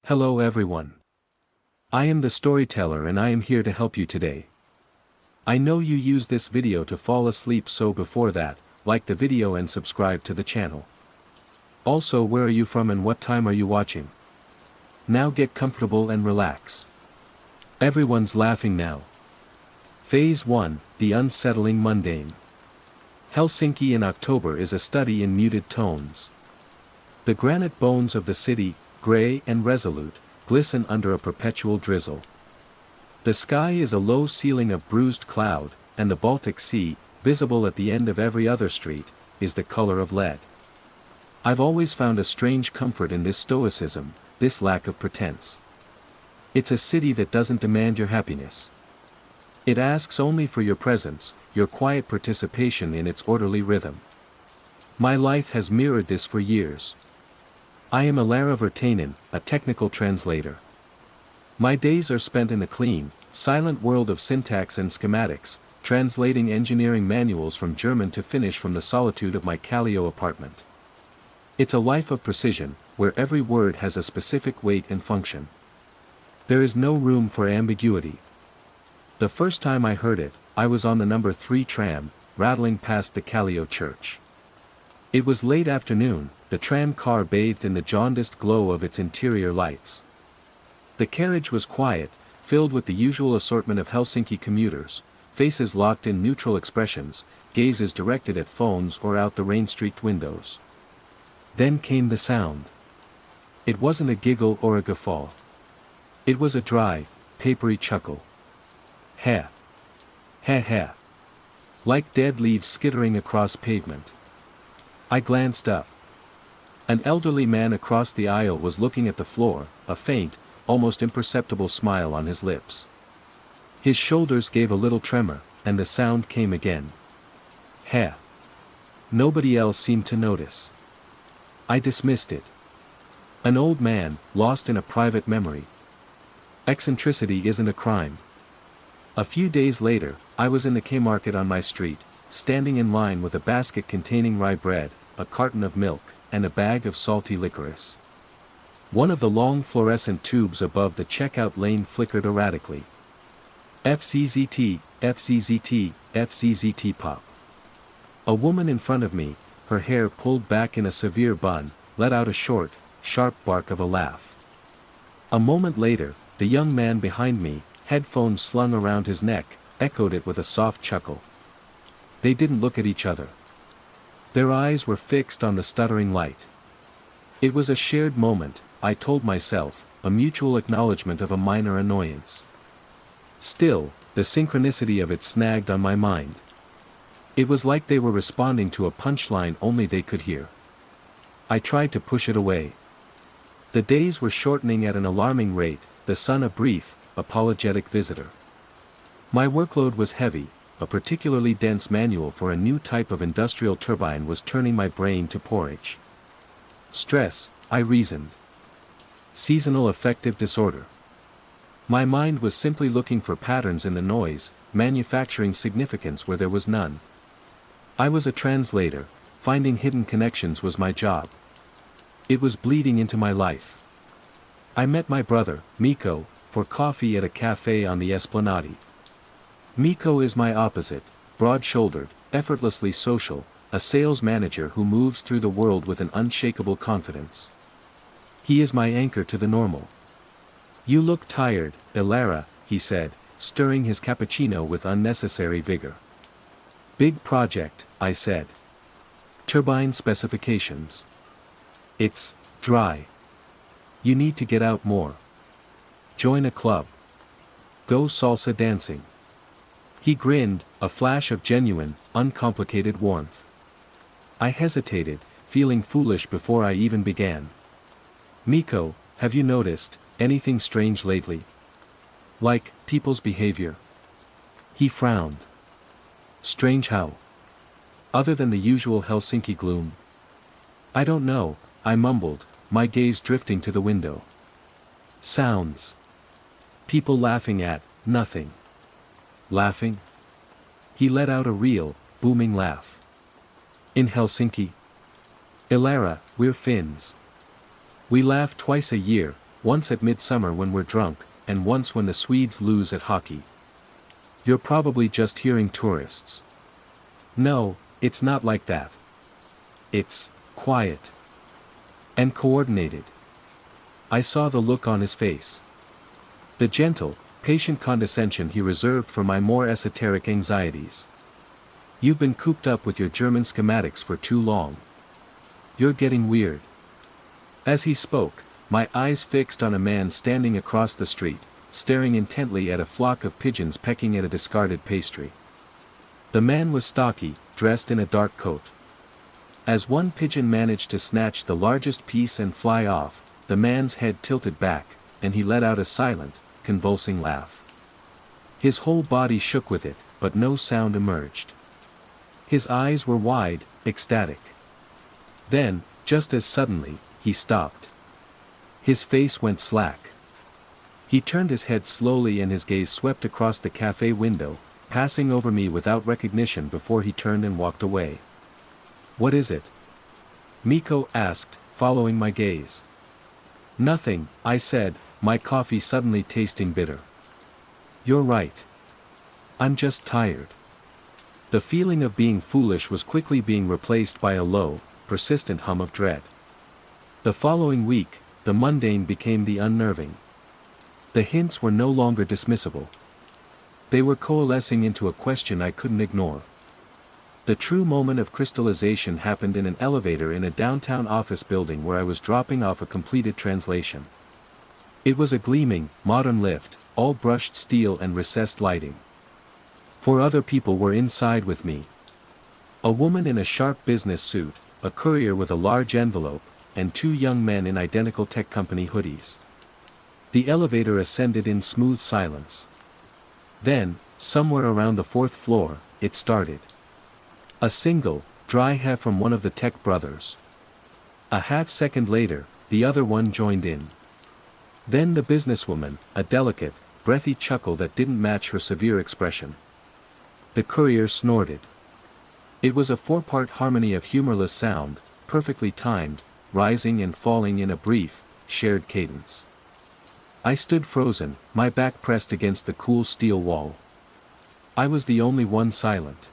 Hello everyone. I am the storyteller and I am here to help you today. I know you use this video to fall asleep, so before that, like the video and subscribe to the channel. Also, where are you from and what time are you watching? Now get comfortable and relax. Everyone's laughing now. Phase 1, the unsettling mundane. Helsinki in October is a study in muted tones. The granite bones of the city, gray and resolute, glisten under a perpetual drizzle. The sky is a low ceiling of bruised cloud, and the Baltic Sea, visible at the end of every other street, is the color of lead. I've always found a strange comfort in this stoicism, this lack of pretense. It's a city that doesn't demand your happiness. It asks only for your presence, your quiet participation in its orderly rhythm. My life has mirrored this for years. I am Alara Virtanen, a technical translator. My days are spent in a clean, silent world of syntax and schematics, translating engineering manuals from German to Finnish from the solitude of my Kallio apartment. It's a life of precision, where every word has a specific weight and function. There is no room for ambiguity. The first time I heard it, I was on the number 3 tram, rattling past the Kallio church. It was late afternoon, the tram car bathed in the jaundiced glow of its interior lights. The carriage was quiet, filled with the usual assortment of Helsinki commuters, faces locked in neutral expressions, gazes directed at phones or out the rain-streaked windows. Then came the sound. It wasn't a giggle or a guffaw. It was a dry, papery chuckle. Ha! Ha ha! Like dead leaves skittering across pavement. I glanced up. An elderly man across the aisle was looking at the floor, a faint, almost imperceptible smile on his lips. His shoulders gave a little tremor, and the sound came again. Ha! Nobody else seemed to notice. I dismissed it. An old man, lost in a private memory. Eccentricity isn't a crime. A few days later, I was in the K-market on my street, standing in line with a basket containing rye bread, a carton of milk, and a bag of salty licorice. One of the long fluorescent tubes above the checkout lane flickered erratically. FCZT, FCZT, FCZT pop. A woman in front of me, her hair pulled back in a severe bun, let out a short, sharp bark of a laugh. A moment later, the young man behind me, headphones slung around his neck, echoed it with a soft chuckle. They didn't look at each other. Their eyes were fixed on the stuttering light. It was a shared moment, I told myself, a mutual acknowledgement of a minor annoyance. Still, the synchronicity of it snagged on my mind. It was like they were responding to a punchline only they could hear. I tried to push it away. The days were shortening at an alarming rate, the sun a brief, apologetic visitor. My workload was heavy. A particularly dense manual for a new type of industrial turbine was turning my brain to porridge. Stress, I reasoned. Seasonal affective disorder. My mind was simply looking for patterns in the noise, manufacturing significance where there was none. I was a translator, finding hidden connections was my job. It was bleeding into my life. I met my brother, Mikko, for coffee at a cafe on the Esplanade. Mikko is my opposite, broad-shouldered, effortlessly social, a sales manager who moves through the world with an unshakable confidence. He is my anchor to the normal. "You look tired, Alara," he said, stirring his cappuccino with unnecessary vigor. "Big project," I said. "Turbine specifications. It's dry. You need to get out more. Join a club. Go salsa dancing." He grinned, a flash of genuine, uncomplicated warmth. I hesitated, feeling foolish before I even began. "Mikko, have you noticed anything strange lately? Like, people's behavior?" He frowned. "Strange how? Other than the usual Helsinki gloom?" "I don't know," I mumbled, my gaze drifting to the window. "Sounds. People laughing at nothing." "Laughing?" He let out a real, booming laugh. "In Helsinki? Alara, we're Finns. We laugh twice a year, once at midsummer when we're drunk, and once when the Swedes lose at hockey. You're probably just hearing tourists. No, it's not like that. It's quiet and coordinated. I saw the look on his face. The gentle, patient condescension he reserved for my more esoteric anxieties. You've been cooped up with your German schematics for too long. You're getting weird. As he spoke, my eyes fixed on a man standing across the street, staring intently at a flock of pigeons pecking at a discarded pastry. The man was stocky, dressed in a dark coat. As one pigeon managed to snatch the largest piece and fly off, the man's head tilted back, and he let out a silent, convulsing laugh. His whole body shook with it, but no sound emerged. His eyes were wide, ecstatic. Then, just as suddenly, he stopped. His face went slack. He turned his head slowly and his gaze swept across the cafe window, passing over me without recognition before he turned and walked away. "What is it?" Miko asked, following my gaze. "Nothing," I said, my coffee suddenly tasting bitter. "You're right. I'm just tired." The feeling of being foolish was quickly being replaced by a low, persistent hum of dread. The following week, the mundane became the unnerving. The hints were no longer dismissible. They were coalescing into a question I couldn't ignore. The true moment of crystallization happened in an elevator in a downtown office building where I was dropping off a completed translation. It was a gleaming, modern lift, all brushed steel and recessed lighting. 4 other people were inside with me. A woman in a sharp business suit, a courier with a large envelope, and 2 young men in identical tech company hoodies. The elevator ascended in smooth silence. Then, somewhere around the 4th floor, it started. A single, dry heh from one of the tech brothers. A half-second later, the other one joined in. Then the businesswoman, a delicate, breathy chuckle that didn't match her severe expression. The courier snorted. It was a 4-part harmony of humorless sound, perfectly timed, rising and falling in a brief, shared cadence. I stood frozen, my back pressed against the cool steel wall. I was the only one silent.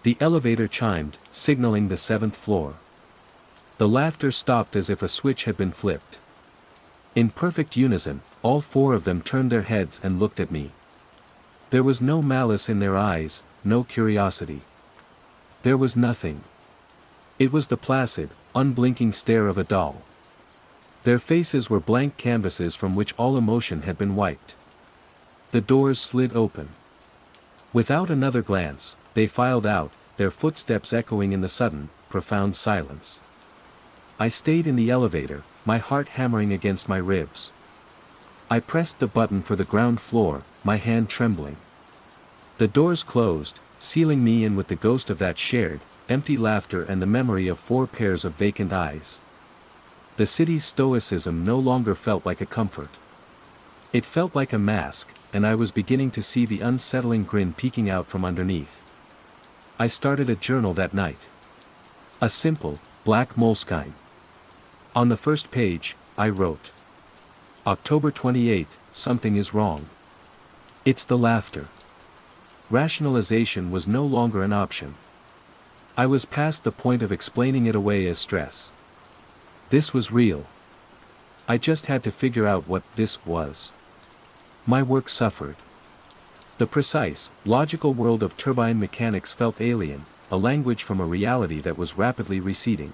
The elevator chimed, signaling the 7th floor. The laughter stopped as if a switch had been flipped. In perfect unison, all 4 of them turned their heads and looked at me. There was no malice in their eyes, no curiosity. There was nothing. It was the placid, unblinking stare of a doll. Their faces were blank canvases from which all emotion had been wiped. The doors slid open. Without another glance, they filed out, their footsteps echoing in the sudden, profound silence. I stayed in the elevator, my heart hammering against my ribs. I pressed the button for the ground floor, my hand trembling. The doors closed, sealing me in with the ghost of that shared, empty laughter and the memory of 4 pairs of vacant eyes. The city's stoicism no longer felt like a comfort. It felt like a mask, and I was beginning to see the unsettling grin peeking out from underneath. I started a journal that night. A simple, black moleskine. On the first page, I wrote. October 28th, something is wrong. It's the laughter. Rationalization was no longer an option. I was past the point of explaining it away as stress. This was real. I just had to figure out what this was. My work suffered. The precise, logical world of turbine mechanics felt alien, a language from a reality that was rapidly receding.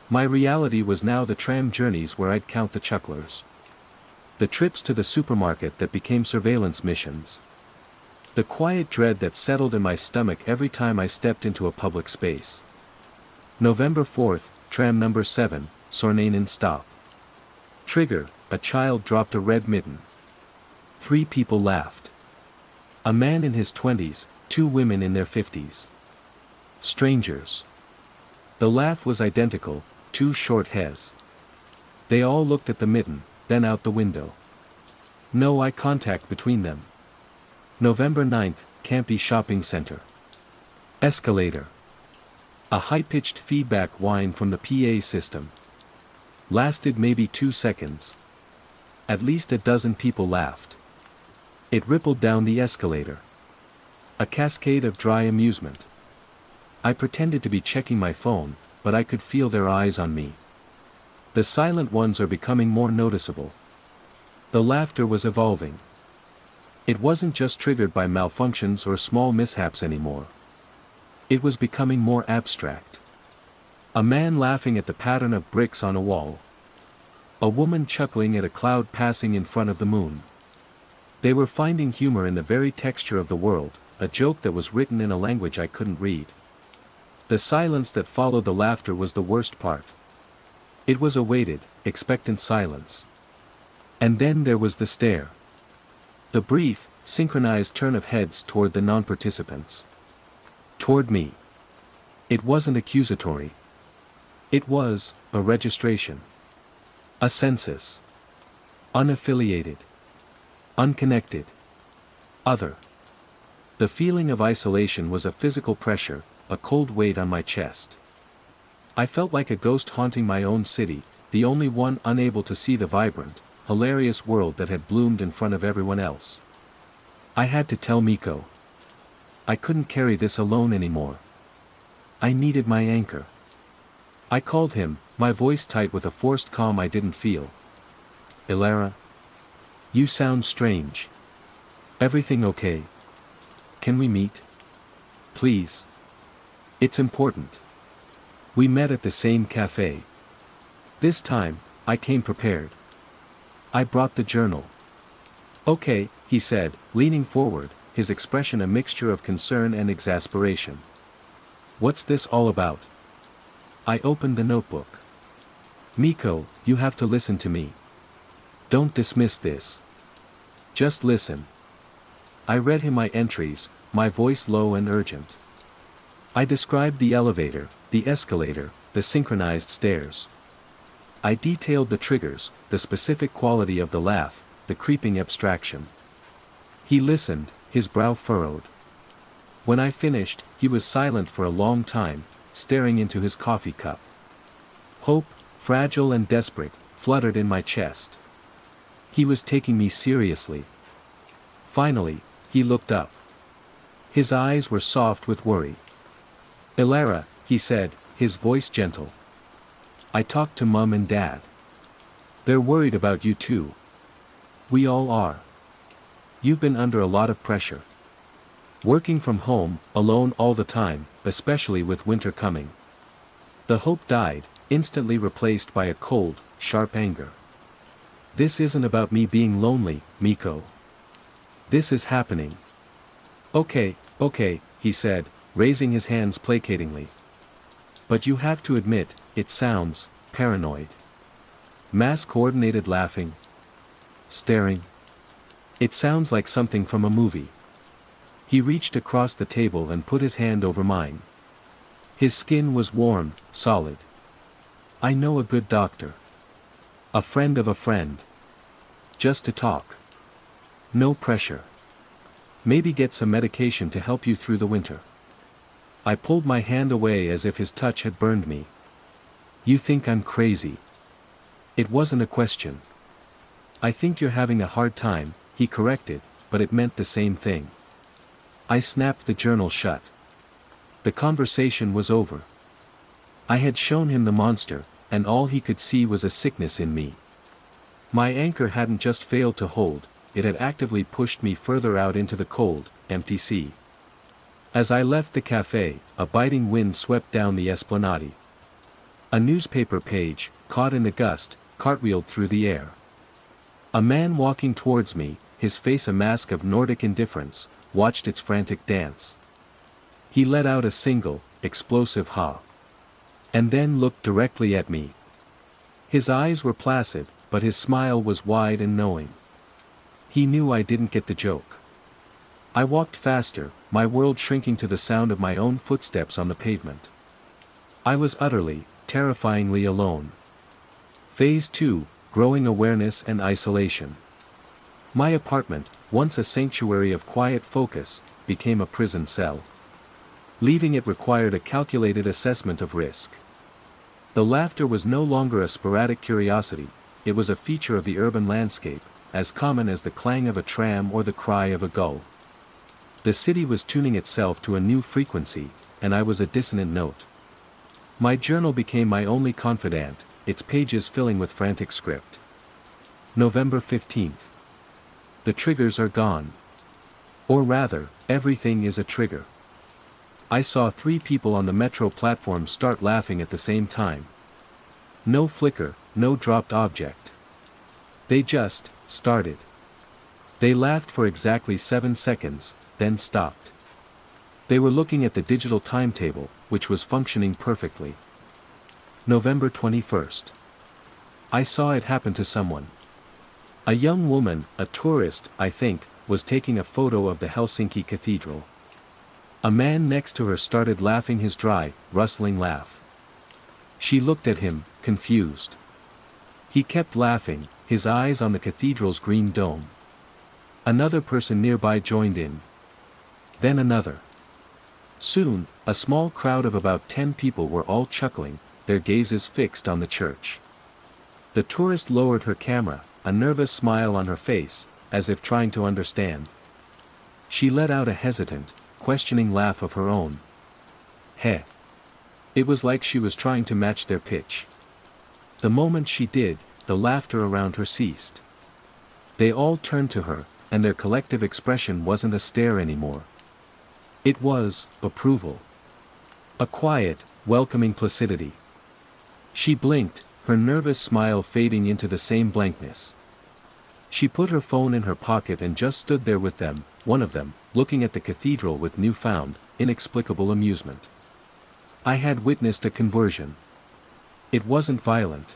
My reality was now the tram journeys where I'd count the chucklers. The trips to the supermarket that became surveillance missions. The quiet dread that settled in my stomach every time I stepped into a public space. November 4th, tram number 7, Sornainen stop. Trigger, a child dropped a red mitten. 3 people laughed. A man in his 20s, 2 women in their 50s. Strangers. The laugh was identical, 2 short hehs. They all looked at the mitten, then out the window. No eye contact between them. November 9th, Campy Shopping Center. Escalator. A high-pitched feedback whine from the PA system. Lasted maybe 2 seconds. At least a dozen people laughed. It rippled down the escalator. A cascade of dry amusement. I pretended to be checking my phone, but I could feel their eyes on me. The silent ones are becoming more noticeable. The laughter was evolving. It wasn't just triggered by malfunctions or small mishaps anymore. It was becoming more abstract. A man laughing at the pattern of bricks on a wall. A woman chuckling at a cloud passing in front of the moon. They were finding humor in the very texture of the world, a joke that was written in a language I couldn't read. The silence that followed the laughter was the worst part. It was a waited, expectant silence. And then there was the stare. The brief, synchronized turn of heads toward the non-participants. Toward me. It wasn't accusatory. It was a registration. A census. Unaffiliated. Unconnected. Other. The feeling of isolation was a physical pressure, a cold weight on my chest. I felt like a ghost haunting my own city, the only one unable to see the vibrant, hilarious world that had bloomed in front of everyone else. I had to tell Miko. I couldn't carry this alone anymore. I needed my anchor. I called him, my voice tight with a forced calm I didn't feel. Ilara? You sound strange. Everything okay? Can we meet? Please. It's important. We met at the same cafe. This time, I came prepared. I brought the journal. Okay, he said, leaning forward, his expression a mixture of concern and exasperation. What's this all about? I opened the notebook. Miko, you have to listen to me. Don't dismiss this. Just listen. I read him my entries, my voice low and urgent. I described the elevator, the escalator, the synchronized stairs. I detailed the triggers, the specific quality of the laugh, the creeping abstraction. He listened, his brow furrowed. When I finished, he was silent for a long time, staring into his coffee cup. Hope, fragile and desperate, fluttered in my chest. He was taking me seriously. Finally, he looked up. His eyes were soft with worry. Ilara, he said, his voice gentle. I talked to Mum and Dad. They're worried about you too. We all are. You've been under a lot of pressure. Working from home, alone all the time, especially with winter coming. The hope died, instantly replaced by a cold, sharp anger. This isn't about me being lonely, Miko. This is happening. Okay, he said, raising his hands placatingly. But you have to admit, it sounds paranoid. Mass-coordinated laughing. Staring. It sounds like something from a movie. He reached across the table and put his hand over mine. His skin was warm, solid. I know a good doctor. A friend of a friend. Just to talk. No pressure. Maybe get some medication to help you through the winter. I pulled my hand away as if his touch had burned me. You think I'm crazy. It wasn't a question. I think you're having a hard time, he corrected, but it meant the same thing. I snapped the journal shut. The conversation was over. I had shown him the monster, and all he could see was a sickness in me. My anchor hadn't just failed to hold, it had actively pushed me further out into the cold, empty sea. As I left the cafe, a biting wind swept down the esplanade. A newspaper page, caught in the gust, cartwheeled through the air. A man walking towards me, his face a mask of Nordic indifference, watched its frantic dance. He let out a single, explosive ha. And then looked directly at me. His eyes were placid, but his smile was wide and knowing. He knew I didn't get the joke. I walked faster, my world shrinking to the sound of my own footsteps on the pavement. I was utterly, terrifyingly alone. Phase 2, growing awareness and isolation. My apartment, once a sanctuary of quiet focus, became a prison cell. Leaving it required a calculated assessment of risk. The laughter was no longer a sporadic curiosity, it was a feature of the urban landscape, as common as the clang of a tram or the cry of a gull. The city was tuning itself to a new frequency, and I was a dissonant note. My journal became my only confidant, its pages filling with frantic script. November 15th. The triggers are gone. Or rather, everything is a trigger. I saw 3 people on the metro platform start laughing at the same time. No flicker, no dropped object. They just started. They laughed for exactly 7 seconds, then stopped. They were looking at the digital timetable, which was functioning perfectly. November 21st. I saw it happen to someone. A young woman, a tourist, I think, was taking a photo of the Helsinki cathedral. A man next to her started laughing his dry, rustling laugh. She looked at him, confused. He kept laughing, his eyes on the cathedral's green dome. Another person nearby joined in. Then another. Soon, a small crowd of about 10 people were all chuckling, their gazes fixed on the church. The tourist lowered her camera, a nervous smile on her face, as if trying to understand. She let out a hesitant, questioning laugh of her own. Heh. It was like she was trying to match their pitch. The moment she did, the laughter around her ceased. They all turned to her, and their collective expression wasn't a stare anymore. It was approval. A quiet, welcoming placidity. She blinked, her nervous smile fading into the same blankness. She put her phone in her pocket and just stood there with them, one of them, looking at the cathedral with newfound, inexplicable amusement. I had witnessed a conversion. It wasn't violent.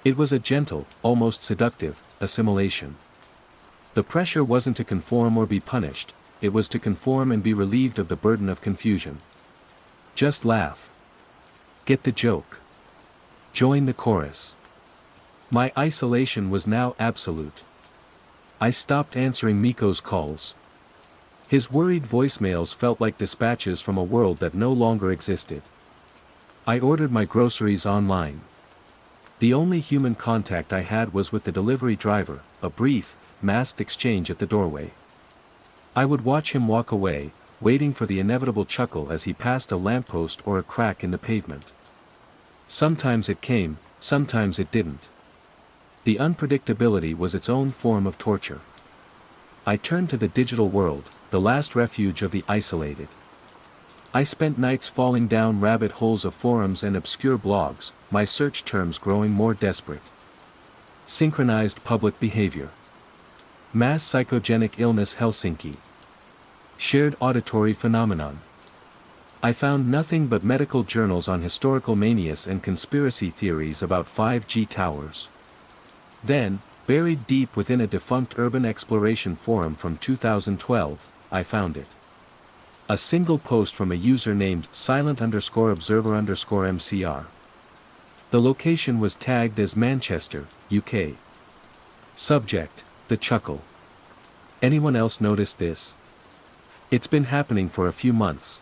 It was a gentle, almost seductive, assimilation. The pressure wasn't to conform or be punished, it was to conform and be relieved of the burden of confusion. Just laugh. Get the joke. Join the chorus. My isolation was now absolute. I stopped answering Miko's calls. His worried voicemails felt like dispatches from a world that no longer existed. I ordered my groceries online. The only human contact I had was with the delivery driver, a brief, masked exchange at the doorway. I would watch him walk away, waiting for the inevitable chuckle as he passed a lamppost or a crack in the pavement. Sometimes it came, sometimes it didn't. The unpredictability was its own form of torture. I turned to the digital world, the last refuge of the isolated. I spent nights falling down rabbit holes of forums and obscure blogs, my search terms growing more desperate. Synchronized public behavior. Mass psychogenic illness Helsinki. Shared auditory phenomenon. I found nothing but medical journals on historical manias and conspiracy theories about 5G towers. Then, buried deep within a defunct urban exploration forum from 2012, I found it. A single post from a user named silent_observer_MCR. The location was tagged as Manchester, UK. Subject, the chuckle. Anyone else notice this? It's been happening for a few months.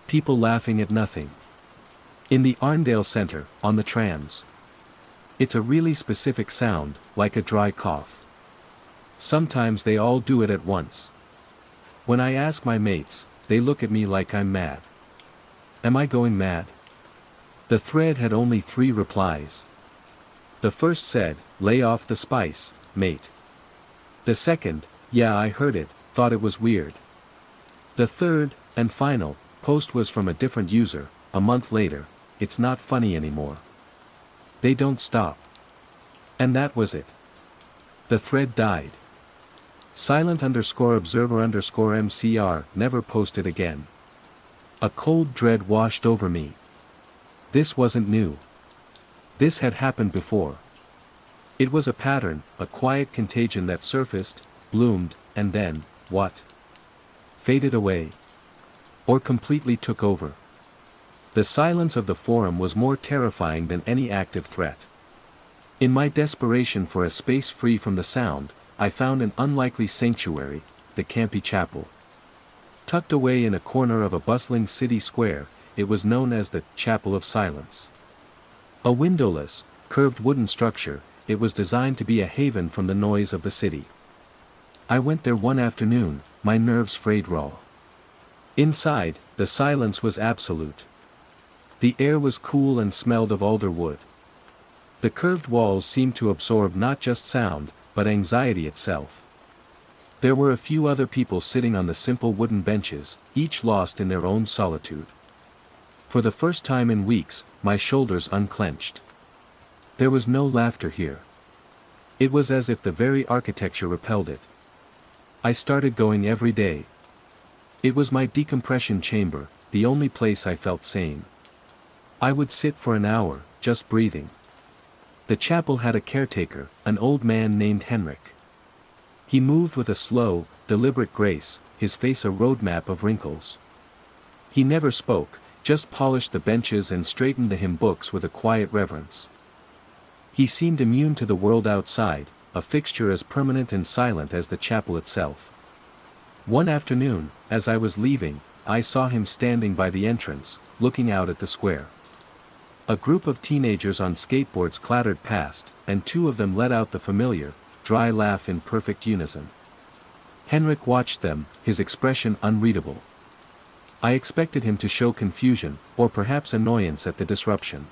People laughing at nothing. In the Arndale Center, on the trams. It's a really specific sound, like a dry cough. Sometimes they all do it at once. When I ask my mates, they look at me like I'm mad. Am I going mad? The thread had only 3 replies. The first said, "Lay off the spice, mate." The second, "Yeah, I heard it, thought it was weird." The third, and final, post was from a different user, a month later, "It's not funny anymore. They don't stop." And that was it. The thread died. Silent_observer_MCR never posted again. A cold dread washed over me. This wasn't new. This had happened before. It was a pattern, a quiet contagion that surfaced, bloomed, and then, what? Faded away. Or completely took over. The silence of the forum was more terrifying than any active threat. In my desperation for a space free from the sound, I found an unlikely sanctuary, the Campi Chapel. Tucked away in a corner of a bustling city square, it was known as the Chapel of Silence. A windowless, curved wooden structure, it was designed to be a haven from the noise of the city. I went there one afternoon, my nerves frayed raw. Inside, the silence was absolute. The air was cool and smelled of alder wood. The curved walls seemed to absorb not just sound, but anxiety itself. There were a few other people sitting on the simple wooden benches, each lost in their own solitude. For the first time in weeks, my shoulders unclenched. There was no laughter here. It was as if the very architecture repelled it. I started going every day. It was my decompression chamber, the only place I felt sane. I would sit for an hour, just breathing. The chapel had a caretaker, an old man named Henrik. He moved with a slow, deliberate grace, his face a roadmap of wrinkles. He never spoke, just polished the benches and straightened the hymn books with a quiet reverence. He seemed immune to the world outside, a fixture as permanent and silent as the chapel itself. One afternoon, as I was leaving, I saw him standing by the entrance, looking out at the square. A group of teenagers on skateboards clattered past, and two of them let out the familiar, dry laugh in perfect unison. Henrik watched them, his expression unreadable. I expected him to show confusion, or perhaps annoyance at the disruption.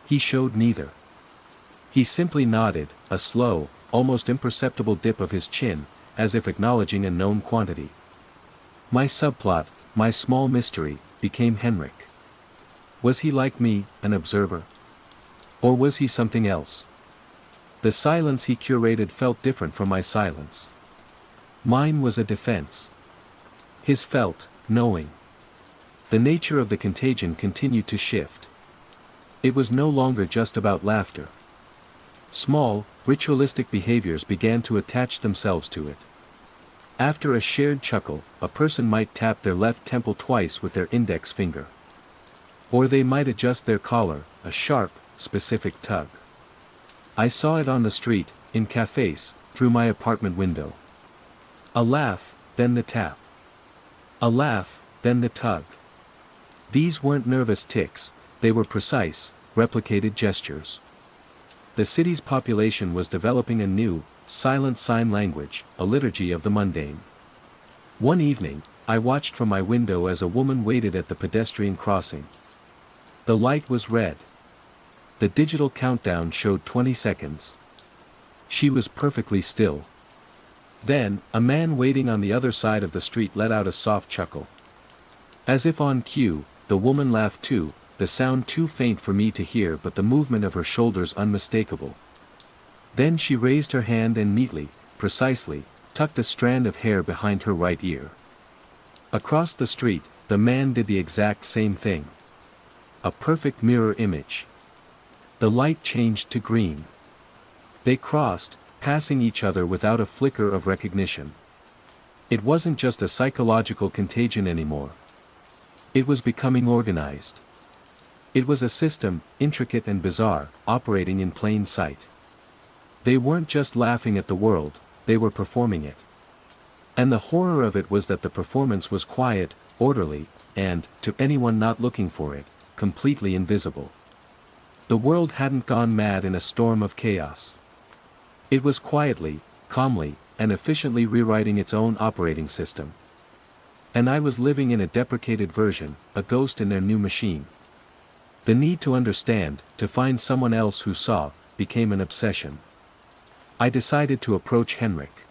He showed neither. He simply nodded, a slow, almost imperceptible dip of his chin, as if acknowledging a known quantity. My subplot, my small mystery, became Henrik. Was he like me, an observer? Or was he something else? The silence he curated felt different from my silence. Mine was a defense. His felt, knowing. The nature of the contagion continued to shift. It was no longer just about laughter. Small, ritualistic behaviors began to attach themselves to it. After a shared chuckle, a person might tap their left temple twice with their index finger. Or they might adjust their collar, a sharp, specific tug. I saw it on the street, in cafes, through my apartment window. A laugh, then the tap. A laugh, then the tug. These weren't nervous tics, they were precise, replicated gestures. The city's population was developing a new, silent sign language, a liturgy of the mundane. One evening, I watched from my window as a woman waited at the pedestrian crossing. The light was red. The digital countdown showed 20 seconds. She was perfectly still. Then, a man waiting on the other side of the street let out a soft chuckle. As if on cue, the woman laughed too, the sound too faint for me to hear but the movement of her shoulders unmistakable. Then she raised her hand and neatly, precisely, tucked a strand of hair behind her right ear. Across the street, the man did the exact same thing. A perfect mirror image. The light changed to green. They crossed, passing each other without a flicker of recognition. It wasn't just a psychological contagion anymore. It was becoming organized. It was a system, intricate and bizarre, operating in plain sight. They weren't just laughing at the world, they were performing it. And the horror of it was that the performance was quiet, orderly, and, to anyone not looking for it, completely invisible. The world hadn't gone mad in a storm of chaos. It was quietly, calmly, and efficiently rewriting its own operating system. And I was living in a deprecated version, a ghost in their new machine. The need to understand, to find someone else who saw, became an obsession. I decided to approach Henrik.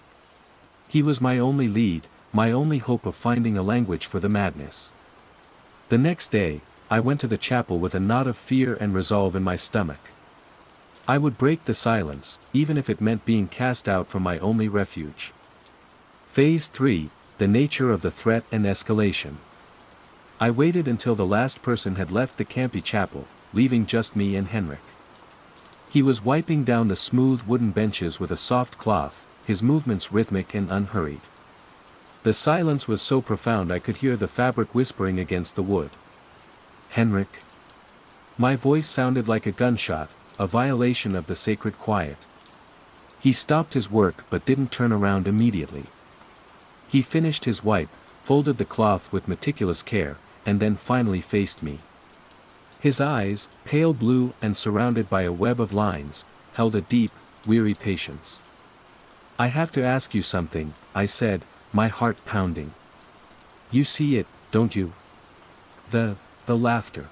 He was my only lead, my only hope of finding a language for the madness. The next day, I went to the chapel with a knot of fear and resolve in my stomach. I would break the silence, even if it meant being cast out from my only refuge. Phase 3, the nature of the threat and escalation. I waited until the last person had left the campy chapel, leaving just me and Henrik. He was wiping down the smooth wooden benches with a soft cloth, his movements rhythmic and unhurried. The silence was so profound I could hear the fabric whispering against the wood. Henrik. My voice sounded like a gunshot, a violation of the sacred quiet. He stopped his work but didn't turn around immediately. He finished his wipe, folded the cloth with meticulous care, and then finally faced me. His eyes, pale blue and surrounded by a web of lines, held a deep, weary patience. "I have to ask you something," I said, my heart pounding. "You see it, don't you? The laughter."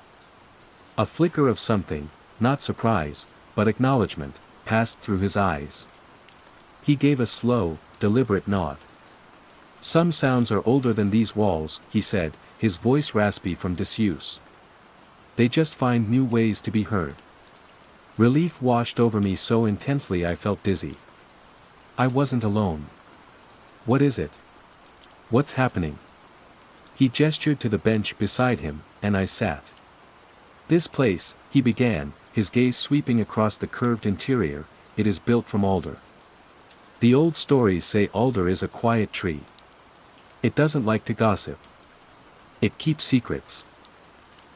A flicker of something, not surprise, but acknowledgement, passed through his eyes. He gave a slow, deliberate nod. "Some sounds are older than these walls," he said, his voice raspy from disuse. "They just find new ways to be heard." Relief washed over me so intensely I felt dizzy. I wasn't alone. "What is it? What's happening?" He gestured to the bench beside him, and I sat. "This place," he began, his gaze sweeping across the curved interior, "it is built from alder. The old stories say alder is a quiet tree. It doesn't like to gossip. It keeps secrets.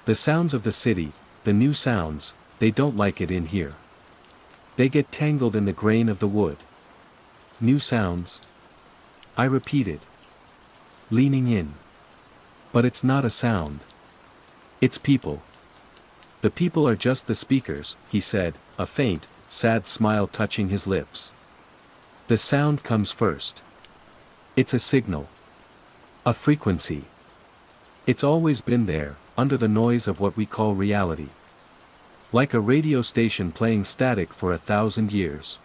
The sounds of the city, the new sounds, they don't like it in here. They get tangled in the grain of the wood." "New sounds?" I repeated, leaning in. "But it's not a sound. It's people. The people are just the speakers," he said, a faint, sad smile touching his lips. "The sound comes first. It's a signal. A frequency. It's always been there, under the noise of what we call reality. Like a radio station playing static for 1,000 years.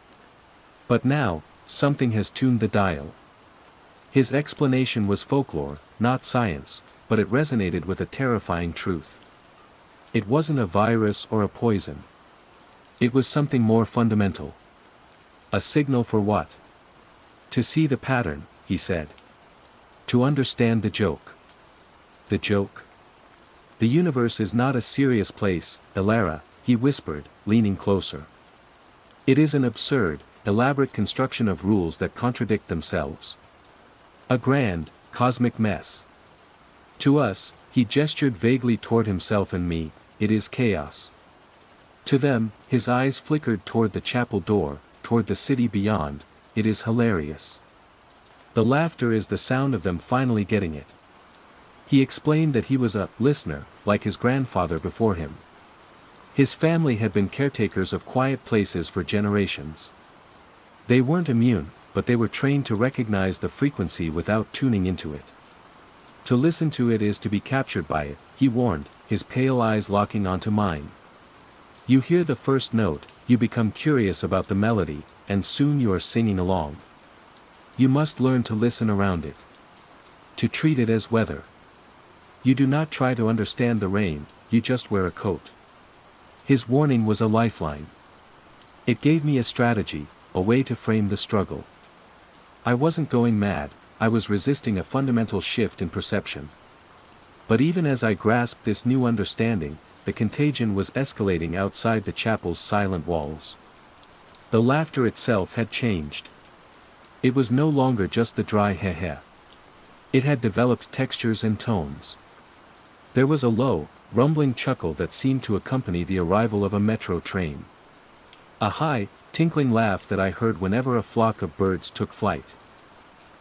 But now, something has tuned the dial." His explanation was folklore, not science, but it resonated with a terrifying truth. It wasn't a virus or a poison. It was something more fundamental. A signal for what? "To see the pattern," he said. "To understand the joke." "The joke?" "The universe is not a serious place, Elara," he whispered, leaning closer. "It is an absurd, elaborate construction of rules that contradict themselves. A grand, cosmic mess. To us," he gestured vaguely toward himself and me, "it is chaos. To them," his eyes flickered toward the chapel door, toward the city beyond, "it is hilarious. The laughter is the sound of them finally getting it." He explained that he was a listener, like his grandfather before him. His family had been caretakers of quiet places for generations. They weren't immune, but they were trained to recognize the frequency without tuning into it. "To listen to it is to be captured by it," he warned, his pale eyes locking onto mine. "You hear the first note, you become curious about the melody, and soon you are singing along. You must learn to listen around it. To treat it as weather. You do not try to understand the rain, you just wear a coat." His warning was a lifeline. It gave me a strategy, a way to frame the struggle. I wasn't going mad, I was resisting a fundamental shift in perception. But even as I grasped this new understanding, the contagion was escalating outside the chapel's silent walls. The laughter itself had changed. It was no longer just the dry heh-heh. It had developed textures and tones. There was a low, rumbling chuckle that seemed to accompany the arrival of a metro train. A high, tinkling laugh that I heard whenever a flock of birds took flight.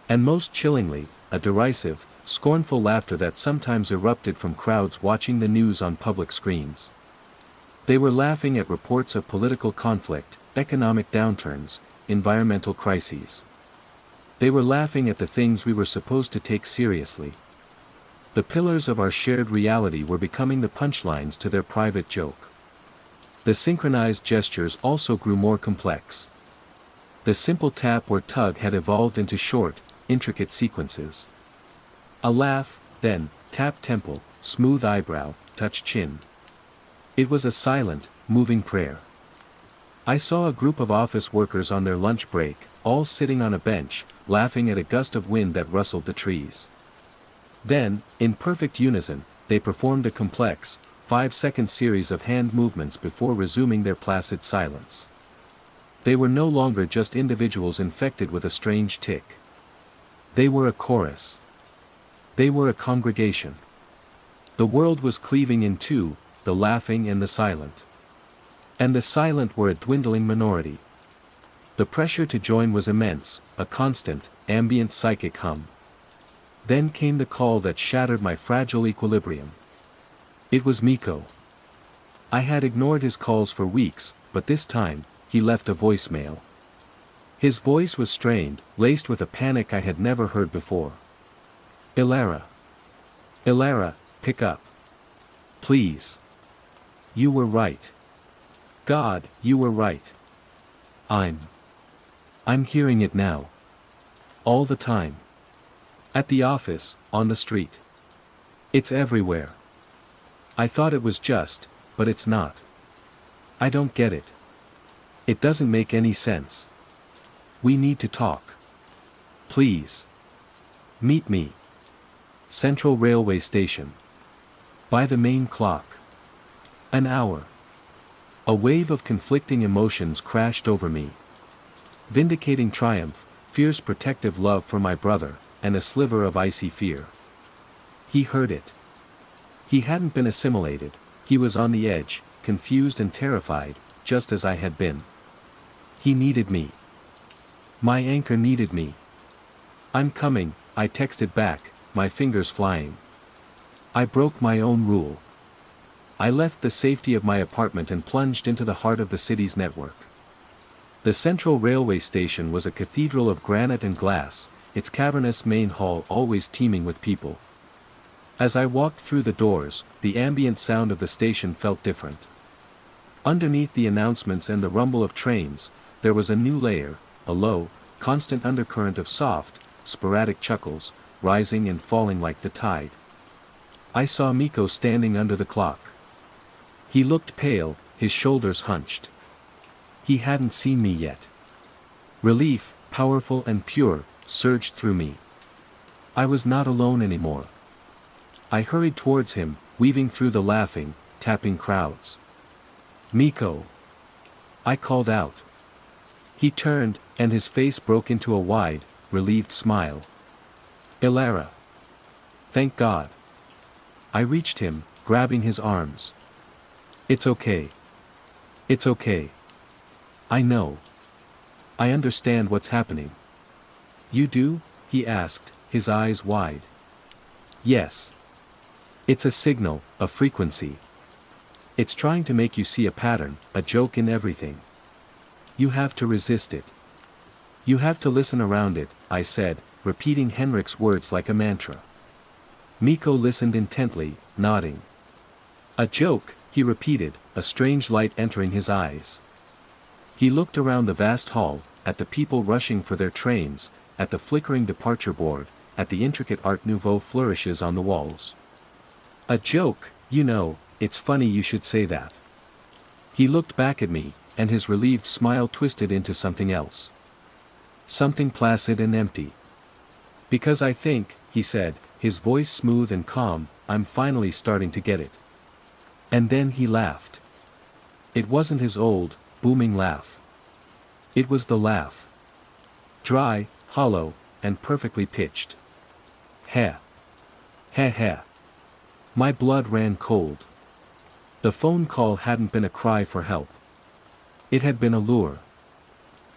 And most chillingly, a derisive, scornful laughter that sometimes erupted from crowds watching the news on public screens. They were laughing at reports of political conflict, economic downturns, environmental crises. They were laughing at the things we were supposed to take seriously. The pillars of our shared reality were becoming the punchlines to their private joke. The synchronized gestures also grew more complex. The simple tap or tug had evolved into short, intricate sequences. A laugh, then, tap temple, smooth eyebrow, touch chin. It was a silent, moving prayer. I saw a group of office workers on their lunch break, all sitting on a bench, laughing at a gust of wind that rustled the trees. Then, in perfect unison, they performed a complex, 5-second series of hand movements before resuming their placid silence. They were no longer just individuals infected with a strange tic. They were a chorus. They were a congregation. The world was cleaving in two, the laughing and the silent. And the silent were a dwindling minority. The pressure to join was immense, a constant, ambient psychic hum. Then came the call that shattered my fragile equilibrium. It was Miko. I had ignored his calls for weeks, but this time, he left a voicemail. His voice was strained, laced with a panic I had never heard before. Ilara. Ilara, pick up. Please. You were right. God, you were right. I'm hearing it now. All the time. At the office, on the street. It's everywhere. I thought it was just, but it's not. I don't get it. It doesn't make any sense. We need to talk. Please. Meet me. Central Railway Station. By the main clock. An hour. A wave of conflicting emotions crashed over me. Vindicating triumph, fierce protective love for my brother, and a sliver of icy fear. He heard it. He hadn't been assimilated, he was on the edge, confused and terrified, just as I had been. He needed me. My anchor needed me. I'm coming, I texted back, my fingers flying. I broke my own rule. I left the safety of my apartment and plunged into the heart of the city's network. The Central Railway Station was a cathedral of granite and glass, its cavernous main hall always teeming with people. As I walked through the doors, the ambient sound of the station felt different. Underneath the announcements and the rumble of trains, there was a new layer, a low, constant undercurrent of soft, sporadic chuckles, rising and falling like the tide. I saw Miko standing under the clock. He looked pale, his shoulders hunched. He hadn't seen me yet. Relief, powerful and pure, surged through me. I was not alone anymore. I hurried towards him, weaving through the laughing, tapping crowds. Miko! I called out. He turned, and his face broke into a wide, relieved smile. Ilara! Thank God! I reached him, grabbing his arms. It's okay. It's okay. I know. I understand what's happening. You do? He asked, his eyes wide. Yes. It's a signal, a frequency. It's trying to make you see a pattern, a joke in everything. You have to resist it. You have to listen around it, I said, repeating Henrik's words like a mantra. Miko listened intently, nodding. A joke, he repeated, a strange light entering his eyes. He looked around the vast hall, at the people rushing for their trains, at the flickering departure board, at the intricate Art Nouveau flourishes on the walls. A joke, you know, it's funny you should say that. He looked back at me, and his relieved smile twisted into something else. Something placid and empty. Because I think, he said, his voice smooth and calm, I'm finally starting to get it. And then he laughed. It wasn't his old, booming laugh. It was the laugh. Dry, hollow, and perfectly pitched. Heh. Heh heh. My blood ran cold. The phone call hadn't been a cry for help. It had been a lure.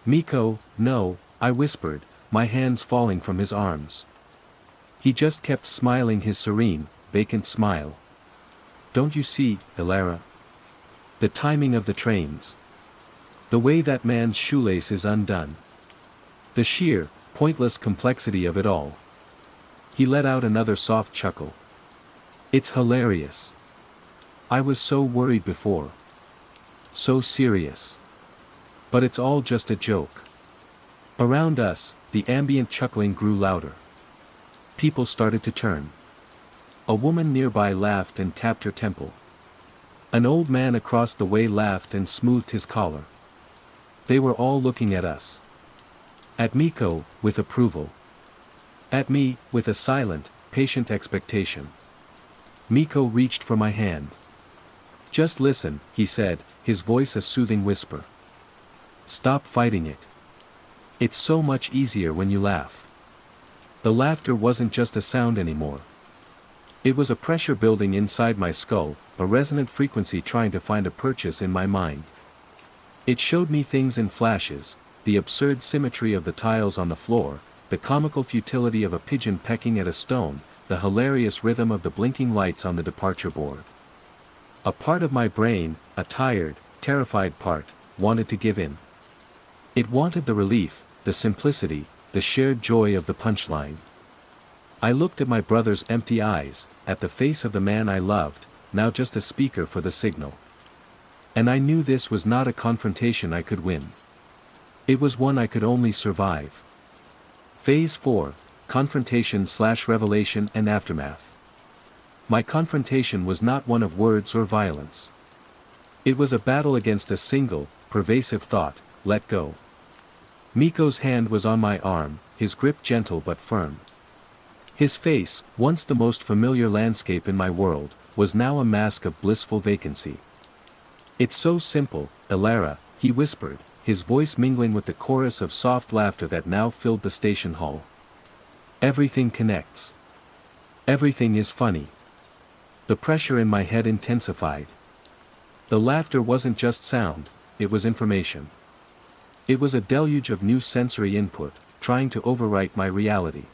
Miko, no, I whispered, my hands falling from his arms. He just kept smiling his serene, vacant smile. Don't you see, Ilara? The timing of the trains. The way that man's shoelace is undone. The sheer, pointless complexity of it all. He let out another soft chuckle. It's hilarious. I was so worried before. So serious. But it's all just a joke. Around us, the ambient chuckling grew louder. People started to turn. A woman nearby laughed and tapped her temple. An old man across the way laughed and smoothed his collar. They were all looking at us. At Miko, with approval. At me, with a silent, patient expectation. Miko reached for my hand. Just listen, he said, his voice a soothing whisper. Stop fighting it. It's so much easier when you laugh. The laughter wasn't just a sound anymore. It was a pressure building inside my skull, a resonant frequency trying to find a purchase in my mind. It showed me things in flashes, the absurd symmetry of the tiles on the floor, the comical futility of a pigeon pecking at a stone, the hilarious rhythm of the blinking lights on the departure board. A part of my brain, a tired, terrified part, wanted to give in. It wanted the relief, the simplicity, the shared joy of the punchline. I looked at my brother's empty eyes, at the face of the man I loved, now just a speaker for the signal. And I knew this was not a confrontation I could win. It was one I could only survive. Phase 4, Confrontation/Revelation and Aftermath. My confrontation was not one of words or violence. It was a battle against a single, pervasive thought: let go. Miko's hand was on my arm, his grip gentle but firm. His face, once the most familiar landscape in my world, was now a mask of blissful vacancy. "It's so simple, Elara," he whispered, his voice mingling with the chorus of soft laughter that now filled the station hall. "Everything connects. Everything is funny." The pressure in my head intensified. The laughter wasn't just sound, it was information. It was a deluge of new sensory input, trying to overwrite my reality.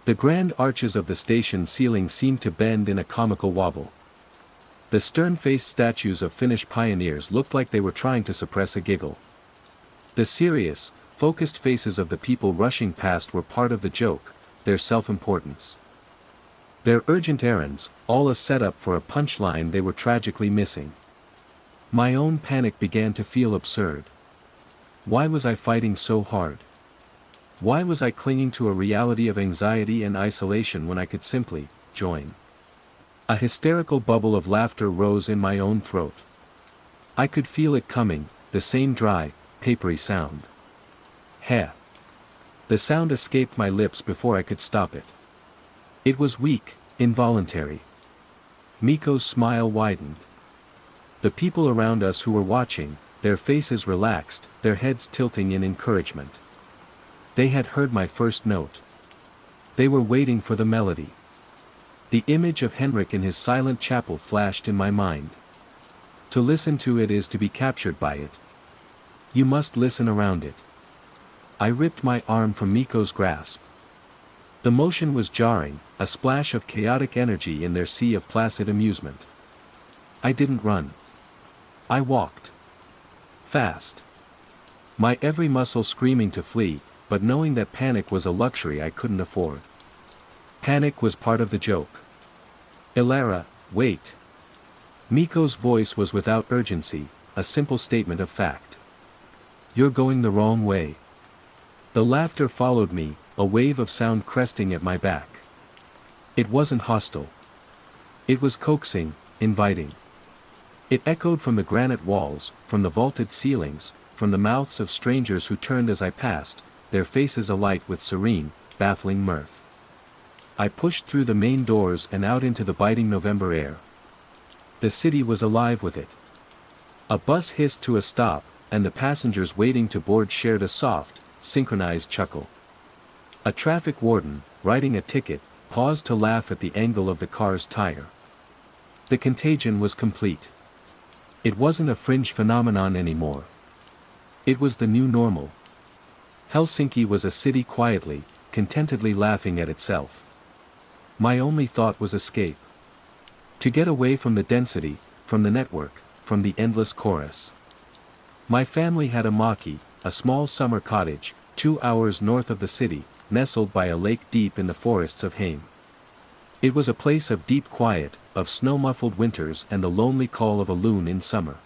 The grand arches of the station ceiling seemed to bend in a comical wobble. The stern-faced statues of Finnish pioneers looked like they were trying to suppress a giggle. The serious, focused faces of the people rushing past were part of the joke, their self-importance. Their urgent errands, all a setup for a punchline they were tragically missing. My own panic began to feel absurd. Why was I fighting so hard? Why was I clinging to a reality of anxiety and isolation when I could simply join? A hysterical bubble of laughter rose in my own throat. I could feel it coming, the same dry, papery sound. Heh. The sound escaped my lips before I could stop it. It was weak, involuntary. Miko's smile widened. The people around us who were watching, their faces relaxed, their heads tilting in encouragement. They had heard my first note. They were waiting for the melody. The image of Henrik in his silent chapel flashed in my mind. To listen to it is to be captured by it. You must listen around it. I ripped my arm from Miko's grasp. The motion was jarring, a splash of chaotic energy in their sea of placid amusement. I didn't run. I walked. Fast. My every muscle screaming to flee, but knowing that panic was a luxury I couldn't afford. Panic was part of the joke. "Elara, wait." Miko's voice was without urgency, a simple statement of fact. "You're going the wrong way." The laughter followed me, a wave of sound cresting at my back. It wasn't hostile. It was coaxing, inviting. It echoed from the granite walls, from the vaulted ceilings, from the mouths of strangers who turned as I passed, their faces alight with serene, baffling mirth. I pushed through the main doors and out into the biting November air. The city was alive with it. A bus hissed to a stop, and the passengers waiting to board shared a soft, synchronized chuckle. A traffic warden, writing a ticket, paused to laugh at the angle of the car's tire. The contagion was complete. It wasn't a fringe phenomenon anymore. It was the new normal. Helsinki was a city quietly, contentedly laughing at itself. My only thought was escape. To get away from the density, from the network, from the endless chorus. My family had a maki, a small summer cottage, 2 hours north of the city, nestled by a lake deep in the forests of Heim. It was a place of deep quiet, of snow-muffled winters and the lonely call of a loon in summer.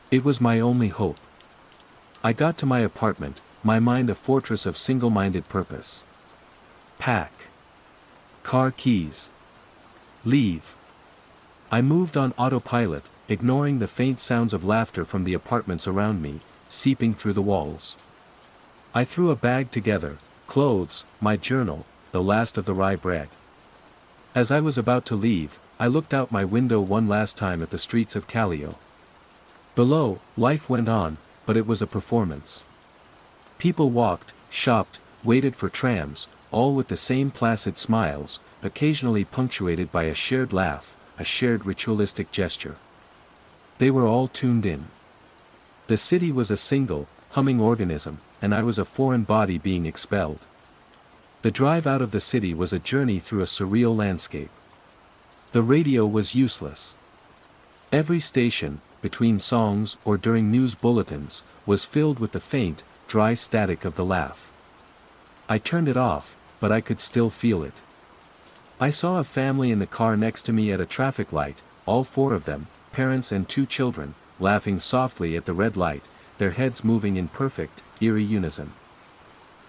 It was my only hope. I got to my apartment, my mind a fortress of single-minded purpose. Pack. Car keys. Leave. I moved on autopilot, ignoring the faint sounds of laughter from the apartments around me, seeping through the walls. I threw a bag together, clothes, my journal, the last of the rye bread. As I was about to leave, I looked out my window one last time at the streets of Kallio. Below, life went on, but it was a performance. People walked, shopped, waited for trams, all with the same placid smiles, occasionally punctuated by a shared laugh, a shared ritualistic gesture. They were all tuned in. The city was a single, humming organism, and I was a foreign body being expelled. The drive out of the city was a journey through a surreal landscape. The radio was useless. Every station, between songs or during news bulletins, was filled with the faint, dry static of the laugh. I turned it off, but I could still feel it. I saw a family in the car next to me at a traffic light, all four of them, parents and two children, laughing softly at the red light, their heads moving in perfect, eerie unison.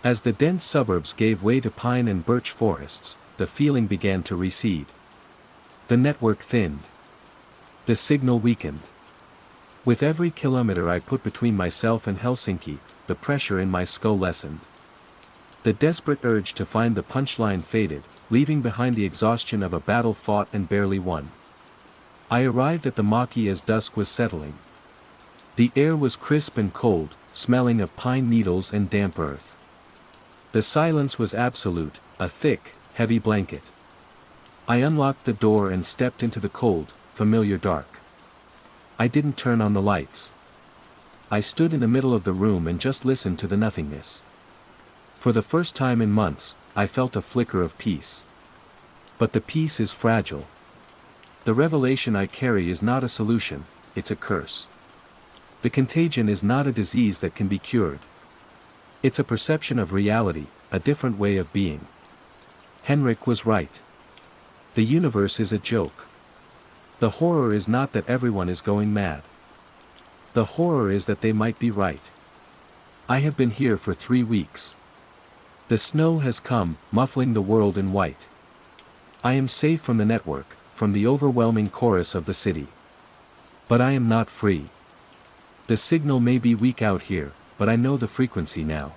As the dense suburbs gave way to pine and birch forests, the feeling began to recede. The network thinned. The signal weakened. With every kilometer I put between myself and Helsinki, the pressure in my skull lessened. The desperate urge to find the punchline faded, leaving behind the exhaustion of a battle fought and barely won. I arrived at the Maki as dusk was settling. The air was crisp and cold, smelling of pine needles and damp earth. The silence was absolute, a thick, heavy blanket. I unlocked the door and stepped into the cold, familiar dark. I didn't turn on the lights. I stood in the middle of the room and just listened to the nothingness. For the first time in months, I felt a flicker of peace. But the peace is fragile. The revelation I carry is not a solution, it's a curse. The contagion is not a disease that can be cured. It's a perception of reality, a different way of being. Henrik was right. The universe is a joke. The horror is not that everyone is going mad. The horror is that they might be right. I have been here for 3 weeks. The snow has come, muffling the world in white. I am safe from the network, from the overwhelming chorus of the city. But I am not free. The signal may be weak out here, but I know the frequency now.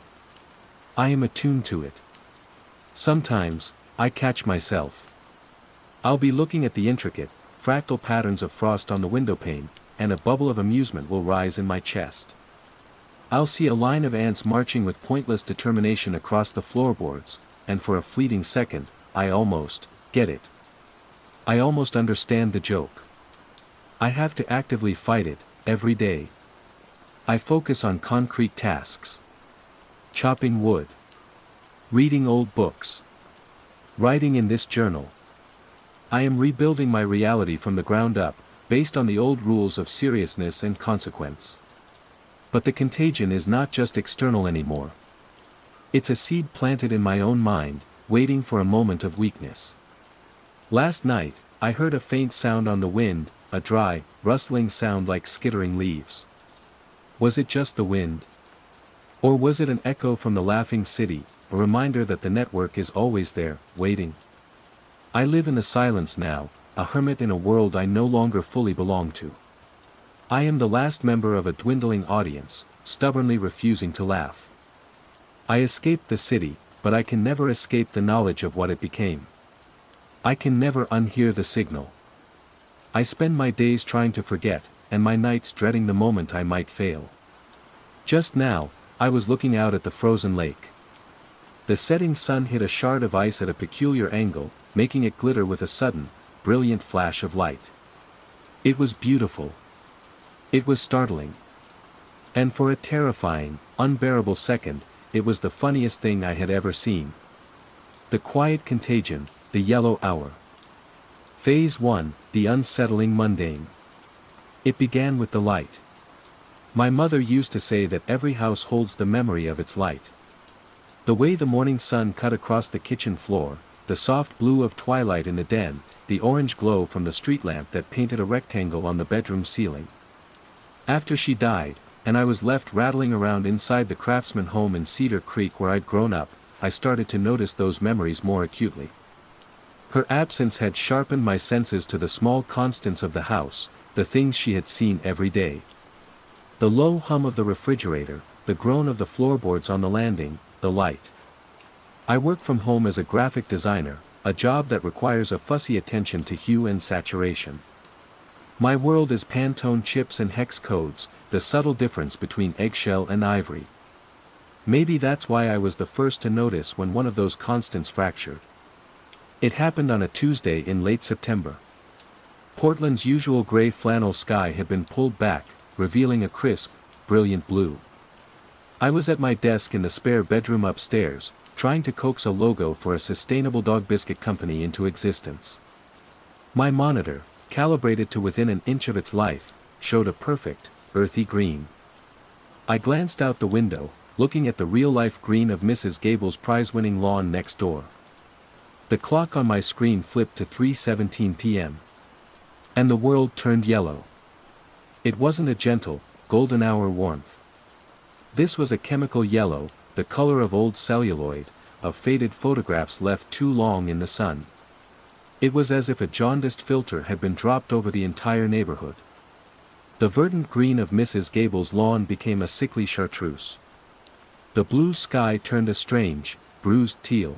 I am attuned to it. Sometimes, I catch myself. I'll be looking at the intricate, fractal patterns of frost on the windowpane, and a bubble of amusement will rise in my chest. I'll see a line of ants marching with pointless determination across the floorboards, and for a fleeting second, I almost get it. I almost understand the joke. I have to actively fight it, every day. I focus on concrete tasks. Chopping wood. Reading old books. Writing in this journal. I am rebuilding my reality from the ground up, based on the old rules of seriousness and consequence. But the contagion is not just external anymore. It's a seed planted in my own mind, waiting for a moment of weakness. Last night, I heard a faint sound on the wind, a dry, rustling sound like skittering leaves. Was it just the wind? Or was it an echo from the laughing city, a reminder that the network is always there, waiting? I live in the silence now, a hermit in a world I no longer fully belong to. I am the last member of a dwindling audience, stubbornly refusing to laugh. I escaped the city, but I can never escape the knowledge of what it became. I can never unhear the signal. I spend my days trying to forget, and my nights dreading the moment I might fail. Just now, I was looking out at the frozen lake. The setting sun hit a shard of ice at a peculiar angle, making it glitter with a sudden, brilliant flash of light. It was beautiful. It was startling. And for a terrifying, unbearable second, it was the funniest thing I had ever seen. The quiet contagion, the yellow hour. Phase 1, the unsettling mundane. It began with the light. My mother used to say that every house holds the memory of its light. The way the morning sun cut across the kitchen floor, the soft blue of twilight in the den, the orange glow from the street lamp that painted a rectangle on the bedroom ceiling. After she died, and I was left rattling around inside the craftsman home in Cedar Creek where I'd grown up, I started to notice those memories more acutely. Her absence had sharpened my senses to the small constants of the house, the things she had seen every day. The low hum of the refrigerator, the groan of the floorboards on the landing, the light. I work from home as a graphic designer, a job that requires a fussy attention to hue and saturation. My world is Pantone chips and hex codes, the subtle difference between eggshell and ivory. Maybe that's why I was the first to notice when one of those constants fractured. It happened on a Tuesday in late September. Portland's usual gray flannel sky had been pulled back, revealing a crisp, brilliant blue. I was at my desk in the spare bedroom upstairs, trying to coax a logo for a sustainable dog biscuit company into existence. My monitor, calibrated to within an inch of its life, showed a perfect, earthy green. I glanced out the window, looking at the real-life green of Mrs. Gable's prize-winning lawn next door. The clock on my screen flipped to 3:17 p.m. And the world turned yellow. It wasn't a gentle, golden hour warmth. This was a chemical yellow, the color of old celluloid, of faded photographs left too long in the sun. It was as if a jaundiced filter had been dropped over the entire neighborhood. The verdant green of Mrs. Gable's lawn became a sickly chartreuse. The blue sky turned a strange, bruised teal.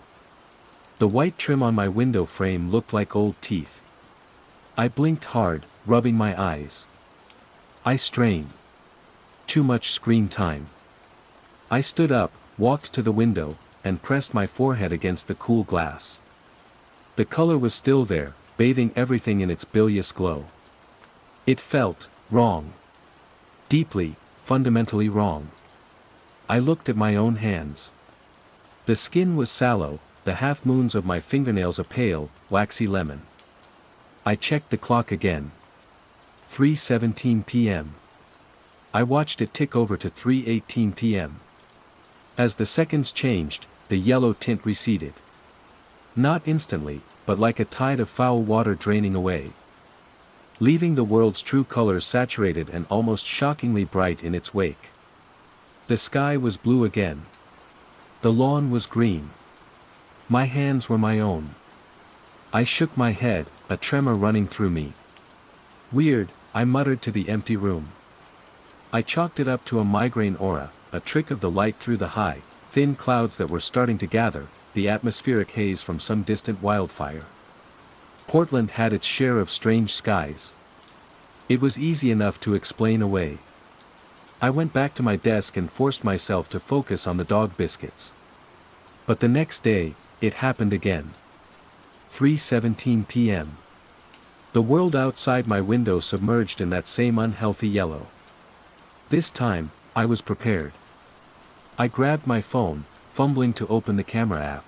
The white trim on my window frame looked like old teeth. I blinked hard, rubbing my eyes. I strained. Too much screen time. I stood up, walked to the window, and pressed my forehead against the cool glass. The color was still there, bathing everything in its bilious glow. It felt wrong. Deeply, fundamentally wrong. I looked at my own hands. The skin was sallow, the half-moons of my fingernails a pale, waxy lemon. I checked the clock again. 3:17 p.m. I watched it tick over to 3:18 p.m. As the seconds changed, the yellow tint receded. Not instantly, but like a tide of foul water draining away, leaving the world's true colors saturated and almost shockingly bright in its wake. The sky was blue again. The lawn was green. My hands were my own. I shook my head, a tremor running through me. Weird, I muttered to the empty room. I chalked it up to a migraine aura, a trick of the light through the high, thin clouds that were starting to gather, the atmospheric haze from some distant wildfire. Portland had its share of strange skies. It was easy enough to explain away. I went back to my desk and forced myself to focus on the dog biscuits. But the next day, it happened again. 3:17 p.m. The world outside my window submerged in that same unhealthy yellow. This time, I was prepared. I grabbed my phone, fumbling to open the camera app.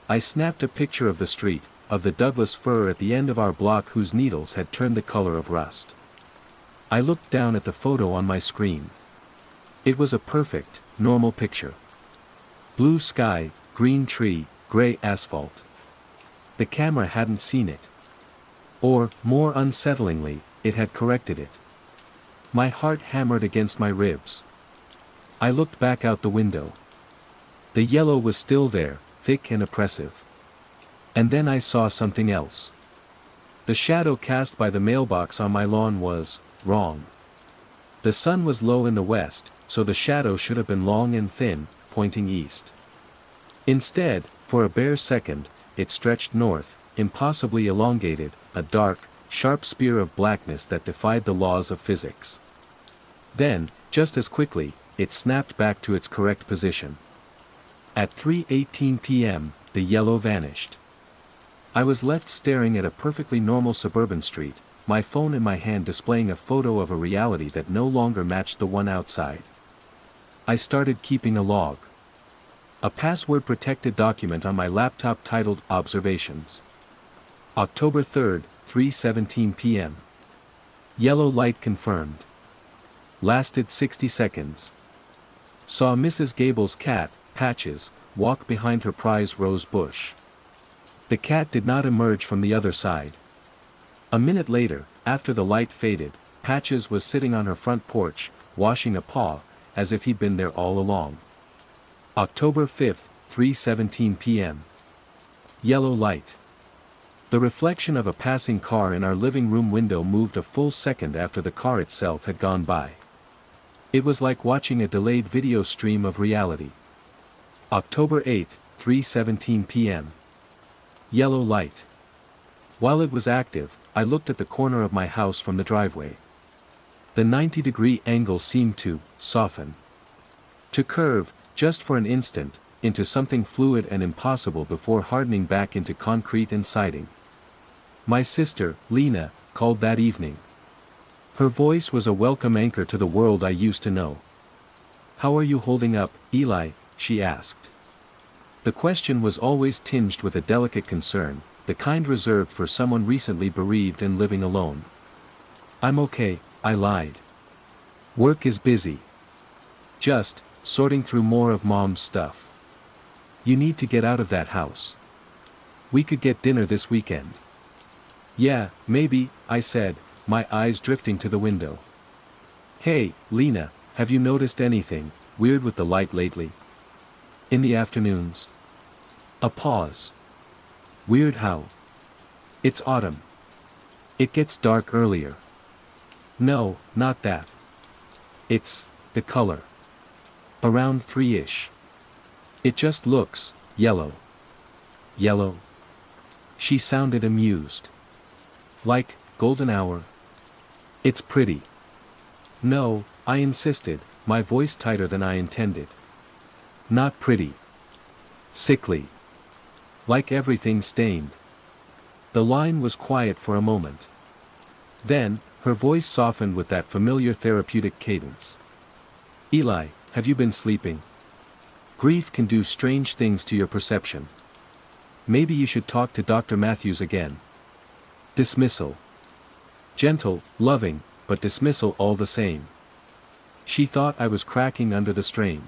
I snapped a picture of the street, of the Douglas fir at the end of our block whose needles had turned the color of rust. I looked down at the photo on my screen. It was a perfect, normal picture. Blue sky, green tree, gray asphalt. The camera hadn't seen it. Or, more unsettlingly, it had corrected it. My heart hammered against my ribs. I looked back out the window. The yellow was still there, thick and oppressive. And then I saw something else. The shadow cast by the mailbox on my lawn was wrong. The sun was low in the west, so the shadow should have been long and thin, pointing east. Instead, for a bare second, it stretched north, impossibly elongated, a dark, sharp spear of blackness that defied the laws of physics. Then, just as quickly, it snapped back to its correct position. At 3:18 p.m., the yellow vanished. I was left staring at a perfectly normal suburban street, my phone in my hand displaying a photo of a reality that no longer matched the one outside. I started keeping a log. A password-protected document on my laptop titled Observations. October 3rd, 3:17 p.m. Yellow light confirmed. Lasted 60 seconds. Saw Mrs. Gable's cat, Patches, walk behind her prize rose bush. The cat did not emerge from the other side. A minute later, after the light faded, Patches was sitting on her front porch, washing a paw, as if he'd been there all along. October 5th, 3:17 p.m. Yellow light. The reflection of a passing car in our living room window moved a full second after the car itself had gone by. It was like watching a delayed video stream of reality. October 8th, 3:17 p.m. Yellow light. While it was active, I looked at the corner of my house from the driveway. The 90-degree angle seemed to soften. To curve, just for an instant, into something fluid and impossible before hardening back into concrete and siding. My sister, Lena, called that evening. Her voice was a welcome anchor to the world I used to know. "How are you holding up, Eli?" she asked. The question was always tinged with a delicate concern, the kind reserved for someone recently bereaved and living alone. "I'm okay," I lied. Work is busy. Just sorting through more of Mom's stuff. You need to get out of that house. We could get dinner this weekend. Yeah, maybe, I said, my eyes drifting to the window. Hey, Lena, have you noticed anything weird with the light lately? In the afternoons? A pause. Weird how? It's autumn. It gets dark earlier. No, not that. It's the color. Around 3-ish. It just looks yellow. Yellow? She sounded amused. Like golden hour. It's pretty. No, I insisted, my voice tighter than I intended. Not pretty. Sickly. Like everything stained. The line was quiet for a moment. Then, her voice softened with that familiar therapeutic cadence. Eli, have you been sleeping? Grief can do strange things to your perception. Maybe you should talk to Dr. Matthews again. Dismissal. Gentle, loving, but dismissal all the same. She thought I was cracking under the strain.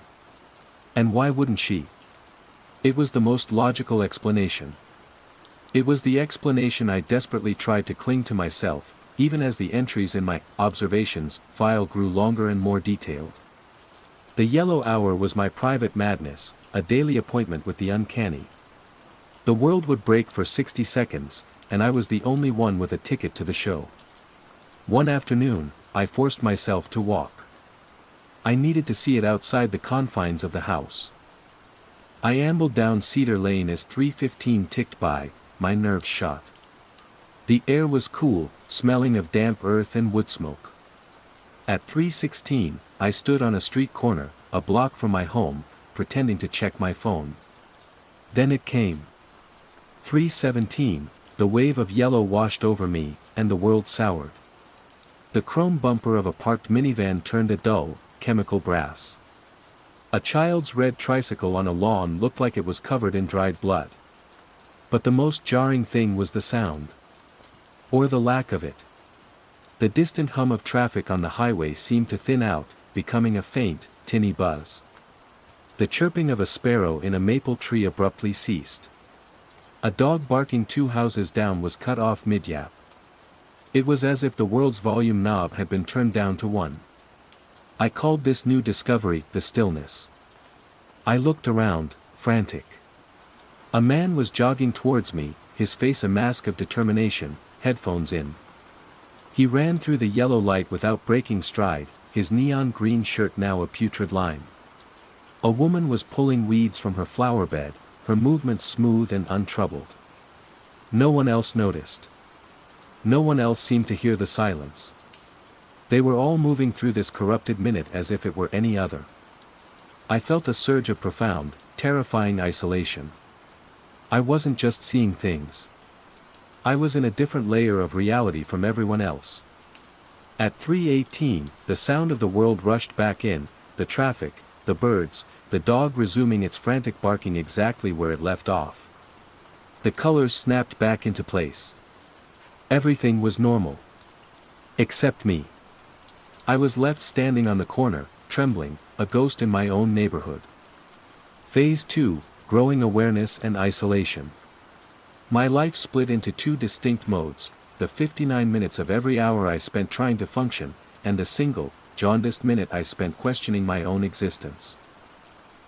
And why wouldn't she? It was the most logical explanation. It was the explanation I desperately tried to cling to myself, even as the entries in my observations file grew longer and more detailed. The yellow hour was my private madness, a daily appointment with the uncanny. The world would break for 60 seconds, and I was the only one with a ticket to the show. One afternoon, I forced myself to walk. I needed to see it outside the confines of the house. I ambled down Cedar Lane as 3:15 ticked by, my nerves shot. The air was cool, smelling of damp earth and wood smoke. At 3:16, I stood on a street corner, a block from my home, pretending to check my phone. Then it came. 3:17, the wave of yellow washed over me, and the world soured. The chrome bumper of a parked minivan turned a dull, chemical brass. A child's red tricycle on a lawn looked like it was covered in dried blood. But the most jarring thing was the sound. Or the lack of it. The distant hum of traffic on the highway seemed to thin out, becoming a faint, tinny buzz. The chirping of a sparrow in a maple tree abruptly ceased. A dog barking 2 houses down was cut off mid-yap. It was as if the world's volume knob had been turned down to 1. I called this new discovery the stillness. I looked around, frantic. A man was jogging towards me, his face a mask of determination, headphones in. He ran through the yellow light without breaking stride, his neon green shirt now a putrid lime. A woman was pulling weeds from her flower bed, her movements smooth and untroubled. No one else noticed. No one else seemed to hear the silence. They were all moving through this corrupted minute as if it were any other. I felt a surge of profound, terrifying isolation. I wasn't just seeing things. I was in a different layer of reality from everyone else. At 3:18, the sound of the world rushed back in, the traffic, the birds, the dog resuming its frantic barking exactly where it left off. The colors snapped back into place. Everything was normal. Except me. I was left standing on the corner, trembling, a ghost in my own neighborhood. Phase 2, growing awareness and isolation. My life split into 2 distinct modes, the 59 minutes of every hour I spent trying to function, and the single, jaundiced minute I spent questioning my own existence.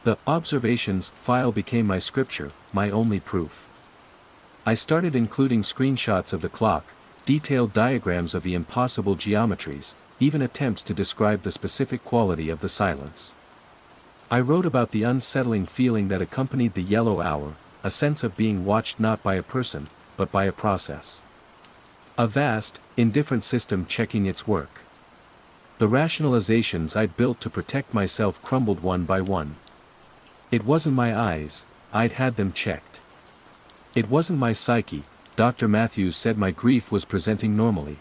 The observations file became my scripture, my only proof. I started including screenshots of the clock, detailed diagrams of the impossible geometries, even attempts to describe the specific quality of the silence. I wrote about the unsettling feeling that accompanied the yellow hour, a sense of being watched not by a person, but by a process. A vast, indifferent system checking its work. The rationalizations I'd built to protect myself crumbled one by one. It wasn't my eyes, I'd had them checked. It wasn't my psyche, Dr. Matthews said my grief was presenting normally.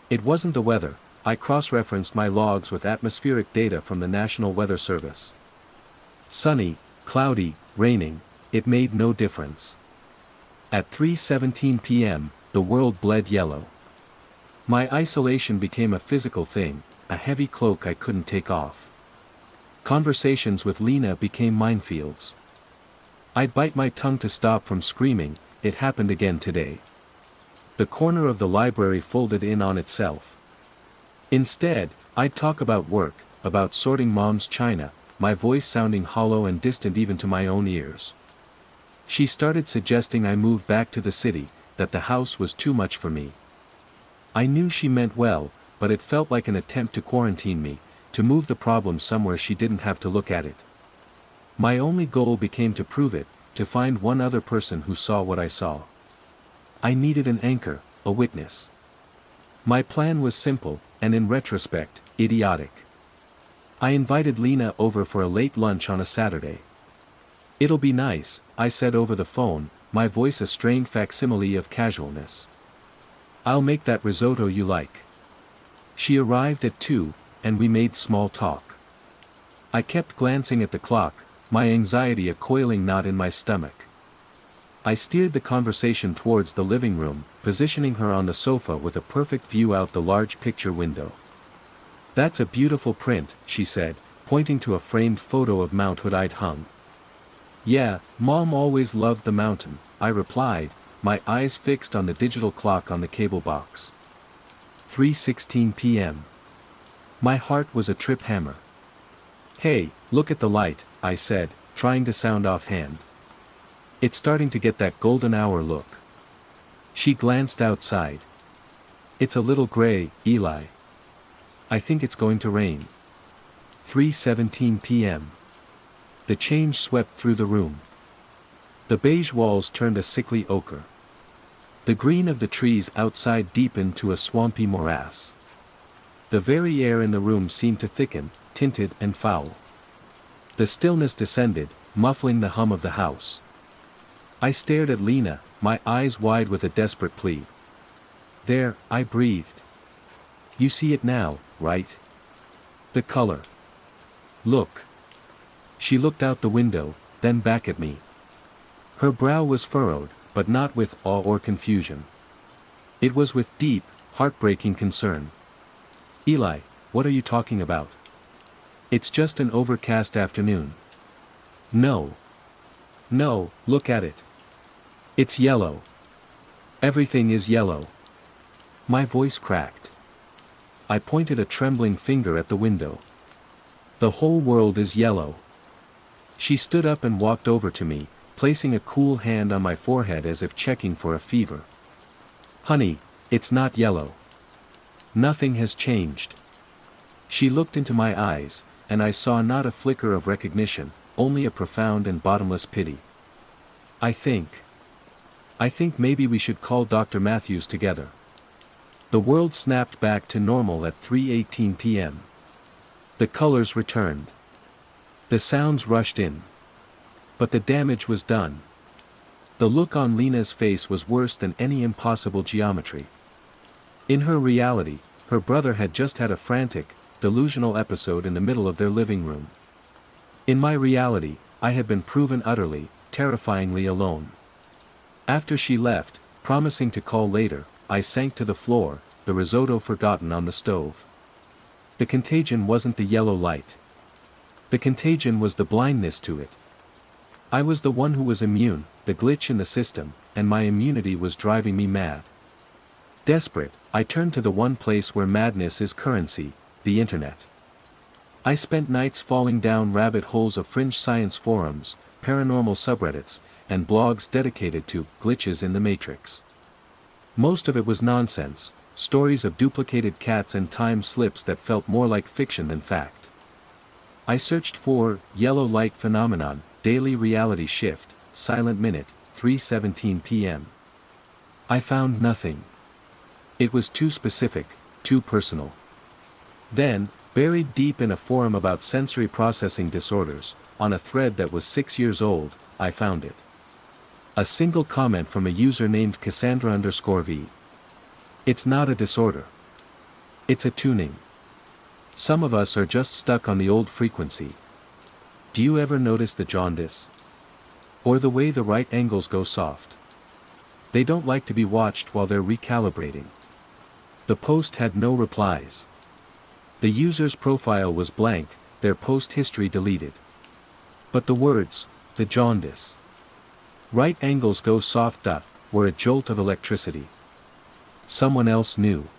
It wasn't the weather, I cross-referenced my logs with atmospheric data from the National Weather Service. Sunny, cloudy, raining, it made no difference. At 3:17 p.m., the world bled yellow. My isolation became a physical thing, a heavy cloak I couldn't take off. Conversations with Lena became minefields. I'd bite my tongue to stop from screaming. It happened again today. The corner of the library folded in on itself. Instead, I'd talk about work, about sorting Mom's china, my voice sounding hollow and distant even to my own ears. She started suggesting I move back to the city, that the house was too much for me. I knew she meant well, but it felt like an attempt to quarantine me, to move the problem somewhere she didn't have to look at it. My only goal became to prove it, to find one other person who saw what I saw. I needed an anchor, a witness. My plan was simple, and in retrospect, idiotic. I invited Lena over for a late lunch on a Saturday. "It'll be nice," I said over the phone, my voice a strained facsimile of casualness. "I'll make that risotto you like." She arrived at 2, and we made small talk. I kept glancing at the clock, my anxiety a coiling knot in my stomach. I steered the conversation towards the living room, positioning her on the sofa with a perfect view out the large picture window. "That's a beautiful print," she said, pointing to a framed photo of Mount Hood I'd hung. "Yeah, Mom always loved the mountain," I replied, my eyes fixed on the digital clock on the cable box. 3:16 p.m. My heart was a trip hammer. "Hey, look at the light," I said, trying to sound offhand. "It's starting to get that golden hour look." She glanced outside. "It's a little gray, Eli. I think it's going to rain." 3:17 p.m. The change swept through the room. The beige walls turned a sickly ochre. The green of the trees outside deepened to a swampy morass. The very air in the room seemed to thicken, tinted and foul. The stillness descended, muffling the hum of the house. I stared at Lena, my eyes wide with a desperate plea. "There," I breathed. "You see it now, right? The color. Look." She looked out the window, then back at me. Her brow was furrowed, but not with awe or confusion. It was with deep, heartbreaking concern. "Eli, what are you talking about? It's just an overcast afternoon." "No. No, look at it. It's yellow. Everything is yellow." My voice cracked. I pointed a trembling finger at the window. "The whole world is yellow." She stood up and walked over to me, placing a cool hand on my forehead as if checking for a fever. "Honey, it's not yellow. Nothing has changed." She looked into my eyes, and I saw not a flicker of recognition, only a profound and bottomless pity. I think maybe we should call Dr. Matthews together." The world snapped back to normal at 3:18 p.m. The colors returned. The sounds rushed in. But the damage was done. The look on Lena's face was worse than any impossible geometry. In her reality, her brother had just had a frantic, delusional episode in the middle of their living room. In my reality, I had been proven utterly, terrifyingly alone. After she left, promising to call later, I sank to the floor, the risotto forgotten on the stove. The contagion wasn't the yellow light. The contagion was the blindness to it. I was the one who was immune, the glitch in the system, and my immunity was driving me mad. Desperate, I turned to the one place where madness is currency, the internet. I spent nights falling down rabbit holes of fringe science forums, paranormal subreddits, and blogs dedicated to glitches in the matrix. Most of it was nonsense, stories of duplicated cats and time slips that felt more like fiction than fact. I searched for yellow light phenomenon, daily reality shift, silent minute, 3:17 p.m. I found nothing. It was too specific, too personal. Then, buried deep in a forum about sensory processing disorders, on a thread that was 6 years old, I found it. A single comment from a user named Cassandra_V. "It's not a disorder. It's a tuning. Some of us are just stuck on the old frequency. Do you ever notice the jaundice? Or the way the right angles go soft? They don't like to be watched while they're recalibrating. The post had no replies. The user's profile was blank, their post history deleted. But the words, the jaundice. Right angles go soft. Were a jolt of electricity. Someone else knew.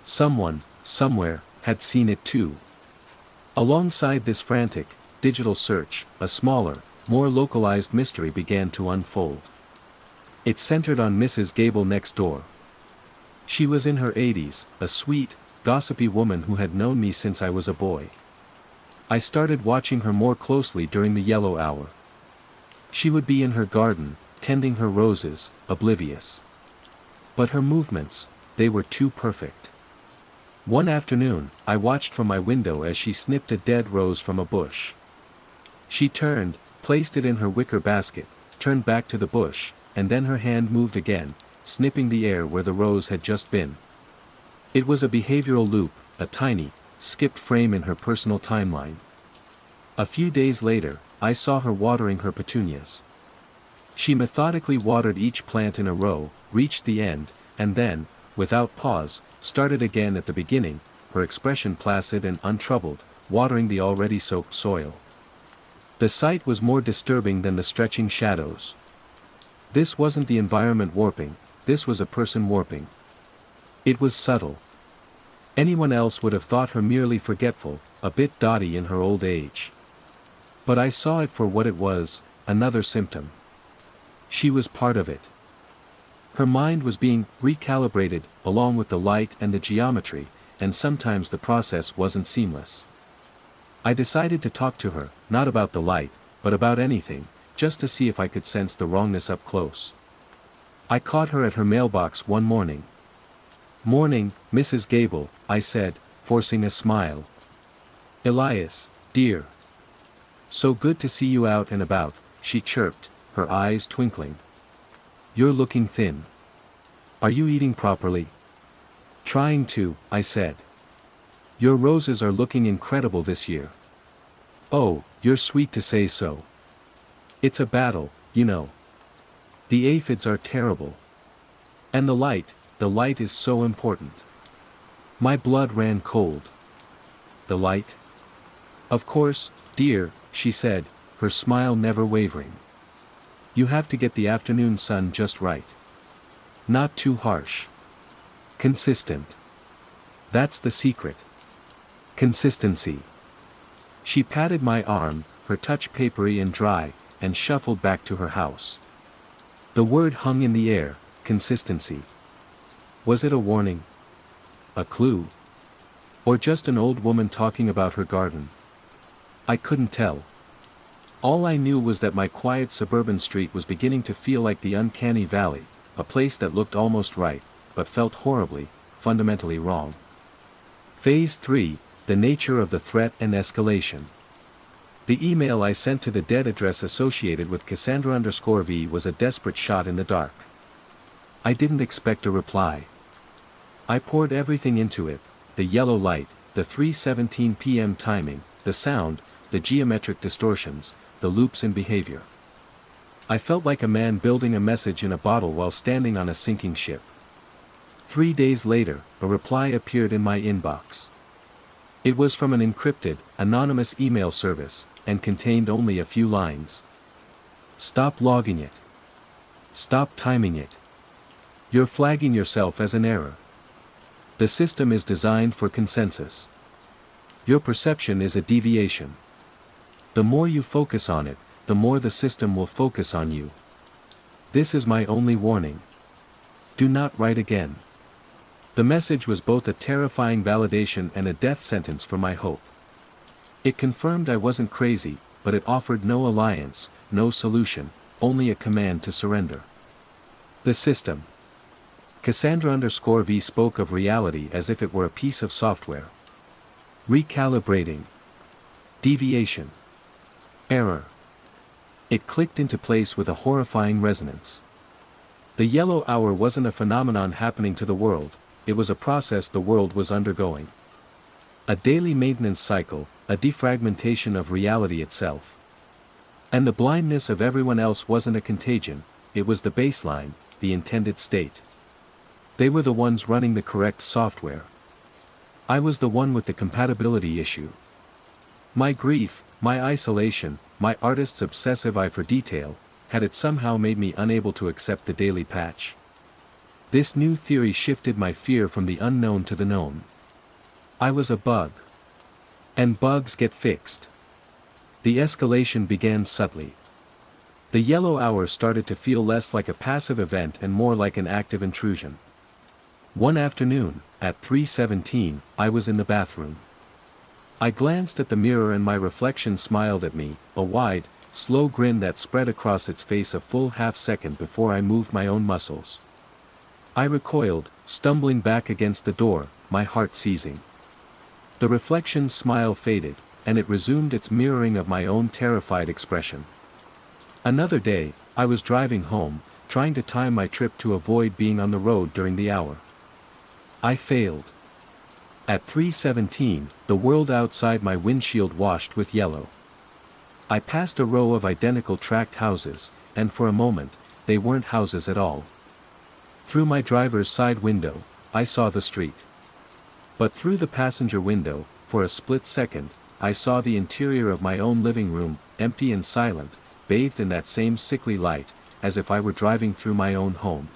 Someone, somewhere, had seen it too. Alongside this frantic, digital search, a smaller, more localized mystery began to unfold. It centered on Mrs. Gable next door. She was in her 80s, a sweet, gossipy woman who had known me since I was a boy. I started watching her more closely during the yellow hour. She would be in her garden, tending her roses, oblivious. But her movements, they were too perfect. One afternoon, I watched from my window as she snipped a dead rose from a bush. She turned, placed it in her wicker basket, turned back to the bush, and then her hand moved again, snipping the air where the rose had just been. It was a behavioral loop, a tiny, skipped frame in her personal timeline. A few days later, I saw her watering her petunias. She methodically watered each plant in a row, reached the end, and then, without pause, started again at the beginning, her expression placid and untroubled, watering the already soaked soil. The sight was more disturbing than the stretching shadows. This wasn't the environment warping, this was a person warping. It was subtle. Anyone else would have thought her merely forgetful, a bit dotty in her old age. But I saw it for what it was, another symptom. She was part of it. Her mind was being recalibrated, along with the light and the geometry, and sometimes the process wasn't seamless. I decided to talk to her, not about the light, but about anything, just to see if I could sense the wrongness up close. I caught her at her mailbox one morning. "Morning, Mrs. Gable," I said, forcing a smile. "Elias, dear. So good to see you out and about," she chirped, her eyes twinkling. "You're looking thin. Are you eating properly?" "Trying to," I said. "Your roses are looking incredible this year." "Oh, you're sweet to say so. It's a battle, you know. The aphids are terrible. And the light is so important." My blood ran cold. "The light?" "Of course, dear," she said, her smile never wavering. "You have to get the afternoon sun just right. Not too harsh. Consistent. That's the secret. Consistency." She patted my arm, her touch papery and dry, and shuffled back to her house. The word hung in the air, consistency. Was it a warning? A clue? Or just an old woman talking about her garden? I couldn't tell. All I knew was that my quiet suburban street was beginning to feel like the uncanny valley, a place that looked almost right, but felt horribly, fundamentally wrong. Phase 3, the nature of the threat and escalation. The email I sent to the dead address associated with Cassandra_V was a desperate shot in the dark. I didn't expect a reply. I poured everything into it, the yellow light, the 3:17 p.m. timing, the sound, the geometric distortions, the loops in behavior. I felt like a man building a message in a bottle while standing on a sinking ship. 3 days later, a reply appeared in my inbox. It was from an encrypted, anonymous email service, and contained only a few lines. "Stop logging it. Stop timing it. You're flagging yourself as an error. The system is designed for consensus. Your perception is a deviation. The more you focus on it, the more the system will focus on you. This is my only warning. Do not write again." The message was both a terrifying validation and a death sentence for my hope. It confirmed I wasn't crazy, but it offered no alliance, no solution, only a command to surrender. The system. Cassandra_V spoke of reality as if it were a piece of software. Recalibrating. Deviation. Error. It clicked into place with a horrifying resonance. The yellow hour wasn't a phenomenon happening to the world, it was a process the world was undergoing. A daily maintenance cycle, a defragmentation of reality itself. And the blindness of everyone else wasn't a contagion, it was the baseline, the intended state. They were the ones running the correct software. I was the one with the compatibility issue. My grief, my isolation, my artist's obsessive eye for detail, had it somehow made me unable to accept the daily patch. This new theory shifted my fear from the unknown to the known. I was a bug. And bugs get fixed. The escalation began subtly. The yellow hour started to feel less like a passive event and more like an active intrusion. One afternoon, at 3:17, I was in the bathroom. I glanced at the mirror and my reflection smiled at me, a wide, slow grin that spread across its face a full half-second before I moved my own muscles. I recoiled, stumbling back against the door, my heart seizing. The reflection's smile faded, and it resumed its mirroring of my own terrified expression. Another day, I was driving home, trying to time my trip to avoid being on the road during the hour. I failed. At 3:17, the world outside my windshield washed with yellow. I passed a row of identical tract houses, and for a moment, they weren't houses at all. Through my driver's side window, I saw the street. But through the passenger window, for a split second, I saw the interior of my own living room, empty and silent, bathed in that same sickly light, as if I were driving through my own home.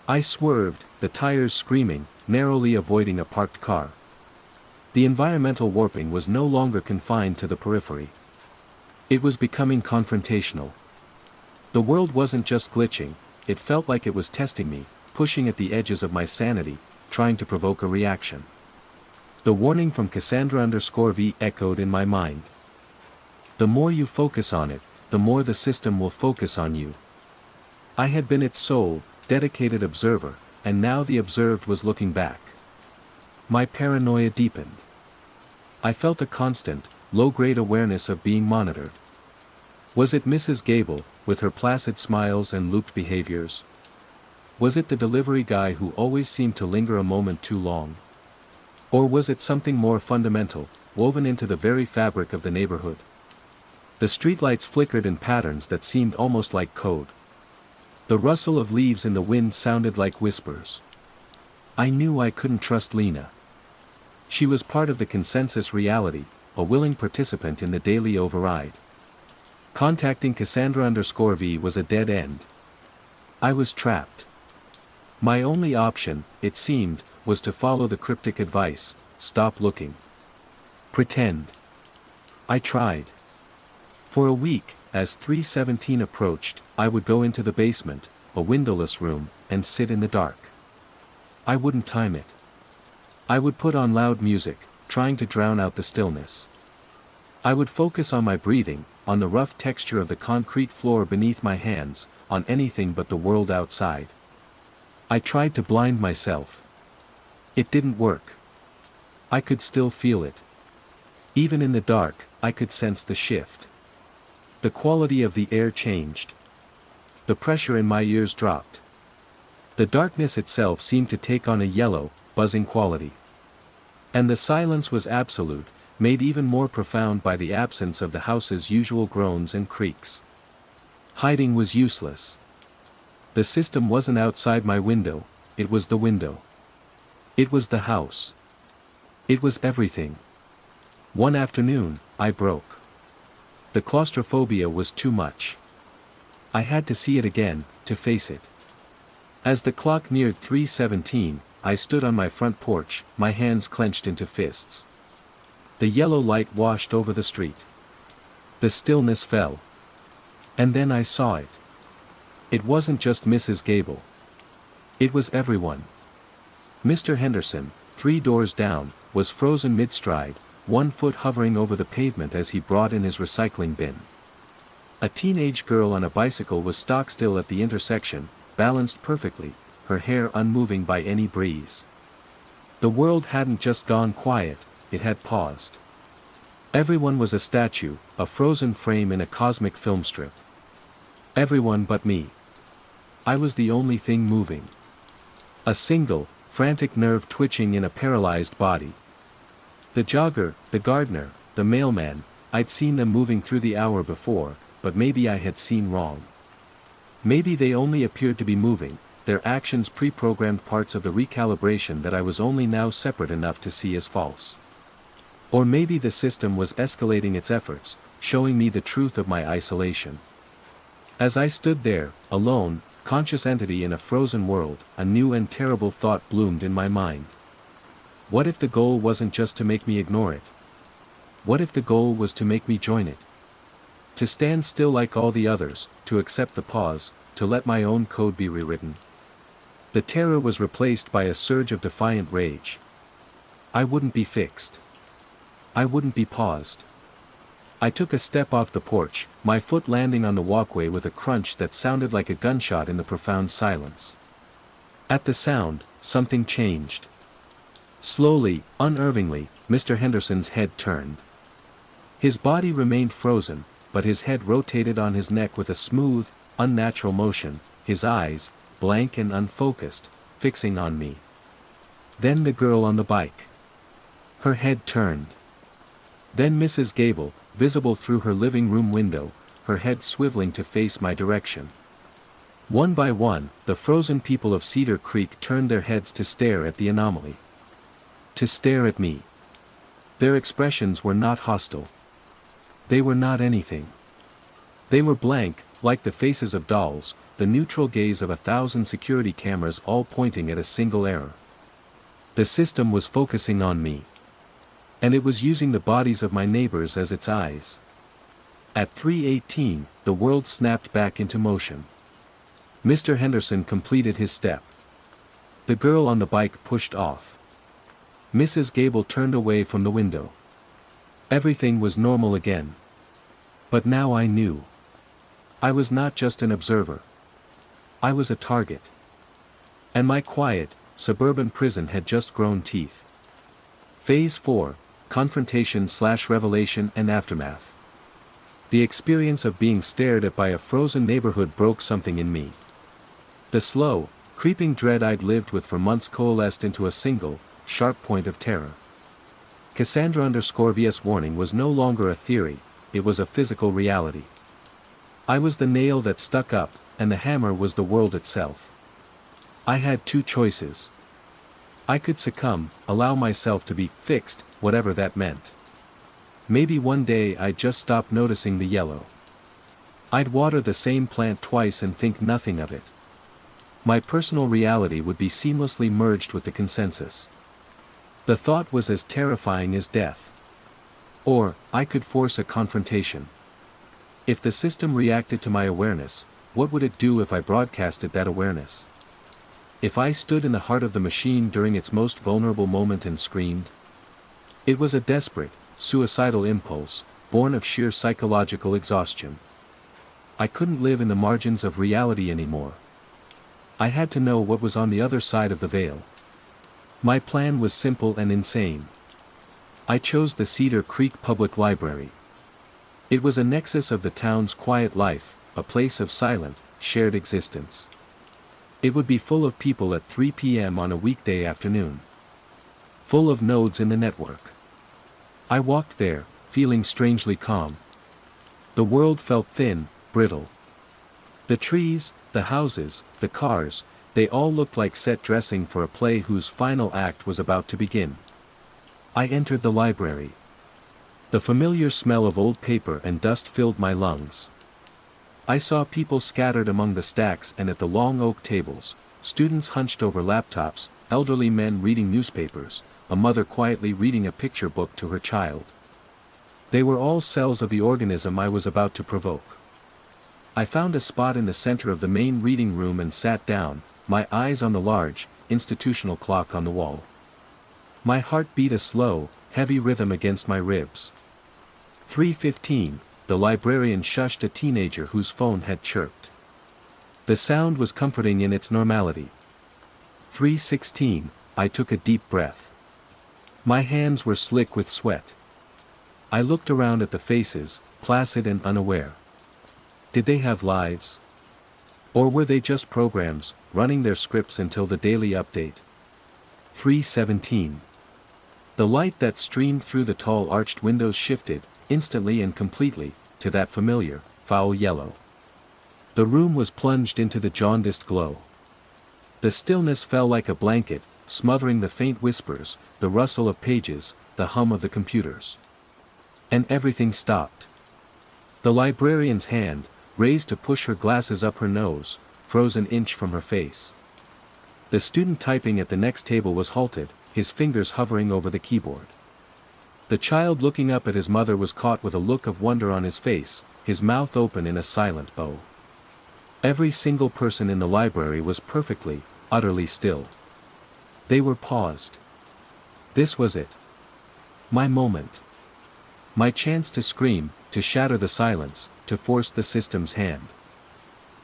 I swerved, the tires screaming, narrowly avoiding a parked car. The environmental warping was no longer confined to the periphery. It was becoming confrontational. The world wasn't just glitching, it felt like it was testing me, pushing at the edges of my sanity, trying to provoke a reaction. The warning from Cassandra_V echoed in my mind. The more you focus on it, the more the system will focus on you. I had been its sole, dedicated observer, and now the observed was looking back. My paranoia deepened. I felt a constant, low-grade awareness of being monitored. Was it Mrs. Gable, with her placid smiles and looped behaviors? Was it the delivery guy who always seemed to linger a moment too long? Or was it something more fundamental, woven into the very fabric of the neighborhood? The streetlights flickered in patterns that seemed almost like code. The rustle of leaves in the wind sounded like whispers. I knew I couldn't trust Lena. She was part of the consensus reality, a willing participant in the daily override. Contacting Cassandra_V was a dead end. I was trapped. My only option, it seemed, was to follow the cryptic advice, stop looking. Pretend. I tried. For a week, as 3:17 approached, I would go into the basement, a windowless room, and sit in the dark. I wouldn't time it. I would put on loud music, trying to drown out the stillness. I would focus on my breathing, on the rough texture of the concrete floor beneath my hands, on anything but the world outside. I tried to blind myself. It didn't work. I could still feel it. Even in the dark, I could sense the shift. The quality of the air changed. The pressure in my ears dropped. The darkness itself seemed to take on a yellow, buzzing quality. And the silence was absolute, made even more profound by the absence of the house's usual groans and creaks. Hiding was useless. The system wasn't outside my window, it was the window. It was the house. It was everything. One afternoon, I broke. The claustrophobia was too much. I had to see it again, to face it. As the clock neared 3:17, I stood on my front porch, my hands clenched into fists. The yellow light washed over the street. The stillness fell. And then I saw it. It wasn't just Mrs. Gable. It was everyone. Mr. Henderson, 3 doors down, was frozen mid-stride, 1 foot hovering over the pavement as he brought in his recycling bin. A teenage girl on a bicycle was stock still at the intersection, balanced perfectly, her hair unmoving by any breeze. The world hadn't just gone quiet, it had paused. Everyone was a statue, a frozen frame in a cosmic film strip. Everyone but me. I was the only thing moving. A single, frantic nerve twitching in a paralyzed body. The jogger, the gardener, the mailman, I'd seen them moving through the hour before, but maybe I had seen wrong. Maybe they only appeared to be moving, their actions pre-programmed parts of the recalibration that I was only now separate enough to see as false. Or maybe the system was escalating its efforts, showing me the truth of my isolation. As I stood there, alone, conscious entity in a frozen world, a new and terrible thought bloomed in my mind. What if the goal wasn't just to make me ignore it? What if the goal was to make me join it? To stand still like all the others, to accept the pause, to let my own code be rewritten. The terror was replaced by a surge of defiant rage. I wouldn't be fixed. I wouldn't be paused. I took a step off the porch, my foot landing on the walkway with a crunch that sounded like a gunshot in the profound silence. At the sound, something changed. Slowly, unervingly, Mr. Henderson's head turned. His body remained frozen, but his head rotated on his neck with a smooth, unnatural motion, his eyes, blank and unfocused, fixing on me. Then the girl on the bike. Her head turned. Then Mrs. Gable, visible through her living room window, her head swiveling to face my direction. One by one, the frozen people of Cedar Creek turned their heads to stare at the anomaly. To stare at me. Their expressions were not hostile. They were not anything. They were blank, like the faces of dolls, the neutral gaze of 1,000 security cameras all pointing at a single error. The system was focusing on me. And it was using the bodies of my neighbors as its eyes. At 3:18, the world snapped back into motion. Mr. Henderson completed his step. The girl on the bike pushed off. Mrs. Gable turned away from the window. Everything was normal again. But now I knew. I was not just an observer. I was a target. And my quiet, suburban prison had just grown teeth. Phase 4, Confrontation/Revelation and Aftermath. The experience of being stared at by a frozen neighborhood broke something in me. The slow, creeping dread I'd lived with for months coalesced into a single, sharp point of terror. Cassandra_VS warning was no longer a theory, it was a physical reality. I was the nail that stuck up, and the hammer was the world itself. I had two choices. I could succumb, allow myself to be fixed, whatever that meant. Maybe one day I'd just stop noticing the yellow. I'd water the same plant twice and think nothing of it. My personal reality would be seamlessly merged with the consensus. The thought was as terrifying as death. Or, I could force a confrontation. If the system reacted to my awareness, what would it do if I broadcasted that awareness? If I stood in the heart of the machine during its most vulnerable moment and screamed? It was a desperate, suicidal impulse, born of sheer psychological exhaustion. I couldn't live in the margins of reality anymore. I had to know what was on the other side of the veil. My plan was simple and insane. I chose the Cedar Creek Public Library. It was a nexus of the town's quiet life, a place of silent, shared existence. It would be full of people at 3 p.m. on a weekday afternoon. Full of nodes in the network. I walked there, feeling strangely calm. The world felt thin, brittle. The trees, the houses, the cars, they all looked like set dressing for a play whose final act was about to begin. I entered the library. The familiar smell of old paper and dust filled my lungs. I saw people scattered among the stacks and at the long oak tables, students hunched over laptops, elderly men reading newspapers, a mother quietly reading a picture book to her child. They were all cells of the organism I was about to provoke. I found a spot in the center of the main reading room and sat down, my eyes on the large, institutional clock on the wall. My heart beat a slow, heavy rhythm against my ribs. 3:15, the librarian shushed a teenager whose phone had chirped. The sound was comforting in its normality. 3:16, I took a deep breath. My hands were slick with sweat. I looked around at the faces, placid and unaware. Did they have lives? Or were they just programs, running their scripts until the daily update? 3:17. The light that streamed through the tall arched windows shifted, instantly and completely, to that familiar, foul yellow. The room was plunged into the jaundiced glow. The stillness fell like a blanket, smothering the faint whispers, the rustle of pages, the hum of the computers. And everything stopped. The librarian's hand, raised to push her glasses up her nose, froze an inch from her face. The student typing at the next table was halted, his fingers hovering over the keyboard. The child looking up at his mother was caught with a look of wonder on his face, his mouth open in a silent bow. Every single person in the library was perfectly, utterly still. They were paused. This was it. My moment. My chance to scream, to shatter the silence, to force the system's hand.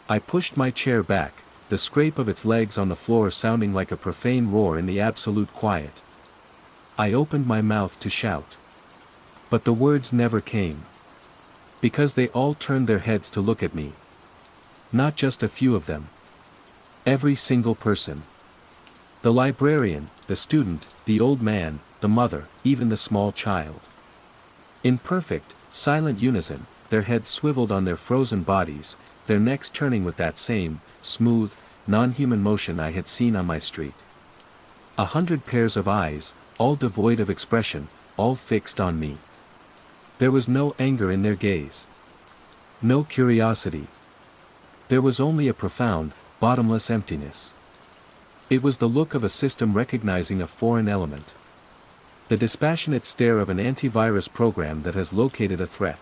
I pushed my chair back, the scrape of its legs on the floor sounding like a profane roar in the absolute quiet. I opened my mouth to shout. But the words never came. Because they all turned their heads to look at me. Not just a few of them. Every single person. The librarian, the student, the old man, the mother, even the small child. In perfect, silent unison, their heads swiveled on their frozen bodies, their necks turning with that same, smooth, non-human motion I had seen on my street. 100 pairs of eyes, all devoid of expression, all fixed on me. There was no anger in their gaze. No curiosity. There was only a profound, bottomless emptiness. It was the look of a system recognizing a foreign element. The dispassionate stare of an antivirus program that has located a threat.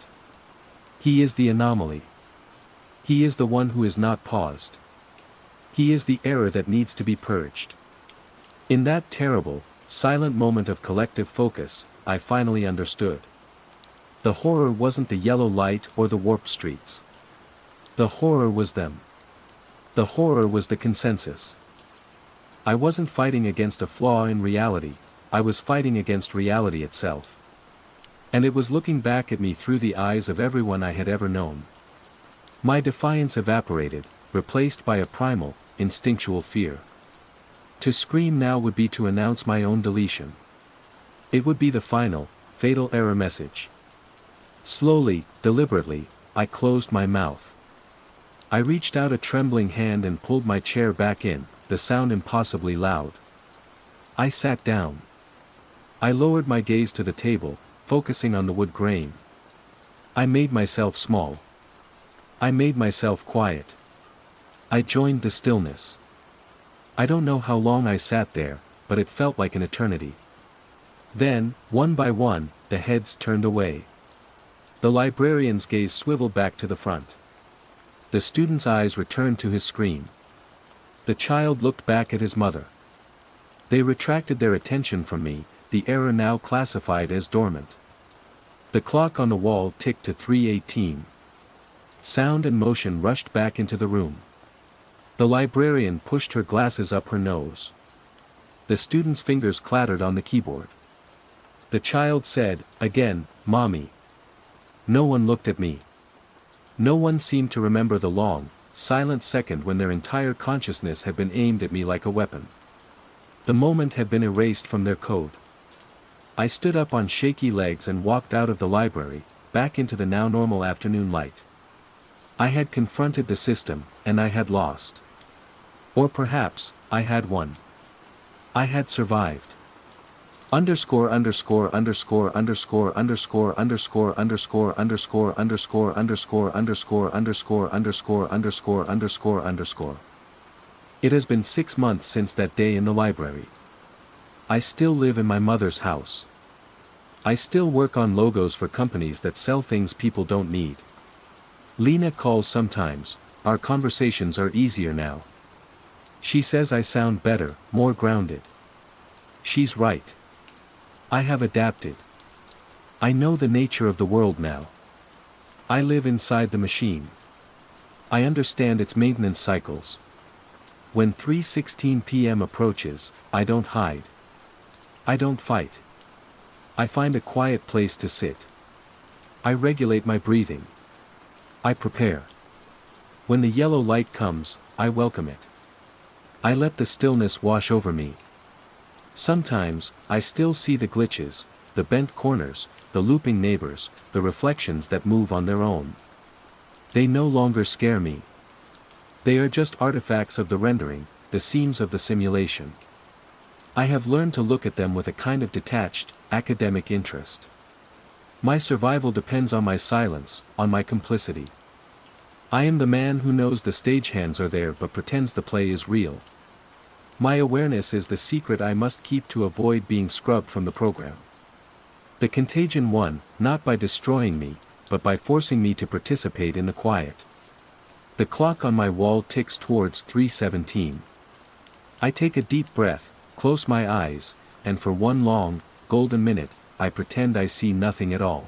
He is the anomaly. He is the one who is not paused. He is the error that needs to be purged. In that terrible, silent moment of collective focus, I finally understood. The horror wasn't the yellow light or the warped streets. The horror was them. The horror was the consensus. I wasn't fighting against a flaw in reality, I was fighting against reality itself. And it was looking back at me through the eyes of everyone I had ever known. My defiance evaporated, replaced by a primal, instinctual fear. To scream now would be to announce my own deletion. It would be the final, fatal error message. Slowly, deliberately, I closed my mouth. I reached out a trembling hand and pulled my chair back in, the sound impossibly loud. I sat down. I lowered my gaze to the table, focusing on the wood grain. I made myself small. I made myself quiet. I joined the stillness. I don't know how long I sat there, but it felt like an eternity. Then, one by one, the heads turned away. The librarian's gaze swiveled back to the front. The student's eyes returned to his screen. The child looked back at his mother. They retracted their attention from me, the error now classified as dormant. The clock on the wall ticked to 3:18. Sound and motion rushed back into the room. The librarian pushed her glasses up her nose. The student's fingers clattered on the keyboard. The child said, again, "Mommy." No one looked at me. No one seemed to remember the long, silent second when their entire consciousness had been aimed at me like a weapon. The moment had been erased from their code. I stood up on shaky legs and walked out of the library, back into the now normal afternoon light. I had confronted the system, and I had lost. Or perhaps, I had won. I had survived. Underscore underscore underscore underscore underscore underscore underscore underscore underscore underscore underscore underscore underscore underscore underscore underscore. It has been 6 months since that day in the library. I still live in my mother's house. I still work on logos for companies that sell things people don't need. Lena calls sometimes, our conversations are easier now. She says I sound better, more grounded. She's right. I have adapted. I know the nature of the world now. I live inside the machine. I understand its maintenance cycles. When 3:16 p.m. approaches, I don't hide. I don't fight. I find a quiet place to sit. I regulate my breathing. I prepare. When the yellow light comes, I welcome it. I let the stillness wash over me. Sometimes, I still see the glitches, the bent corners, the looping neighbors, the reflections that move on their own. They no longer scare me. They are just artifacts of the rendering, the seams of the simulation. I have learned to look at them with a kind of detached, academic interest. My survival depends on my silence, on my complicity. I am the man who knows the stagehands are there but pretends the play is real. My awareness is the secret I must keep to avoid being scrubbed from the program. The contagion won, not by destroying me, but by forcing me to participate in the quiet. The clock on my wall ticks towards 3:17. I take a deep breath, close my eyes, and for one long, golden minute, I pretend I see nothing at all.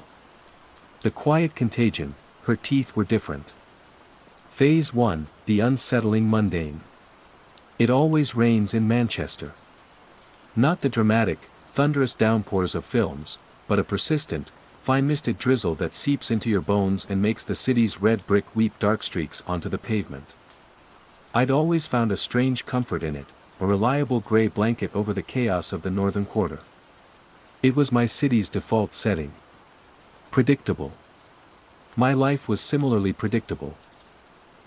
The quiet contagion, her teeth were different. Phase 1, the unsettling mundane. It always rains in Manchester. Not the dramatic, thunderous downpours of films, but a persistent, fine-misted drizzle that seeps into your bones and makes the city's red brick weep dark streaks onto the pavement. I'd always found a strange comfort in it, a reliable gray blanket over the chaos of the northern quarter. It was my city's default setting. Predictable. My life was similarly predictable.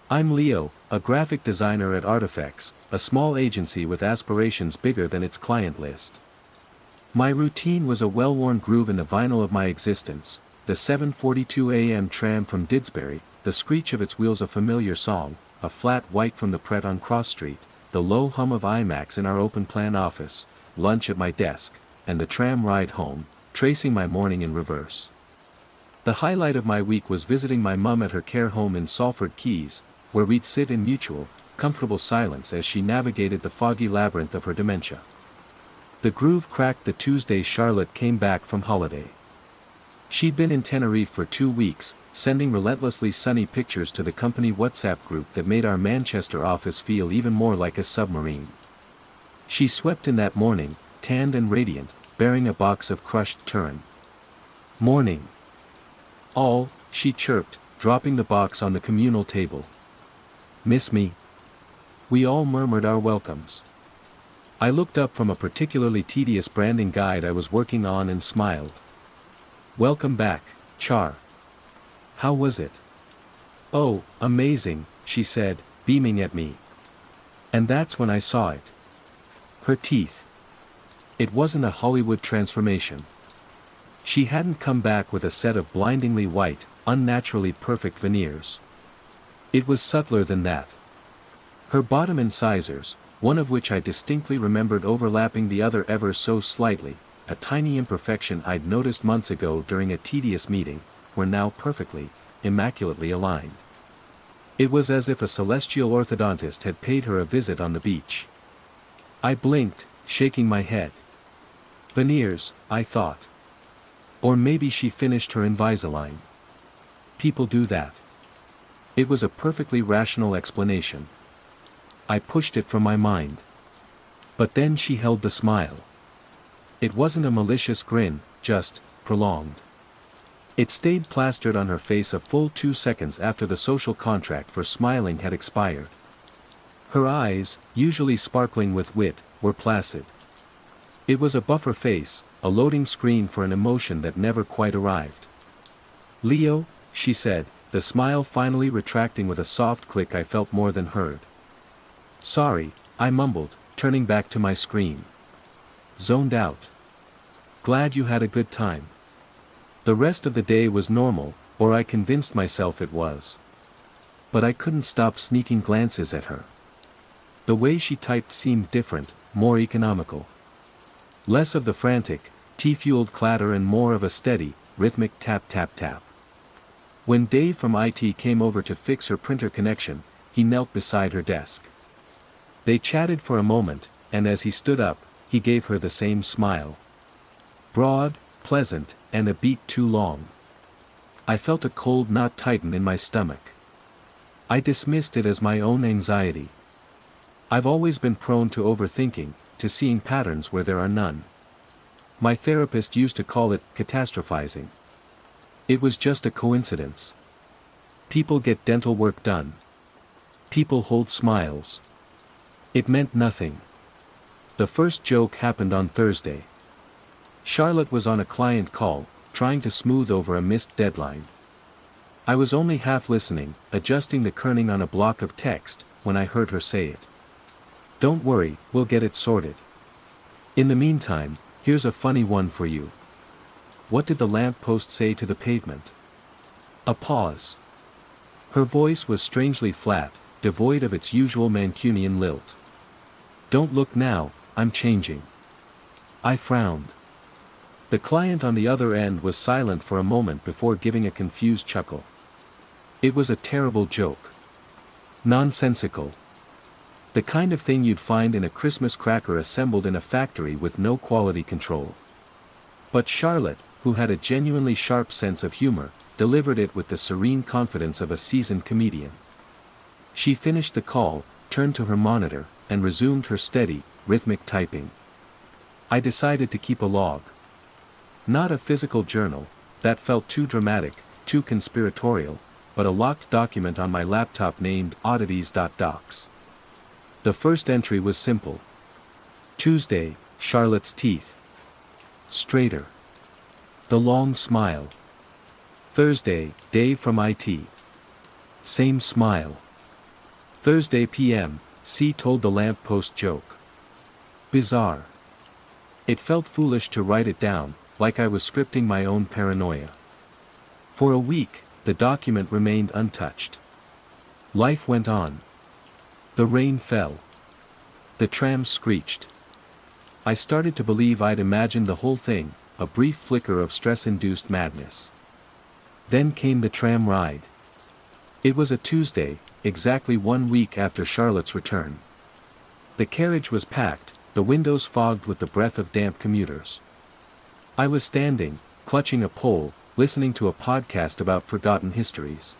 I'm Leo, a graphic designer at Artifacts, a small agency with aspirations bigger than its client list. My routine was a well-worn groove in the vinyl of my existence, the 7:42 a.m. tram from Didsbury, the screech of its wheels a familiar song, a flat white from the Pret on Cross Street, the low hum of IMAX in our open-plan office, lunch at my desk, and the tram ride home, tracing my morning in reverse. The highlight of my week was visiting my mum at her care home in Salford Keys, where we'd sit in mutual, comfortable silence as she navigated the foggy labyrinth of her dementia. The groove cracked the Tuesday Charlotte came back from holiday. She'd been in Tenerife for 2 weeks, sending relentlessly sunny pictures to the company WhatsApp group that made our Manchester office feel even more like a submarine. She swept in that morning, tanned and radiant, bearing a box of crushed tern. "Morning. All," she chirped, dropping the box on the communal table. "Miss me?" We all murmured our welcomes. I looked up from a particularly tedious branding guide I was working on and smiled. "Welcome back, Char. How was it?" "Oh, amazing," she said, beaming at me. And that's when I saw it. Her teeth. It wasn't a Hollywood transformation. She hadn't come back with a set of blindingly white, unnaturally perfect veneers. It was subtler than that. Her bottom incisors, one of which I distinctly remembered overlapping the other ever so slightly, a tiny imperfection I'd noticed months ago during a tedious meeting, were now perfectly, immaculately aligned. It was as if a celestial orthodontist had paid her a visit on the beach. I blinked, shaking my head. Veneers, I thought. Or maybe she finished her Invisalign. People do that. It was a perfectly rational explanation. I pushed it from my mind. But then she held the smile. It wasn't a malicious grin, just prolonged. It stayed plastered on her face a full 2 seconds after the social contract for smiling had expired. Her eyes, usually sparkling with wit, were placid. It was a buffer face, a loading screen for an emotion that never quite arrived. "Leo," she said, the smile finally retracting with a soft click I felt more than heard. "Sorry," I mumbled, turning back to my screen. "Zoned out. Glad you had a good time." The rest of the day was normal, or I convinced myself it was. But I couldn't stop sneaking glances at her. The way she typed seemed different, more economical. Less of the frantic, tea-fueled clatter and more of a steady, rhythmic tap-tap-tap. When Dave from IT came over to fix her printer connection, he knelt beside her desk. They chatted for a moment, and as he stood up, he gave her the same smile. Broad, pleasant, and a beat too long. I felt a cold knot tighten in my stomach. I dismissed it as my own anxiety. I've always been prone to overthinking, to seeing patterns where there are none. My therapist used to call it catastrophizing. It was just a coincidence. People get dental work done. People hold smiles. It meant nothing. The first joke happened on Thursday. Charlotte was on a client call, trying to smooth over a missed deadline. I was only half listening, adjusting the kerning on a block of text, when I heard her say it. Don't worry, we'll get it sorted. In the meantime, here's a funny one for you. What did the lamppost say to the pavement? A pause. Her voice was strangely flat, devoid of its usual Mancunian lilt. Don't look now, I'm changing. I frowned. The client on the other end was silent for a moment before giving a confused chuckle. It was a terrible joke. Nonsensical. The kind of thing you'd find in a Christmas cracker assembled in a factory with no quality control. But Charlotte, who had a genuinely sharp sense of humor, delivered it with the serene confidence of a seasoned comedian. She finished the call, turned to her monitor, and resumed her steady, rhythmic typing. I decided to keep a log. Not a physical journal, that felt too dramatic, too conspiratorial, but a locked document on my laptop named oddities.docs. The first entry was simple. Tuesday, Charlotte's teeth. Straighter. The long smile. Thursday, Dave from IT. Same smile. Thursday PM, C told the lamppost joke. Bizarre. It felt foolish to write it down, like I was scripting my own paranoia. For a week, the document remained untouched. Life went on. The rain fell. The tram screeched. I started to believe I'd imagined the whole thing, a brief flicker of stress-induced madness. Then came the tram ride. It was a Tuesday, exactly 1 week after Charlotte's return. The carriage was packed, the windows fogged with the breath of damp commuters. I was standing, clutching a pole, listening to a podcast about forgotten histories.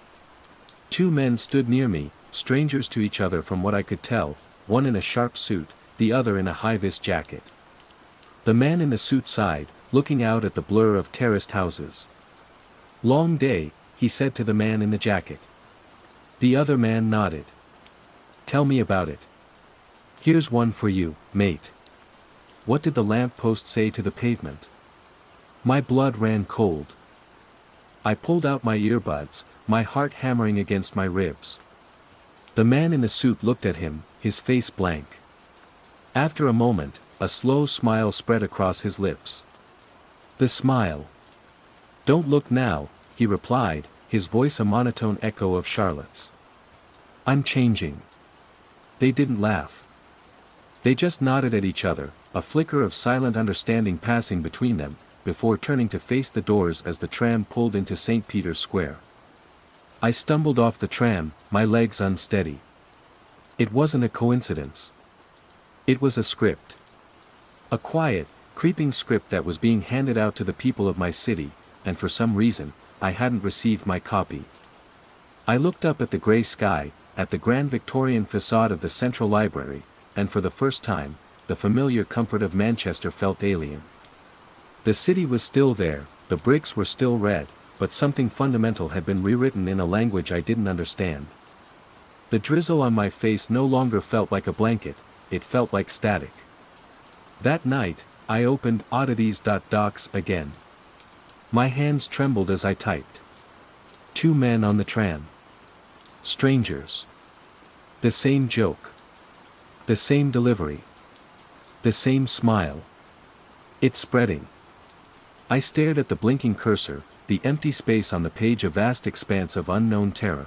2 men stood near me, strangers to each other from what I could tell, one in a sharp suit, the other in a high-vis jacket. The man in the suit sighed, looking out at the blur of terraced houses. Long day, he said to the man in the jacket. The other man nodded. Tell me about it. Here's one for you, mate. What did the lamppost say to the pavement? My blood ran cold. I pulled out my earbuds, my heart hammering against my ribs. The man in the suit looked at him, his face blank. After a moment, a slow smile spread across his lips. The smile. Don't look now, he replied, his voice a monotone echo of Charlotte's. I'm changing. They didn't laugh. They just nodded at each other, a flicker of silent understanding passing between them, before turning to face the doors as the tram pulled into St. Peter's Square. I stumbled off the tram, my legs unsteady. It wasn't a coincidence. It was a script. A quiet, creeping script that was being handed out to the people of my city, and for some reason, I hadn't received my copy. I looked up at the grey sky, at the grand Victorian facade of the Central Library, and for the first time, the familiar comfort of Manchester felt alien. The city was still there, the bricks were still red, but something fundamental had been rewritten in a language I didn't understand. The drizzle on my face no longer felt like a blanket, it felt like static. That night, I opened oddities.docs again. My hands trembled as I typed. 2 men on the tram. Strangers. The same joke. The same delivery. The same smile. It's spreading. I stared at the blinking cursor, the empty space on the page, a vast expanse of unknown terror.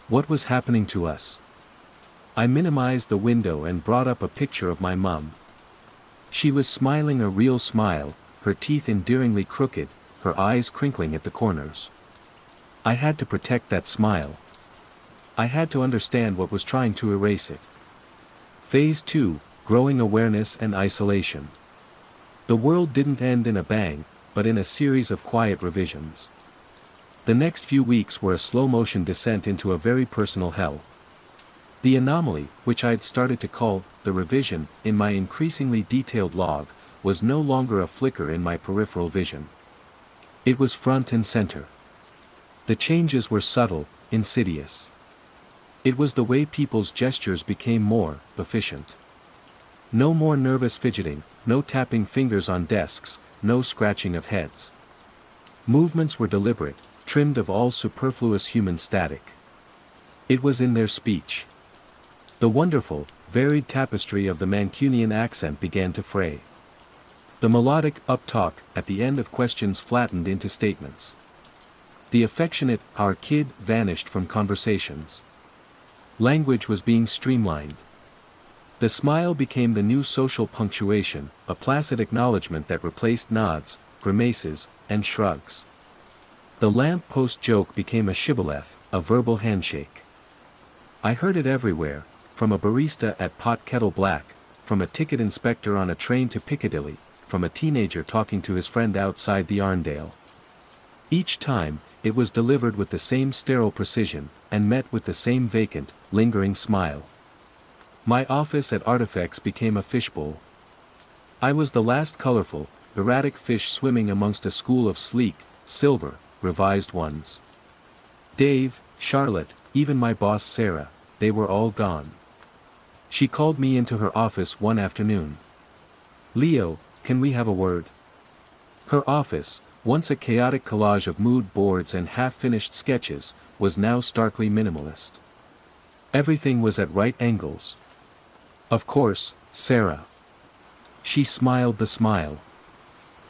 What was happening to us? I minimized the window and brought up a picture of my mum. She was smiling a real smile, her teeth endearingly crooked, her eyes crinkling at the corners. I had to protect that smile. I had to understand what was trying to erase it. Phase 2, growing awareness and isolation. The world didn't end in a bang, but in a series of quiet revisions. The next few weeks were a slow-motion descent into a very personal hell. The anomaly, which I had started to call the revision in my increasingly detailed log, was no longer a flicker in my peripheral vision. It was front and center. The changes were subtle, insidious. It was the way people's gestures became more efficient. No more nervous fidgeting, no tapping fingers on desks, no scratching of heads. Movements were deliberate, trimmed of all superfluous human static. It was in their speech. The wonderful, varied tapestry of the Mancunian accent began to fray. The melodic up-talk at the end of questions flattened into statements. The affectionate "our kid" vanished from conversations. Language was being streamlined. The smile became the new social punctuation, a placid acknowledgement that replaced nods, grimaces, and shrugs. The lamp-post joke became a shibboleth, a verbal handshake. I heard it everywhere, from a barista at Pot Kettle Black, from a ticket inspector on a train to Piccadilly, from a teenager talking to his friend outside the Arndale. Each time, it was delivered with the same sterile precision, and met with the same vacant, lingering smile. My office at Artifacts became a fishbowl. I was the last colorful, erratic fish swimming amongst a school of sleek, silver, revised ones. Dave, Charlotte, even my boss Sarah, they were all gone. She called me into her office one afternoon. "Leo, can we have a word?" Her office, once a chaotic collage of mood boards and half-finished sketches, was now starkly minimalist. Everything was at right angles. "Of course, Sarah." She smiled the smile.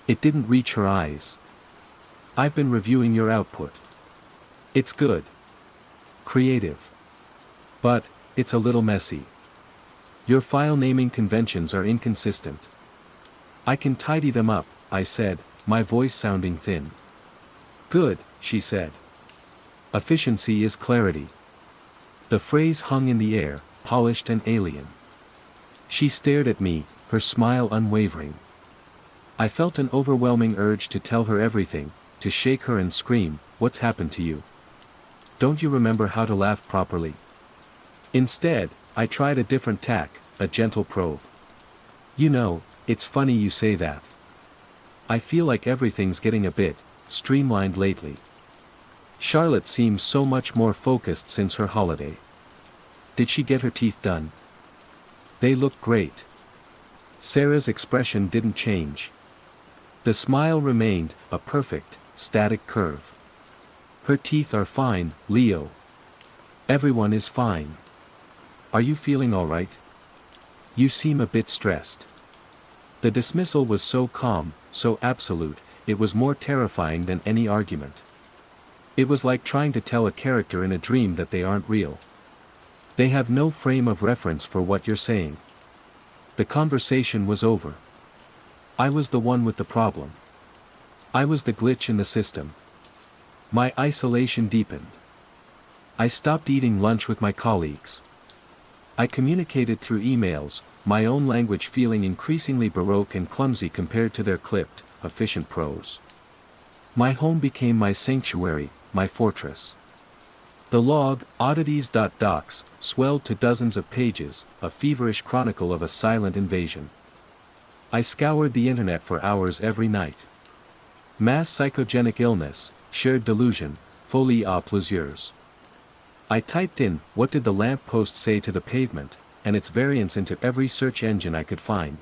It didn't reach her eyes. "I've been reviewing your output. It's good. Creative. But, it's a little messy. Your file naming conventions are inconsistent." "I can tidy them up," I said, my voice sounding thin. "Good," she said. "Efficiency is clarity." The phrase hung in the air, polished and alien. She stared at me, her smile unwavering. I felt an overwhelming urge to tell her everything, to shake her and scream, "What's happened to you? Don't you remember how to laugh properly?" Instead, I tried a different tack, a gentle probe. "You know, it's funny you say that. I feel like everything's getting a bit streamlined lately. Charlotte seems so much more focused since her holiday. Did she get her teeth done?" "They look great." Sarah's expression didn't change. The smile remained, a perfect, static curve. "Her teeth are fine, Leo. Everyone is fine. Are you feeling all right? You seem a bit stressed." The dismissal was so calm, so absolute, it was more terrifying than any argument. It was like trying to tell a character in a dream that they aren't real. They have no frame of reference for what you're saying. The conversation was over. I was the one with the problem. I was the glitch in the system. My isolation deepened. I stopped eating lunch with my colleagues. I communicated through emails, my own language feeling increasingly baroque and clumsy compared to their clipped, efficient prose. My home became my sanctuary, my fortress. The log, oddities.docs, swelled to dozens of pages, a feverish chronicle of a silent invasion. I scoured the internet for hours every night. Mass psychogenic illness, shared delusion, folie à plusieurs. I typed in, "What did the lamppost say to the pavement?" and its variants into every search engine I could find.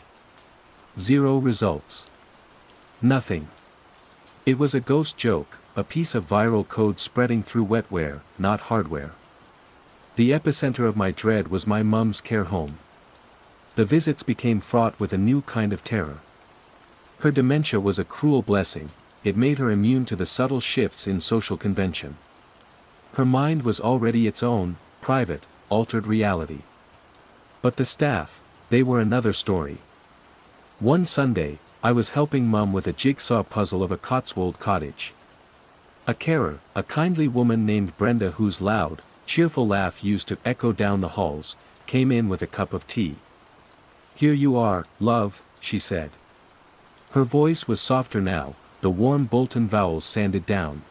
0 results. Nothing. It was a ghost joke, a piece of viral code spreading through wetware, not hardware. The epicenter of my dread was my mum's care home. The visits became fraught with a new kind of terror. Her dementia was a cruel blessing, it made her immune to the subtle shifts in social convention. Her mind was already its own, private, altered reality. But the staff, they were another story. One Sunday, I was helping Mum with a jigsaw puzzle of a Cotswold cottage. A carer, a kindly woman named Brenda whose loud, cheerful laugh used to echo down the halls, came in with a cup of tea. "Here you are, love," she said. Her voice was softer now, the warm Bolton vowels sanded down.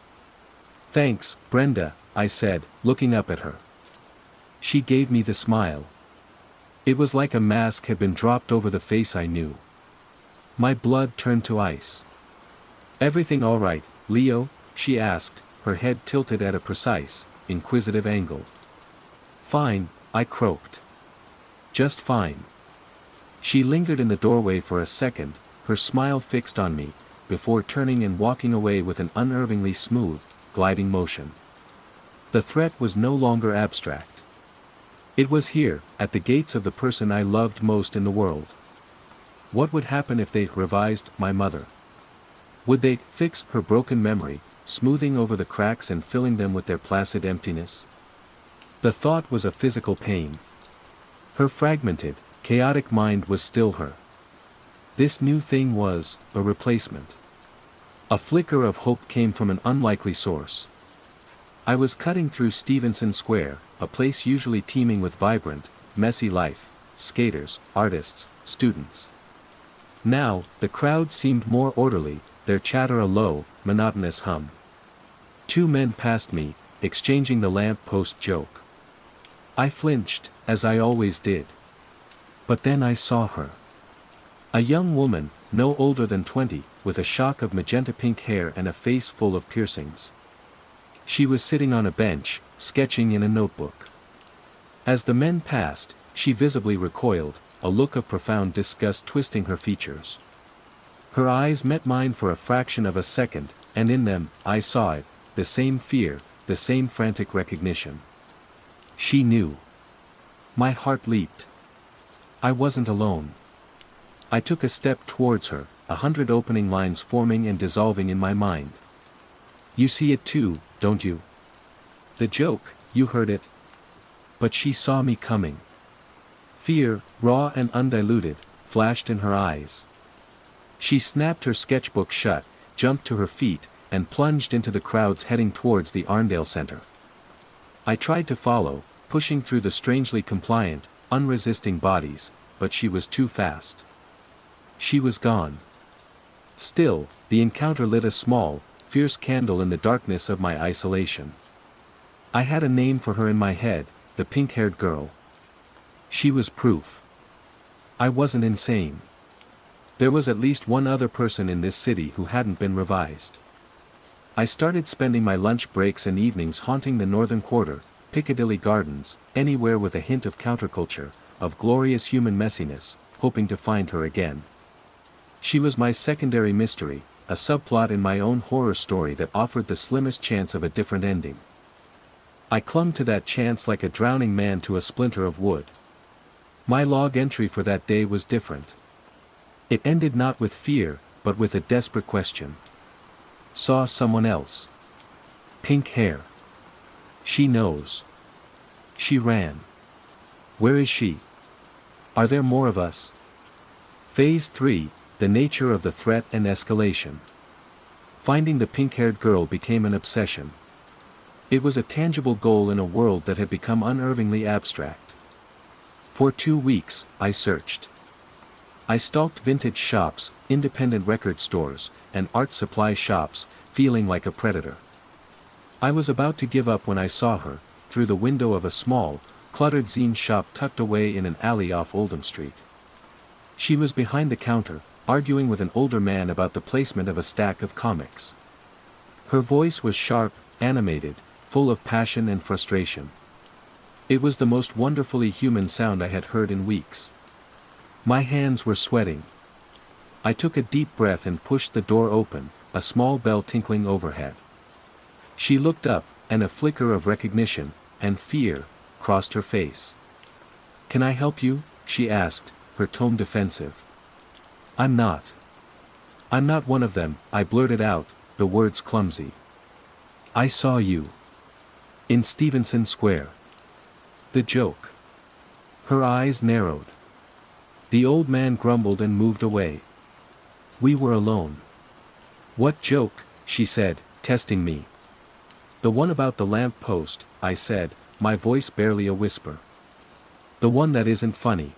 "Thanks, Brenda," I said, looking up at her. She gave me the smile. It was like a mask had been dropped over the face I knew. My blood turned to ice. "Everything all right, Leo?" she asked, her head tilted at a precise, inquisitive angle. "Fine," I croaked. "Just fine." She lingered in the doorway for a second, her smile fixed on me, before turning and walking away with an unnervingly smooth, gliding motion. The threat was no longer abstract. It was here, at the gates of the person I loved most in the world. What would happen if they revised my mother? Would they fix her broken memory, smoothing over the cracks and filling them with their placid emptiness? The thought was a physical pain. Her fragmented, chaotic mind was still her. This new thing was a replacement. A flicker of hope came from an unlikely source. I was cutting through Stevenson Square, a place usually teeming with vibrant, messy life, skaters, artists, students. Now, the crowd seemed more orderly, their chatter a low, monotonous hum. Two men passed me, exchanging the lamp-post joke. I flinched, as I always did. But then I saw her. A young woman, no older than 20, with a shock of magenta-pink hair and a face full of piercings. She was sitting on a bench, sketching in a notebook. As the men passed, she visibly recoiled, a look of profound disgust twisting her features. Her eyes met mine for a fraction of a second, and in them, I saw it, the same fear, the same frantic recognition. She knew. My heart leaped. I wasn't alone. I took a step towards her, 100 opening lines forming and dissolving in my mind. You see it too, don't you? The joke, you heard it. But she saw me coming. Fear, raw and undiluted, flashed in her eyes. She snapped her sketchbook shut, jumped to her feet, and plunged into the crowds heading towards the Arndale Center. I tried to follow, pushing through the strangely compliant, unresisting bodies, but she was too fast. She was gone. Still, the encounter lit a small, fierce candle in the darkness of my isolation. I had a name for her in my head, the pink-haired girl. She was proof. I wasn't insane. There was at least one other person in this city who hadn't been revised. I started spending my lunch breaks and evenings haunting the Northern Quarter, Piccadilly Gardens, anywhere with a hint of counterculture, of glorious human messiness, hoping to find her again. She was my secondary mystery, a subplot in my own horror story that offered the slimmest chance of a different ending. I clung to that chance like a drowning man to a splinter of wood. My log entry for that day was different. It ended not with fear, but with a desperate question. Saw someone else. Pink hair. She knows. She ran. Where is she? Are there more of us? Phase 3, the nature of the threat and escalation. Finding the pink-haired girl became an obsession. It was a tangible goal in a world that had become unnervingly abstract. For 2 weeks, I searched. I stalked vintage shops, independent record stores, and art supply shops, feeling like a predator. I was about to give up when I saw her, through the window of a small, cluttered zine shop tucked away in an alley off Oldham Street. She was behind the counter, arguing with an older man about the placement of a stack of comics. Her voice was sharp, animated, full of passion and frustration. It was the most wonderfully human sound I had heard in weeks. My hands were sweating. I took a deep breath and pushed the door open, a small bell tinkling overhead. She looked up, and a flicker of recognition, and fear, crossed her face. "Can I help you?" she asked, her tone defensive. I'm not one of them," I blurted out, the words clumsy. "I saw you. In Stevenson Square." The joke. Her eyes narrowed. The old man grumbled and moved away. We were alone. "What joke?" she said, testing me. "The one about the lamp post," I said, my voice barely a whisper. "The one that isn't funny."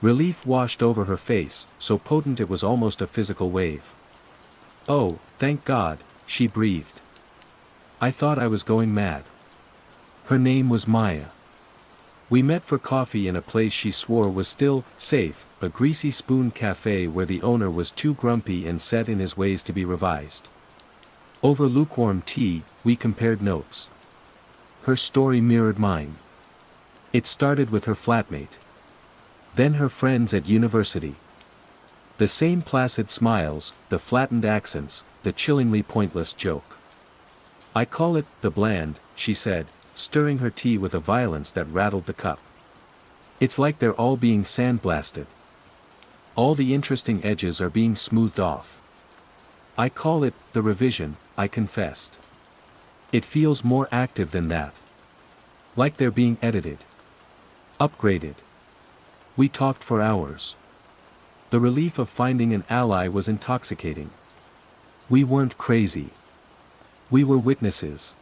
Relief washed over her face, so potent it was almost a physical wave. "Oh, thank God," she breathed. I thought I was going mad. Her name was Maya. We met for coffee in a place she swore was still safe, a Greasy Spoon cafe where the owner was too grumpy and set in his ways to be revised. Over lukewarm tea, we compared notes. Her story mirrored mine. It started with her flatmate. Then her friends at university. The same placid smiles, the flattened accents, the chillingly pointless joke. "I call it the bland," she said, stirring her tea with a violence that rattled the cup. It's like they're all being sandblasted. All the interesting edges are being smoothed off. I call it the revision, I confessed. It feels more active than that. Like they're being edited. Upgraded. We talked for hours. The relief of finding an ally was intoxicating. We weren't crazy. We were witnesses.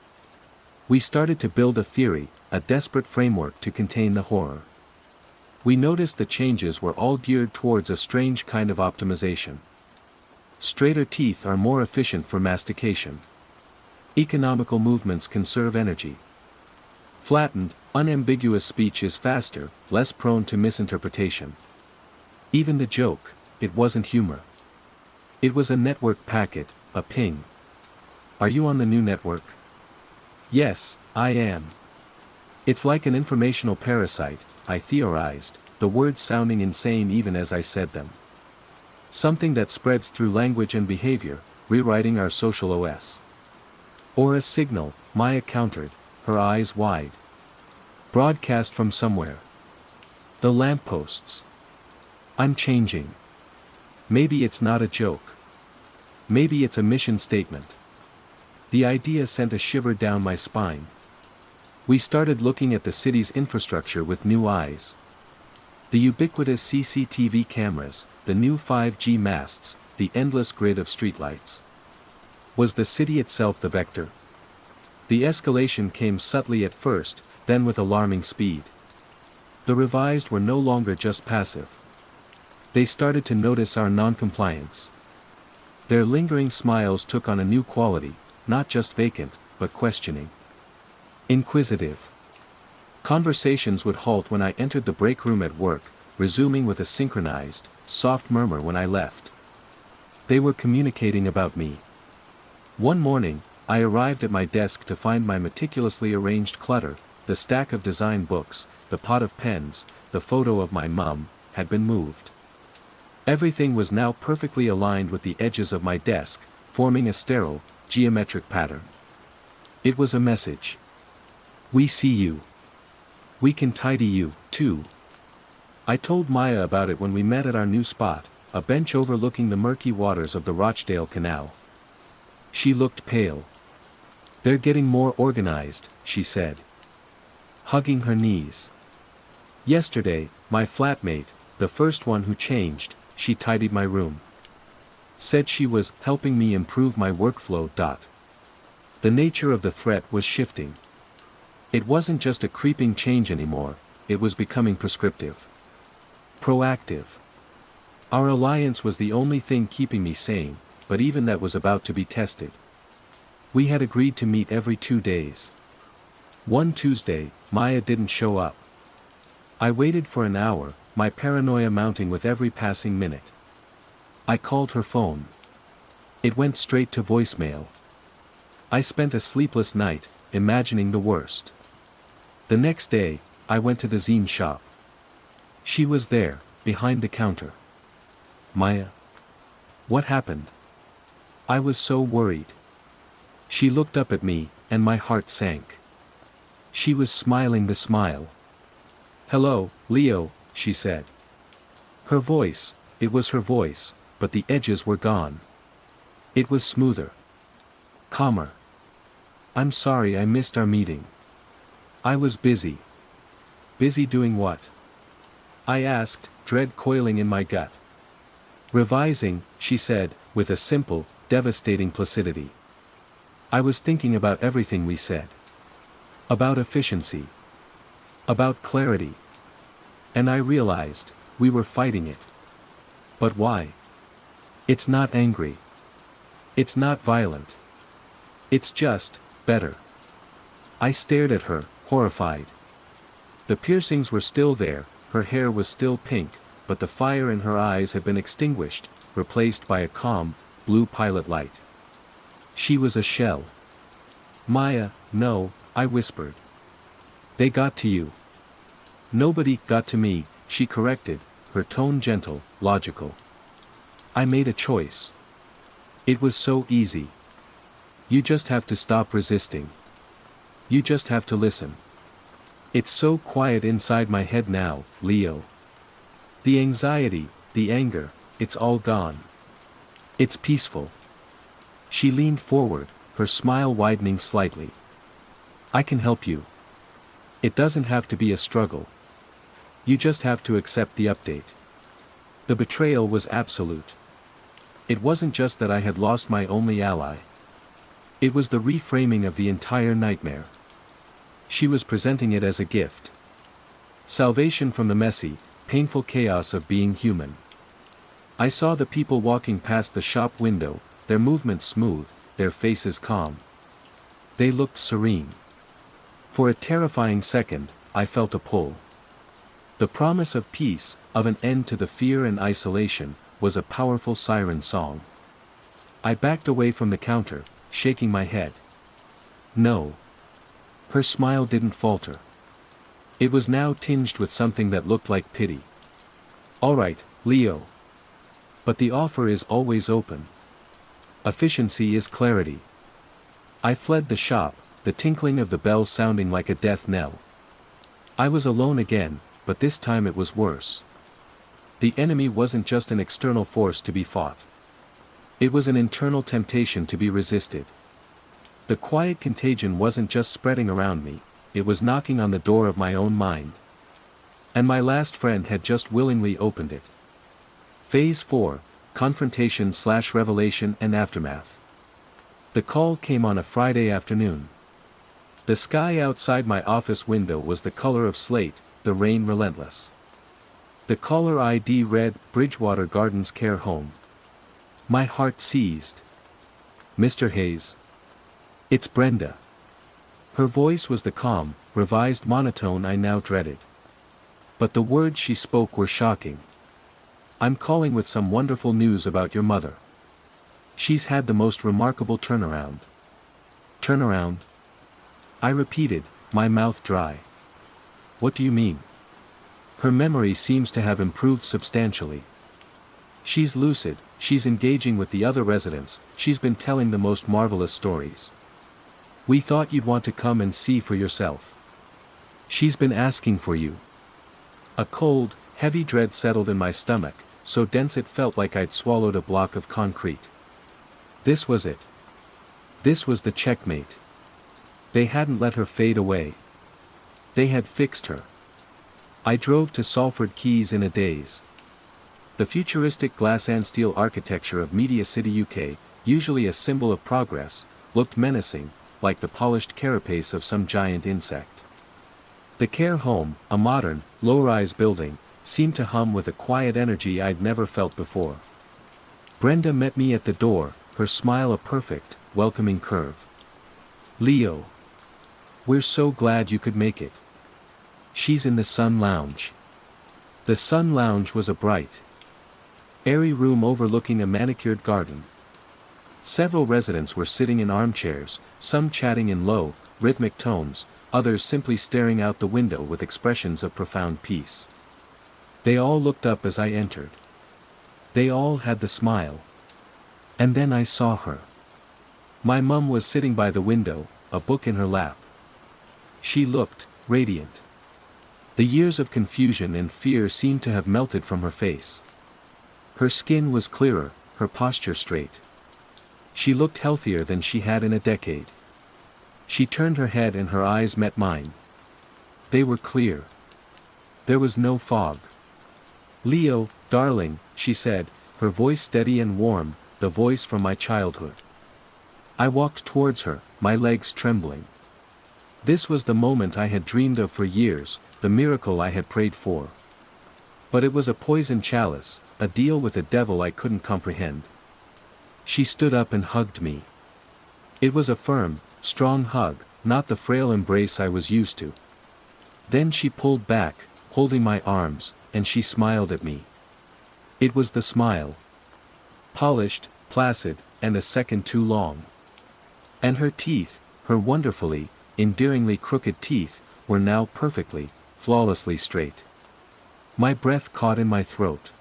We started to build a theory, a desperate framework to contain the horror. We noticed the changes were all geared towards a strange kind of optimization. Straighter teeth are more efficient for mastication. Economical movements conserve energy. Flattened, unambiguous speech is faster, less prone to misinterpretation. Even the joke, it wasn't humor. It was a network packet, a ping. Are you on the new network? Yes, I am. It's like an informational parasite, I theorized, the words sounding insane even as I said them. Something that spreads through language and behavior, rewriting our social OS. Or a signal, Maya countered, her eyes wide. Broadcast from somewhere. The lampposts. I'm changing. Maybe it's not a joke. Maybe it's a mission statement. The idea sent a shiver down my spine. We started looking at the city's infrastructure with new eyes. The ubiquitous CCTV cameras, the new 5G masts, the endless grid of streetlights. Was the city itself the vector? The escalation came subtly at first, then with alarming speed. The revised were no longer just passive. They started to notice our noncompliance. Their lingering smiles took on a new quality, not just vacant, but questioning. Inquisitive. Conversations would halt when I entered the break room at work, resuming with a synchronized, soft murmur when I left. They were communicating about me. One morning, I arrived at my desk to find my meticulously arranged clutter, the stack of design books, the pot of pens, the photo of my mum, had been moved. Everything was now perfectly aligned with the edges of my desk, forming a sterile, geometric pattern. It was a message. We see you. We can tidy you, too. I told Maya about it when we met at our new spot, a bench overlooking the murky waters of the Rochdale Canal. She looked pale. They're getting more organized, she said. Hugging her knees. Yesterday, my flatmate, the first one who changed, she tidied my room. Said she was helping me improve my workflow. The nature of the threat was shifting. It wasn't just a creeping change anymore, it was becoming prescriptive. Proactive. Our alliance was the only thing keeping me sane, but even that was about to be tested. We had agreed to meet every 2 days. One Tuesday, Maya didn't show up. I waited for an hour, my paranoia mounting with every passing minute. I called her phone. It went straight to voicemail. I spent a sleepless night, imagining the worst. The next day, I went to the zine shop. She was there, behind the counter. Maya. What happened? I was so worried. She looked up at me, and my heart sank. She was smiling the smile. Hello, Leo, she said. Her voice, it was her voice, but the edges were gone. It was smoother. Calmer. I'm sorry I missed our meeting. I was busy. Busy doing what? I asked, dread coiling in my gut. Revising, she said, with a simple, devastating placidity. I was thinking about everything we said. About efficiency. About clarity. And I realized, we were fighting it. But why? It's not angry. It's not violent. It's just, better. I stared at her, horrified. The piercings were still there, her hair was still pink, but the fire in her eyes had been extinguished, replaced by a calm, blue pilot light. She was a shell. Maya, no, I whispered. They got to you. Nobody got to me, she corrected, her tone gentle, logical. I made a choice. It was so easy. You just have to stop resisting. You just have to listen. It's so quiet inside my head now, Leo. The anxiety, the anger, it's all gone. It's peaceful. She leaned forward, her smile widening slightly. I can help you. It doesn't have to be a struggle. You just have to accept the update. The betrayal was absolute. It wasn't just that I had lost my only ally. It was the reframing of the entire nightmare. She was presenting it as a gift. Salvation from the messy, painful chaos of being human. I saw the people walking past the shop window, their movements smooth, their faces calm. They looked serene. For a terrifying second, I felt a pull. The promise of peace, of an end to the fear and isolation, was a powerful siren song. I backed away from the counter, shaking my head. No. Her smile didn't falter. It was now tinged with something that looked like pity. All right, Leo. But the offer is always open. Efficiency is clarity. I fled the shop, the tinkling of the bell sounding like a death knell. I was alone again, but this time it was worse. The enemy wasn't just an external force to be fought. It was an internal temptation to be resisted. The quiet contagion wasn't just spreading around me, it was knocking on the door of my own mind. And my last friend had just willingly opened it. Phase 4, Confrontation/Revelation and Aftermath. The call came on a Friday afternoon. The sky outside my office window was the color of slate, the rain relentless. The caller ID read, Bridgewater Gardens Care Home. My heart seized. Mr. Hayes. It's Brenda. Her voice was the calm, revised monotone I now dreaded. But the words she spoke were shocking. I'm calling with some wonderful news about your mother. She's had the most remarkable turnaround. Turnaround? I repeated, my mouth dry. What do you mean? Her memory seems to have improved substantially. She's lucid, she's engaging with the other residents, she's been telling the most marvelous stories. We thought you'd want to come and see for yourself. She's been asking for you. A cold, heavy dread settled in my stomach, so dense it felt like I'd swallowed a block of concrete. This was it. This was the checkmate. They hadn't let her fade away. They had fixed her. I drove to Salford Quays in a daze. The futuristic glass and steel architecture of Media City, UK, usually a symbol of progress, looked menacing, like the polished carapace of some giant insect. The care home, a modern, low-rise building, seemed to hum with a quiet energy I'd never felt before. Brenda met me at the door, her smile a perfect, welcoming curve. Leo. We're so glad you could make it. She's in the Sun Lounge. The Sun Lounge was a bright, airy room overlooking a manicured garden. Several residents were sitting in armchairs, some chatting in low, rhythmic tones, others simply staring out the window with expressions of profound peace. They all looked up as I entered. They all had the smile. And then I saw her. My mum was sitting by the window, a book in her lap. She looked radiant. The years of confusion and fear seemed to have melted from her face. Her skin was clearer, her posture straight. She looked healthier than she had in a decade. She turned her head and her eyes met mine. They were clear. There was no fog. Leo, darling, she said, her voice steady and warm, the voice from my childhood. I walked towards her, my legs trembling. This was the moment I had dreamed of for years, the miracle I had prayed for. But it was a poisoned chalice, a deal with a devil I couldn't comprehend. She stood up and hugged me. It was a firm, strong hug, not the frail embrace I was used to. Then she pulled back, holding my arms, and she smiled at me. It was the smile. Polished, placid, and a second too long. And her teeth, her wonderfully, endearingly crooked teeth, were now perfectly, flawlessly straight. My breath caught in my throat.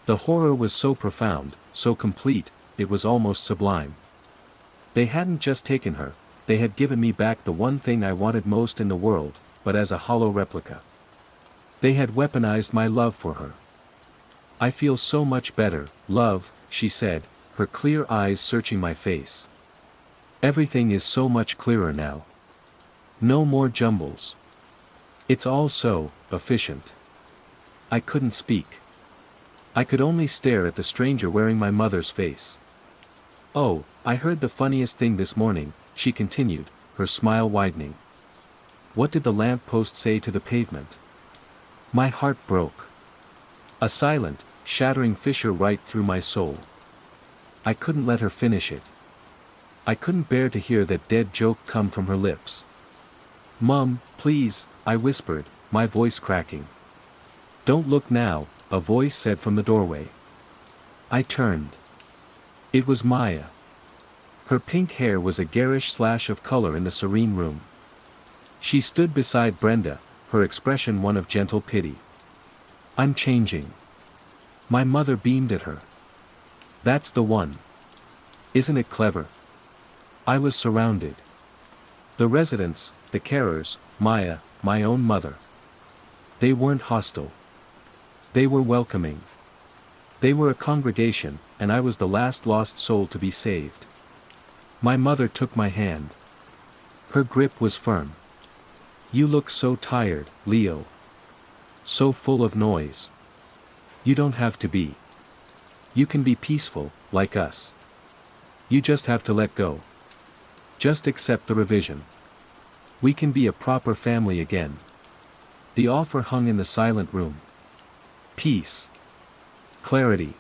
The horror was so profound, so complete, it was almost sublime. They hadn't just taken her, they had given me back the one thing I wanted most in the world, but as a hollow replica. They had weaponized my love for her. "I feel so much better, love," she said, her clear eyes searching my face. "Everything is so much clearer now. No more jumbles. It's all so efficient." I couldn't speak. I could only stare at the stranger wearing my mother's face. "Oh, I heard the funniest thing this morning," she continued, her smile widening. "What did the lamp post say to the pavement?" My heart broke. A silent, shattering fissure right through my soul. I couldn't let her finish it. I couldn't bear to hear that dead joke come from her lips. "Mum, please," I whispered, my voice cracking. "Don't look now," a voice said from the doorway. I turned. It was Maya. Her pink hair was a garish slash of color in the serene room. She stood beside Brenda, her expression one of gentle pity. "I'm changing." My mother beamed at her. "That's the one. Isn't it clever?" I was surrounded. The residents, the carers, Maya, my own mother. They weren't hostile. They were welcoming. They were a congregation, and I was the last lost soul to be saved. My mother took my hand. Her grip was firm. "You look so tired, Leo. So full of noise. You don't have to be. You can be peaceful, like us. You just have to let go. Just accept the revision. We can be a proper family again." The offer hung in the silent room. Peace. Clarity.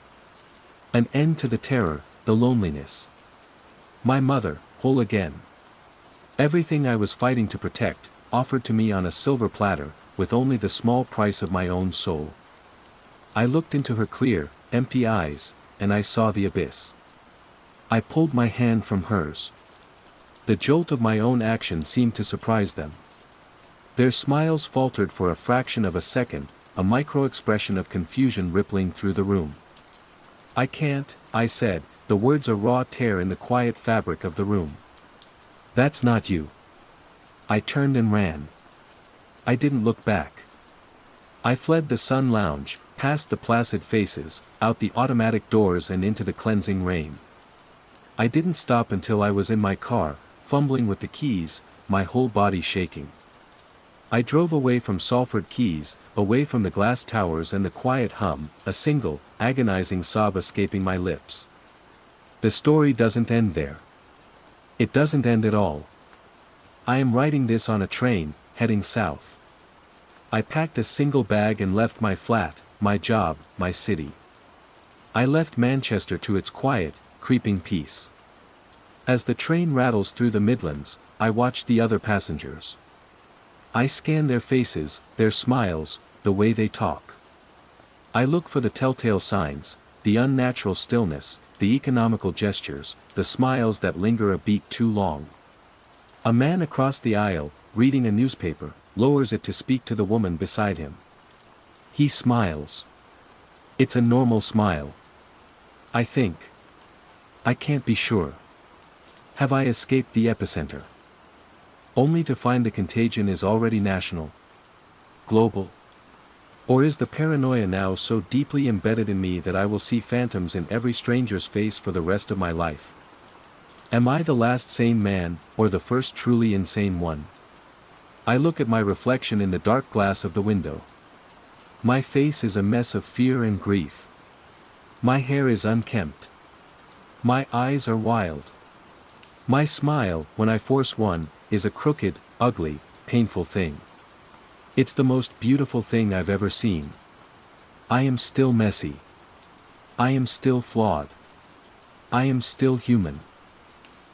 An end to the terror, the loneliness. My mother, whole again. Everything I was fighting to protect, offered to me on a silver platter, with only the small price of my own soul. I looked into her clear, empty eyes, and I saw the abyss. I pulled my hand from hers. The jolt of my own action seemed to surprise them. Their smiles faltered for a fraction of a second, a micro-expression of confusion rippling through the room. "I can't," I said, the words a raw tear in the quiet fabric of the room. "That's not you." I turned and ran. I didn't look back. I fled the sun lounge, past the placid faces, out the automatic doors and into the cleansing rain. I didn't stop until I was in my car, fumbling with the keys, my whole body shaking. I drove away from Salford Quays, away from the glass towers and the quiet hum, a single, agonizing sob escaping my lips. The story doesn't end there. It doesn't end at all. I am writing this on a train, heading south. I packed a single bag and left my flat, my job, my city. I left Manchester to its quiet, creeping peace. As the train rattles through the Midlands, I watch the other passengers. I scan their faces, their smiles, the way they talk. I look for the telltale signs, the unnatural stillness, the economical gestures, the smiles that linger a beat too long. A man across the aisle, reading a newspaper, lowers it to speak to the woman beside him. He smiles. It's a normal smile. I think. I can't be sure. Have I escaped the epicenter? Only to find the contagion is already national. Global. Or is the paranoia now so deeply embedded in me that I will see phantoms in every stranger's face for the rest of my life? Am I the last sane man, or the first truly insane one? I look at my reflection in the dark glass of the window. My face is a mess of fear and grief. My hair is unkempt. My eyes are wild. My smile, when I force one, is a crooked, ugly, painful thing. It's the most beautiful thing I've ever seen. I am still messy. I am still flawed. I am still human.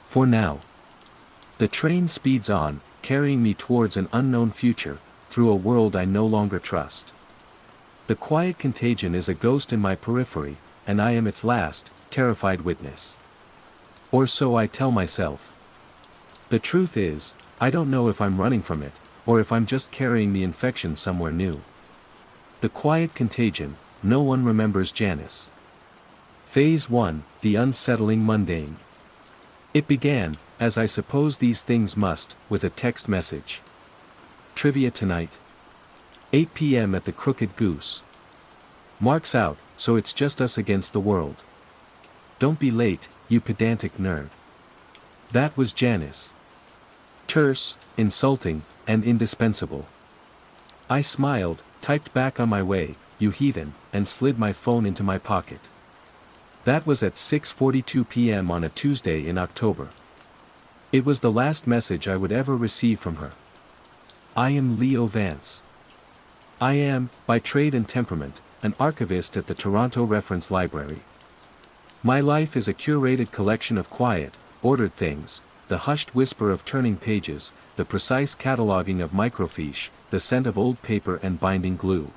For now. The train speeds on, carrying me towards an unknown future, through a world I no longer trust. The quiet contagion is a ghost in my periphery, and I am its last, terrified witness. Or so I tell myself. The truth is, I don't know if I'm running from it, or if I'm just carrying the infection somewhere new. The quiet contagion, no one remembers Janice. Phase 1, the unsettling mundane. It began, as I suppose these things must, with a text message. Trivia tonight. 8 p.m. at the Crooked Goose. Mark's out, so it's just us against the world. Don't be late, you pedantic nerd. That was Janice. Terse, insulting, and indispensable. I smiled, typed back on my way, you heathen, and slid my phone into my pocket. That was at 6:42 p.m. on a Tuesday in October. It was the last message I would ever receive from her. I am Leo Vance. I am, by trade and temperament, an archivist at the Toronto Reference Library. My life is a curated collection of quiet, ordered things, the hushed whisper of turning pages, the precise cataloging of microfiche, the scent of old paper and binding glue.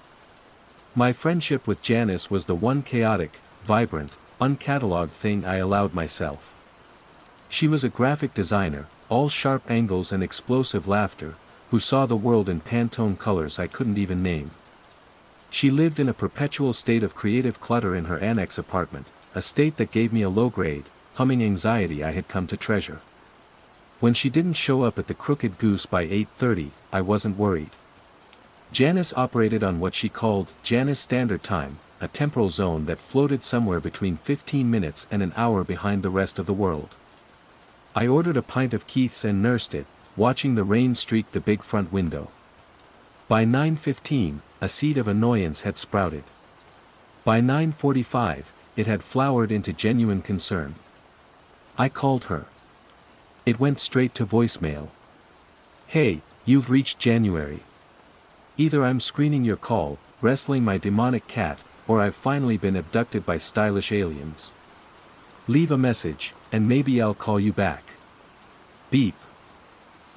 My friendship with Janice was the one chaotic, vibrant, uncatalogued thing I allowed myself. She was a graphic designer, all sharp angles and explosive laughter, who saw the world in Pantone colors I couldn't even name. She lived in a perpetual state of creative clutter in her annex apartment, a state that gave me a low-grade, humming anxiety I had come to treasure. When she didn't show up at the Crooked Goose by 8:30, I wasn't worried. Janice operated on what she called Janice Standard Time, a temporal zone that floated somewhere between 15 minutes and an hour behind the rest of the world. I ordered a pint of Keith's and nursed it, watching the rain streak the big front window. By 9:15, a seed of annoyance had sprouted. By 9:45, it had flowered into genuine concern. I called her. It went straight to voicemail. Hey, you've reached January. Either I'm screening your call, wrestling my demonic cat, or I've finally been abducted by stylish aliens. Leave a message, and maybe I'll call you back. Beep.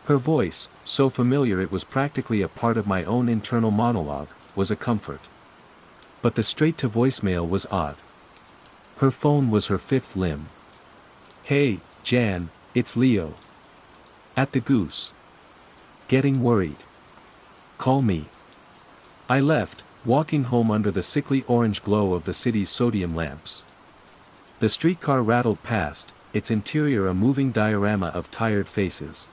Her voice, so familiar it was practically a part of my own internal monologue, was a comfort. But the straight-to-voicemail was odd. Her phone was her fifth limb. Hey, Jan, it's Leo. At the Goose. Getting worried. Call me. I left, walking home under the sickly orange glow of the city's sodium lamps. The streetcar rattled past, its interior a moving diorama of tired faces.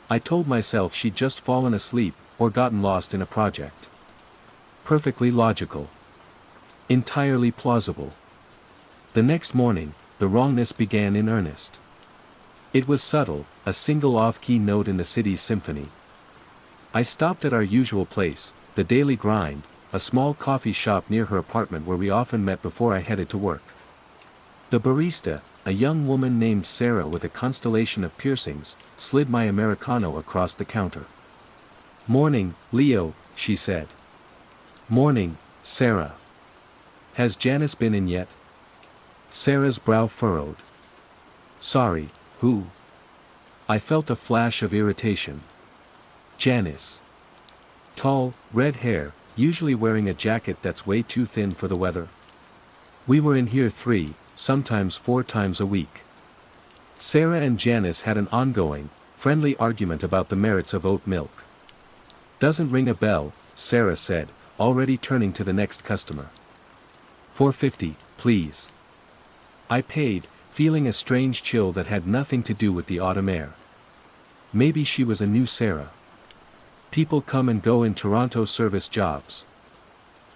I told myself she'd just fallen asleep, or gotten lost in a project. Perfectly logical. Entirely plausible. The next morning, the wrongness began in earnest. It was subtle, a single off-key note in the city's symphony. I stopped at our usual place, the Daily Grind, a small coffee shop near her apartment where we often met before I headed to work. The barista, a young woman named Sarah with a constellation of piercings, slid my Americano across the counter. Morning, Leo, she said. Morning, Sarah. Has Janice been in yet? Sarah's brow furrowed. Sorry, who? I felt a flash of irritation. Janice. Tall, red hair, usually wearing a jacket that's way too thin for the weather. We were in here 3, sometimes 4 times a week. Sarah and Janice had an ongoing, friendly argument about the merits of oat milk. Doesn't ring a bell, Sarah said, already turning to the next customer. $4.50, please. I paid, feeling a strange chill that had nothing to do with the autumn air. Maybe she was a new Sarah. People come and go in Toronto service jobs.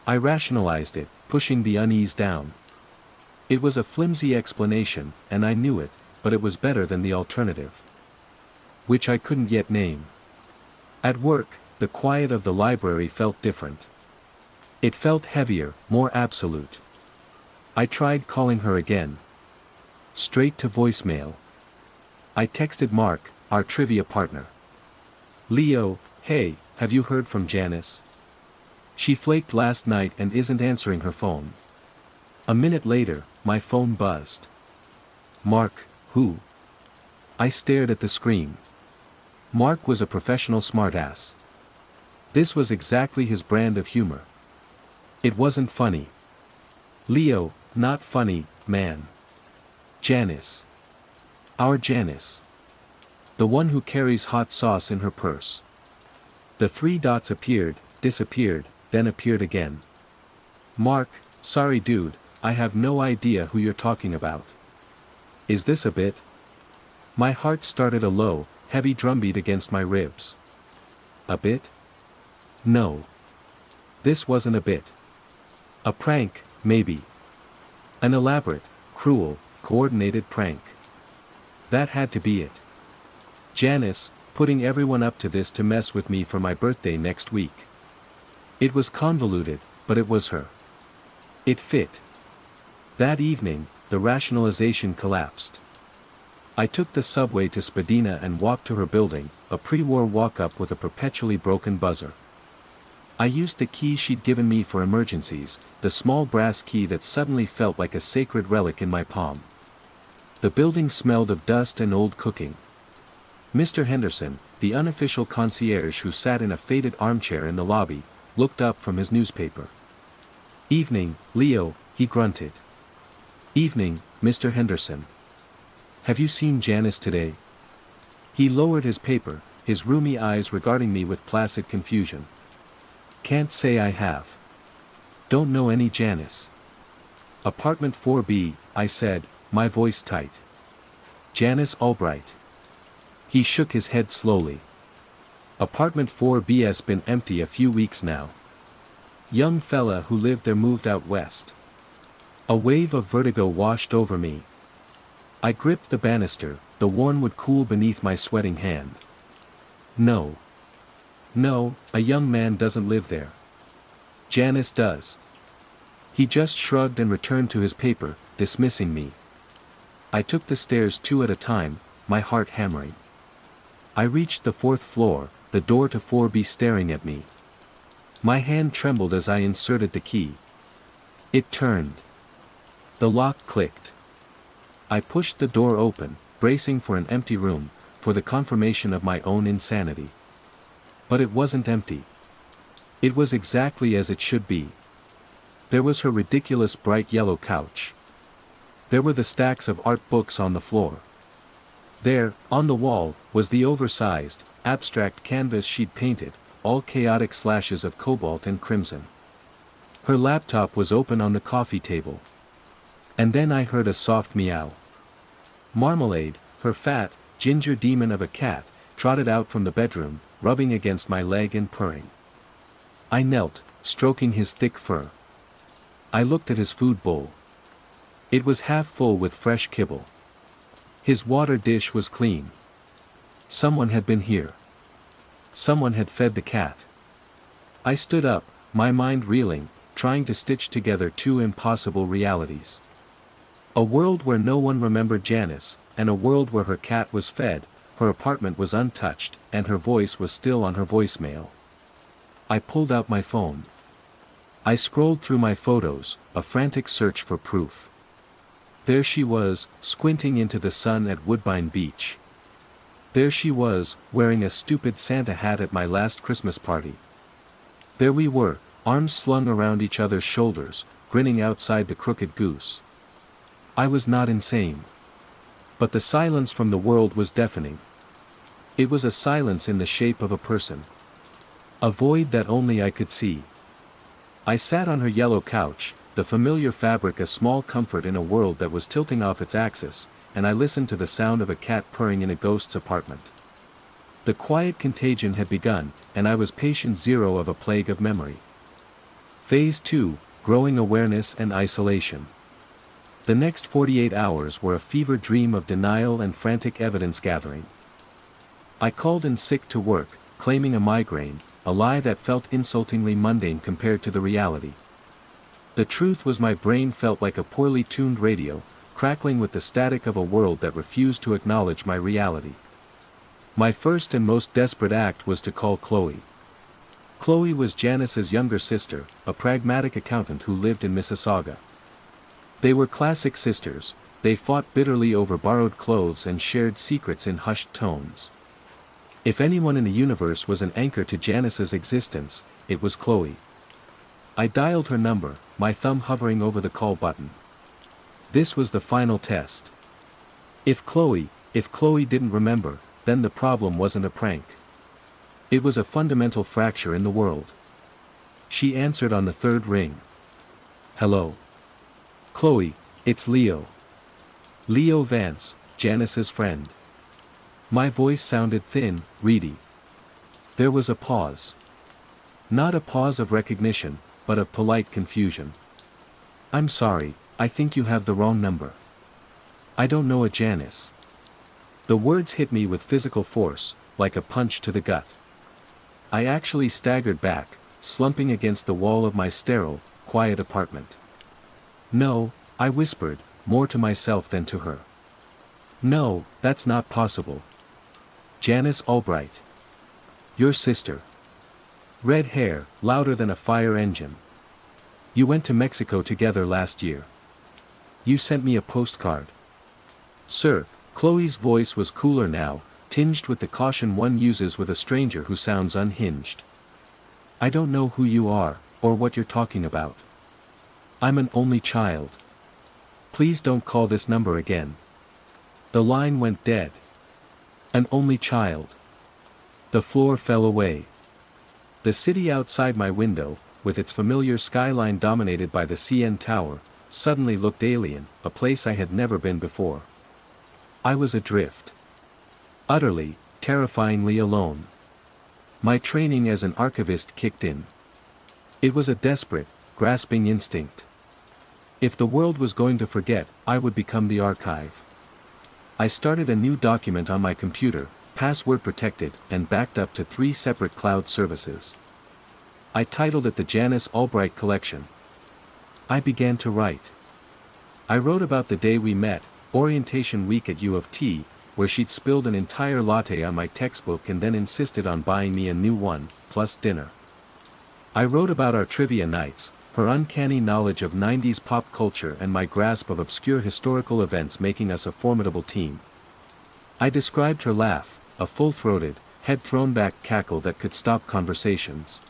I rationalized it, pushing the unease down. It was a flimsy explanation, and I knew it, but it was better than the alternative. Which I couldn't yet name. At work, the quiet of the library felt different. It felt heavier, more absolute. I tried calling her again. Straight to voicemail. I texted Mark, our trivia partner. Leo, hey, have you heard from Janice? She flaked last night and isn't answering her phone. A minute later, my phone buzzed. Mark, who? I stared at the screen. Mark was a professional smartass. This was exactly his brand of humor. It wasn't funny. Leo, not funny, man. Janice. Our Janice. The one who carries hot sauce in her purse. The 3 dots appeared, disappeared, then appeared again. Mark, sorry dude, I have no idea who you're talking about. Is this a bit? My heart started a low, heavy drumbeat against my ribs. A bit? No. This wasn't a bit. A prank, maybe. An elaborate, cruel, coordinated prank. That had to be it. Janice, putting everyone up to this to mess with me for my birthday next week. It was convoluted, but it was her. It fit. That evening, the rationalization collapsed. I took the subway to Spadina and walked to her building, a pre-war walk-up with a perpetually broken buzzer. I used the key she'd given me for emergencies, the small brass key that suddenly felt like a sacred relic in my palm. The building smelled of dust and old cooking. Mr. Henderson, the unofficial concierge who sat in a faded armchair in the lobby, looked up from his newspaper. "Evening, Leo," he grunted. "Evening, Mr. Henderson. Have you seen Janice today?" He lowered his paper, his rheumy eyes regarding me with placid confusion. "Can't say I have. Don't know any Janice." "Apartment 4B, I said, my voice tight. "Janice Albright." He shook his head slowly. "Apartment 4B's been empty a few weeks now. Young fella who lived there moved out west." A wave of vertigo washed over me. I gripped the banister, the worn wood cool beneath my sweating hand. No. No, a young man doesn't live there. Janice does. He just shrugged and returned to his paper, dismissing me. I took the stairs 2 at a time, my heart hammering. I reached the 4th floor, the door to 4B staring at me. My hand trembled as I inserted the key. It turned. The lock clicked. I pushed the door open, bracing for an empty room, for the confirmation of my own insanity. But it wasn't empty. It was exactly as it should be. There was her ridiculous bright yellow couch. There were the stacks of art books on the floor. There, on the wall, was the oversized, abstract canvas she'd painted, all chaotic slashes of cobalt and crimson. Her laptop was open on the coffee table. And then I heard a soft meow. Marmalade, her fat, ginger demon of a cat, trotted out from the bedroom, rubbing against my leg and purring. I knelt, stroking his thick fur. I looked at his food bowl. It was half full with fresh kibble. His water dish was clean. Someone had been here. Someone had fed the cat. I stood up, my mind reeling, trying to stitch together 2 impossible realities. A world where no one remembered Janice, and a world where her cat was fed, her apartment was untouched, and her voice was still on her voicemail. I pulled out my phone. I scrolled through my photos, a frantic search for proof. There she was, squinting into the sun at Woodbine Beach. There she was, wearing a stupid Santa hat at my last Christmas party. There we were, arms slung around each other's shoulders, grinning outside the Crooked Goose. I was not insane. But the silence from the world was deafening. It was a silence in the shape of a person. A void that only I could see. I sat on her yellow couch, the familiar fabric a small comfort in a world that was tilting off its axis, and I listened to the sound of a cat purring in a ghost's apartment. The quiet contagion had begun, and I was patient 0 of a plague of memory. Phase 2, growing awareness and isolation. The next 48 hours were a fever dream of denial and frantic evidence gathering. I called in sick to work, claiming a migraine, a lie that felt insultingly mundane compared to the reality. The truth was my brain felt like a poorly tuned radio, crackling with the static of a world that refused to acknowledge my reality. My first and most desperate act was to call Chloe. Chloe was Janice's younger sister, a pragmatic accountant who lived in Mississauga. They were classic sisters, they fought bitterly over borrowed clothes and shared secrets in hushed tones. If anyone in the universe was an anchor to Janice's existence, it was Chloe. I dialed her number, my thumb hovering over the call button. This was the final test. If Chloe didn't remember, then the problem wasn't a prank. It was a fundamental fracture in the world. She answered on the 3rd ring. "Hello. Chloe, it's Leo. Leo Vance, Janice's friend. My voice sounded thin, reedy. There was a pause. Not a pause of recognition, but of polite confusion. I'm sorry, I think you have the wrong number. I don't know a Janice. The words hit me with physical force, like a punch to the gut. I actually staggered back, slumping against the wall of my sterile, quiet apartment. No, I whispered, more to myself than to her. No, that's not possible. Janice Albright. Your sister. Red hair, louder than a fire engine. You went to Mexico together last year. You sent me a postcard. Sir, Chloe's voice was cooler now, tinged with the caution one uses with a stranger who sounds unhinged. I don't know who you are, or what you're talking about. I'm an only child. Please don't call this number again. The line went dead. An only child. The floor fell away. The city outside my window, with its familiar skyline dominated by the CN Tower, suddenly looked alien, a place I had never been before. I was adrift. Utterly, terrifyingly alone. My training as an archivist kicked in. It was a desperate, grasping instinct. If the world was going to forget, I would become the archive. I started a new document on my computer, password protected, and backed up to 3 separate cloud services. I titled it the Janice Albright Collection. I began to write. I wrote about the day we met, orientation week at U of T, where she'd spilled an entire latte on my textbook and then insisted on buying me a new one, plus dinner. I wrote about our trivia nights, her uncanny knowledge of 90s pop culture and my grasp of obscure historical events making us a formidable team. I described her laugh, a full-throated, head-thrown-back cackle that could stop conversations.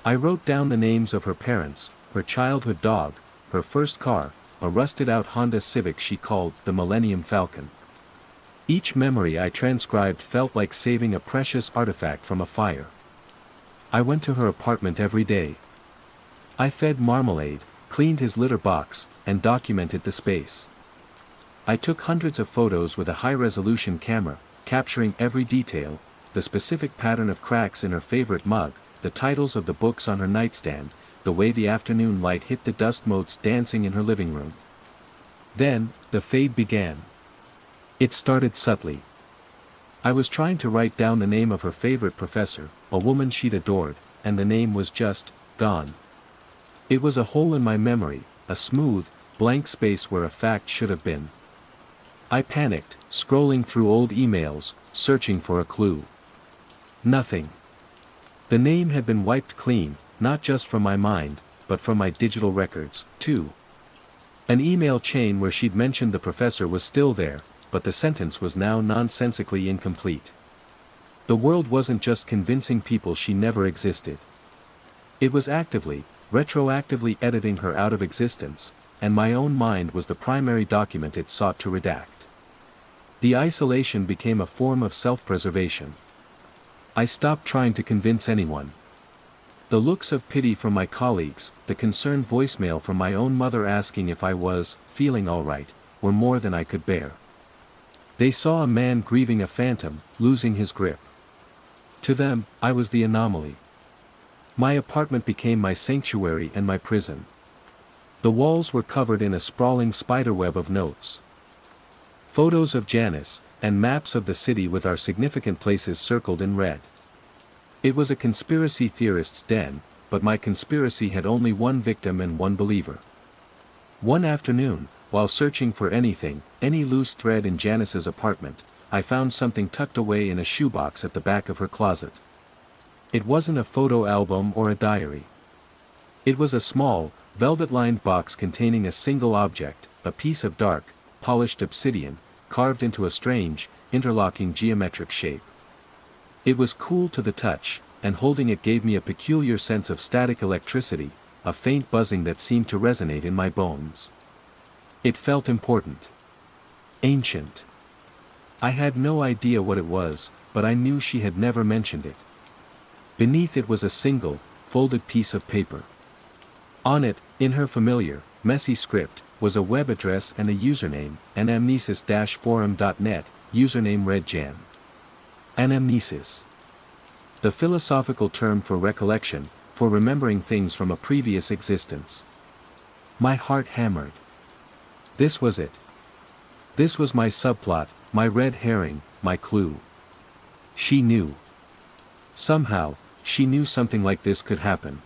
I wrote down the names of her parents, her childhood dog, her first car, a rusted-out Honda Civic she called the Millennium Falcon. Each memory I transcribed felt like saving a precious artifact from a fire. I went to her apartment every day. I fed Marmalade, cleaned his litter box, and documented the space. I took hundreds of photos with a high-resolution camera, capturing every detail, the specific pattern of cracks in her favorite mug, the titles of the books on her nightstand, the way the afternoon light hit the dust motes dancing in her living room. Then, the fade began. It started subtly. I was trying to write down the name of her favorite professor, a woman she'd adored, and the name was just gone. It was a hole in my memory, a smooth, blank space where a fact should have been. I panicked, scrolling through old emails, searching for a clue. Nothing. The name had been wiped clean, not just from my mind, but from my digital records, too. An email chain where she'd mentioned the professor was still there, but the sentence was now nonsensically incomplete. The world wasn't just convincing people she never existed. It was actively, retroactively editing her out of existence, and my own mind was the primary document it sought to redact. The isolation became a form of self-preservation. I stopped trying to convince anyone. The looks of pity from my colleagues, the concerned voicemail from my own mother asking if I was feeling all right, were more than I could bear. They saw a man grieving a phantom, losing his grip. To them, I was the anomaly. My apartment became my sanctuary and my prison. The walls were covered in a sprawling spiderweb of notes. Photos of Janice, and maps of the city with our significant places circled in red. It was a conspiracy theorist's den, but my conspiracy had only one victim and one believer. One afternoon, while searching for anything, any loose thread in Janice's apartment, I found something tucked away in a shoebox at the back of her closet. It wasn't a photo album or a diary. It was a small, velvet-lined box containing a single object, a piece of dark, polished obsidian, carved into a strange, interlocking geometric shape. It was cool to the touch, and holding it gave me a peculiar sense of static electricity, a faint buzzing that seemed to resonate in my bones. It felt important. Ancient. I had no idea what it was, but I knew she had never mentioned it. Beneath it was a single, folded piece of paper. On it, in her familiar, messy script, was a web address and a username, an amnesis-forum.net, username redjan. Anamnesis. The philosophical term for recollection, for remembering things from a previous existence. My heart hammered. This was it. This was my subplot, my red herring, my clue. She knew. Somehow, she knew something like this could happen.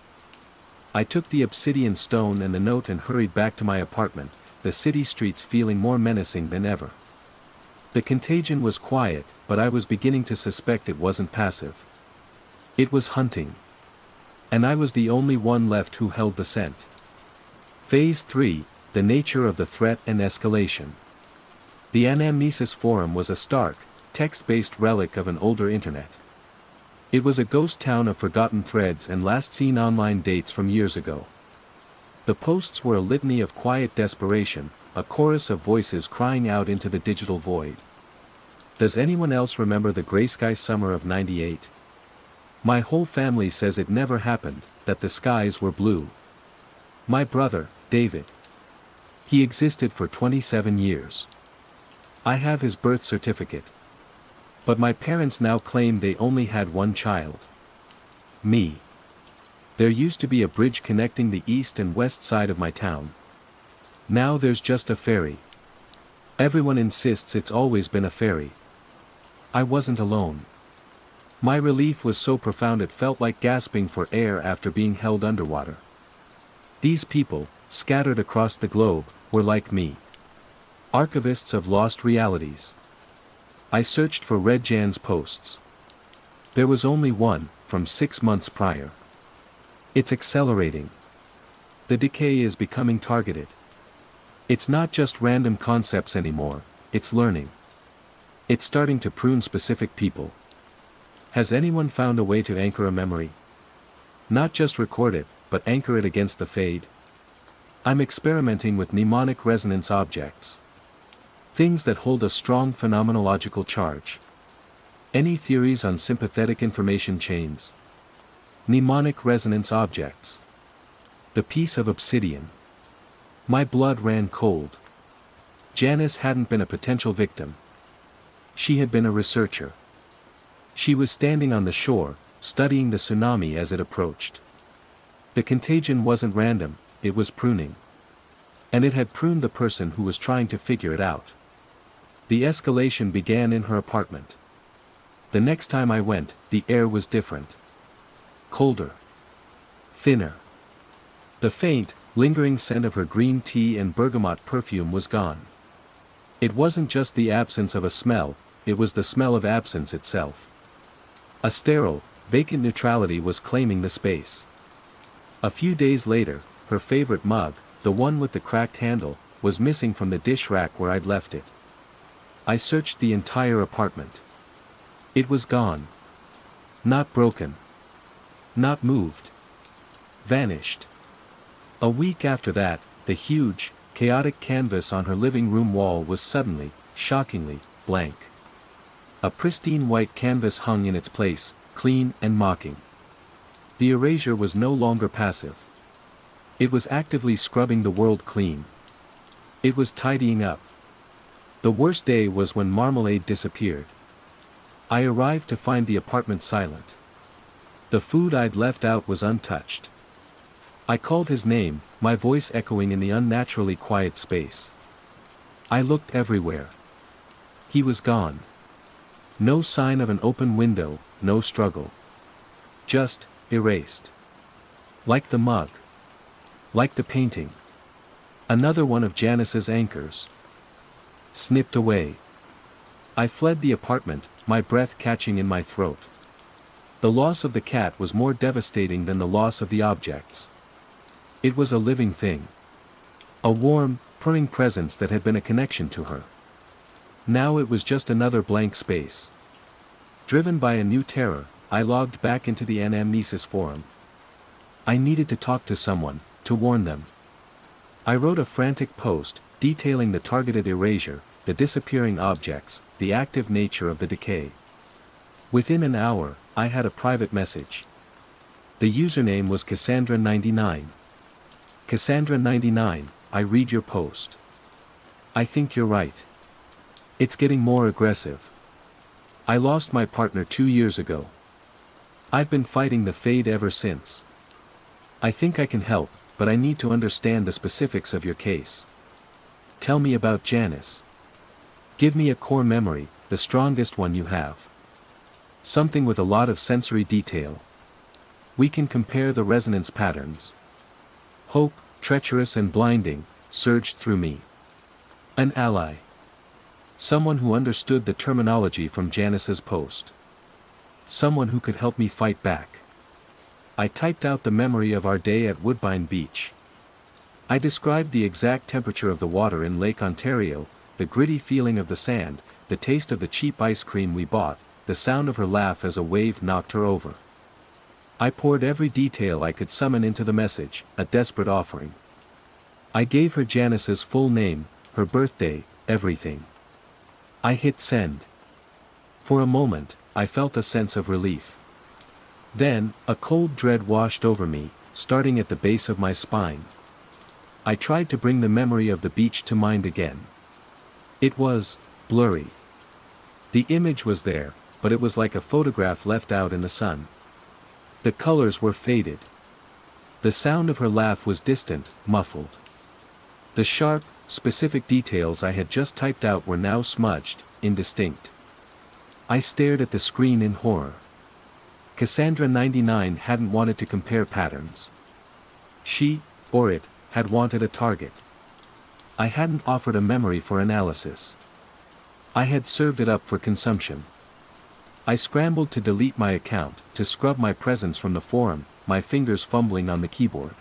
I took the obsidian stone and the note and hurried back to my apartment, the city streets feeling more menacing than ever. The contagion was quiet, but I was beginning to suspect it wasn't passive. It was hunting. And I was the only one left who held the scent. Phase 3, the nature of the threat and escalation. The Anamnesis Forum was a stark, text-based relic of an older internet. It was a ghost town of forgotten threads and last-seen online dates from years ago. The posts were a litany of quiet desperation, a chorus of voices crying out into the digital void. Does anyone else remember the gray sky summer of '98? My whole family says it never happened, that the skies were blue. My brother, David. He existed for 27 years. I have his birth certificate. But my parents now claim they only had one child. Me. There used to be a bridge connecting the east and west side of my town. Now there's just a ferry. Everyone insists it's always been a ferry. I wasn't alone. My relief was so profound it felt like gasping for air after being held underwater. These people, scattered across the globe, were like me. Archivists of lost realities. I searched for redjan's posts. There was only one, from 6 months prior. It's accelerating. The decay is becoming targeted. It's not just random concepts anymore, it's learning. It's starting to prune specific people. Has anyone found a way to anchor a memory? Not just record it, but anchor it against the fade? I'm experimenting with mnemonic resonance objects. Things that hold a strong phenomenological charge. Any theories on sympathetic information chains? Mnemonic resonance objects. The piece of obsidian. My blood ran cold. Janice hadn't been a potential victim. She had been a researcher. She was standing on the shore, studying the tsunami as it approached. The contagion wasn't random, it was pruning. And it had pruned the person who was trying to figure it out. The escalation began in her apartment. The next time I went, the air was different. Colder. Thinner. The faint, lingering scent of her green tea and bergamot perfume was gone. It wasn't just the absence of a smell, it was the smell of absence itself. A sterile, vacant neutrality was claiming the space. A few days later, her favorite mug, the one with the cracked handle, was missing from the dish rack where I'd left it. I searched the entire apartment. It was gone. Not broken. Not moved. Vanished. A week after that, the huge, chaotic canvas on her living room wall was suddenly, shockingly, blank. A pristine white canvas hung in its place, clean and mocking. The erasure was no longer passive. It was actively scrubbing the world clean. It was tidying up. The worst day was when Marmalade disappeared. I arrived to find the apartment silent. The food I'd left out was untouched. I called his name, my voice echoing in the unnaturally quiet space. I looked everywhere. He was gone. No sign of an open window, no struggle. Just, erased. Like the mug. Like the painting. Another one of Janice's anchors. Snipped away. I fled the apartment, my breath catching in my throat. The loss of the cat was more devastating than the loss of the objects. It was a living thing. A warm, purring presence that had been a connection to her. Now it was just another blank space. Driven by a new terror, I logged back into the Anamnesis forum. I needed to talk to someone, to warn them. I wrote a frantic post, detailing the targeted erasure, the disappearing objects, the active nature of the decay. Within an hour, I had a private message. The username was Cassandra99. Cassandra99, I read your post. I think you're right. It's getting more aggressive. I lost my partner 2 years ago. I've been fighting the fade ever since. I think I can help, but I need to understand the specifics of your case. Tell me about Janice. Give me a core memory, the strongest one you have. Something with a lot of sensory detail. We can compare the resonance patterns. Hope, treacherous and blinding, surged through me. An ally. Someone who understood the terminology from Janice's post. Someone who could help me fight back. I typed out the memory of our day at Woodbine Beach. I described the exact temperature of the water in Lake Ontario, the gritty feeling of the sand, the taste of the cheap ice cream we bought, the sound of her laugh as a wave knocked her over. I poured every detail I could summon into the message, a desperate offering. I gave her Janice's full name, her birthday, everything. I hit send. For a moment, I felt a sense of relief. Then, a cold dread washed over me, starting at the base of my spine. I tried to bring the memory of the beach to mind again. It was blurry. The image was there, but it was like a photograph left out in the sun. The colors were faded. The sound of her laugh was distant, muffled. The sharp, specific details I had just typed out were now smudged, indistinct. I stared at the screen in horror. Cassandra 99 hadn't wanted to compare patterns. She, or it, had wanted a target. I hadn't offered a memory for analysis. I had served it up for consumption. I scrambled to delete my account, to scrub my presence from the forum, my fingers fumbling on the keyboard.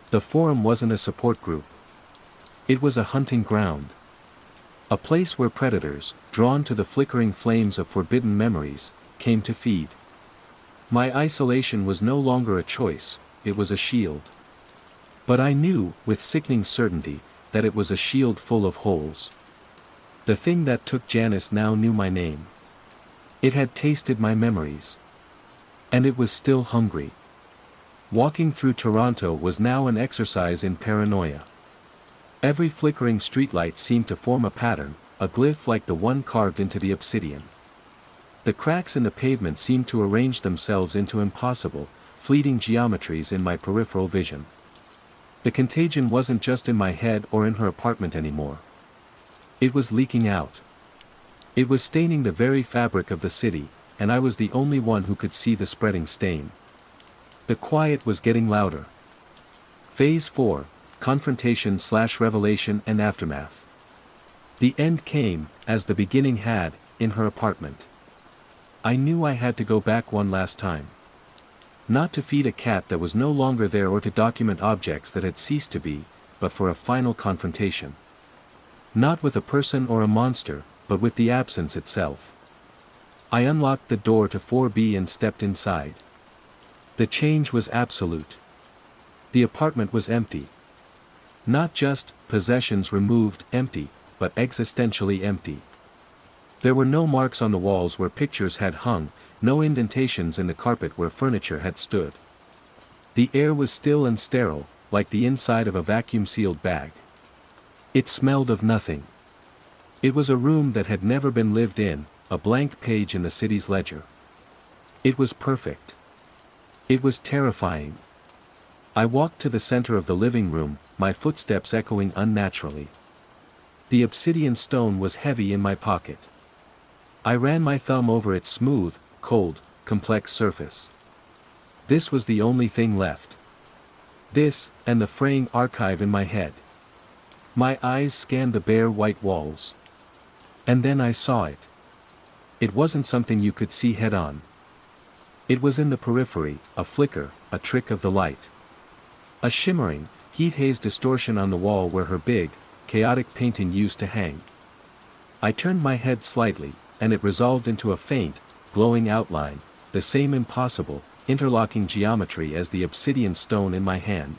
The forum wasn't a support group. It was a hunting ground. A place where predators, drawn to the flickering flames of forbidden memories, came to feed. My isolation was no longer a choice, it was a shield. But I knew, with sickening certainty, that it was a shield full of holes. The thing that took Janice now knew my name. It had tasted my memories. And it was still hungry. Walking through Toronto was now an exercise in paranoia. Every flickering streetlight seemed to form a pattern, a glyph like the one carved into the obsidian. The cracks in the pavement seemed to arrange themselves into impossible, fleeting geometries in my peripheral vision. The contagion wasn't just in my head or in her apartment anymore. It was leaking out. It was staining the very fabric of the city, and I was the only one who could see the spreading stain. The quiet was getting louder. Phase 4, Confrontation/Revelation and Aftermath. The end came, as the beginning had, in her apartment. I knew I had to go back one last time. Not to feed a cat that was no longer there or to document objects that had ceased to be, but for a final confrontation. Not with a person or a monster, but with the absence itself. I unlocked the door to 4B and stepped inside. The change was absolute. The apartment was empty. Not just possessions removed, empty, but existentially empty. There were no marks on the walls where pictures had hung, no indentations in the carpet where furniture had stood. The air was still and sterile, like the inside of a vacuum-sealed bag. It smelled of nothing. It was a room that had never been lived in, a blank page in the city's ledger. It was perfect. It was terrifying. I walked to the center of the living room, my footsteps echoing unnaturally. The obsidian stone was heavy in my pocket. I ran my thumb over its smooth, cold, complex surface. This was the only thing left. This, and the fraying archive in my head. My eyes scanned the bare white walls. And then I saw it. It wasn't something you could see head-on. It was in the periphery, a flicker, a trick of the light. A shimmering, heat-hazed distortion on the wall where her big, chaotic painting used to hang. I turned my head slightly, and it resolved into a faint, glowing outline, the same impossible, interlocking geometry as the obsidian stone in my hand.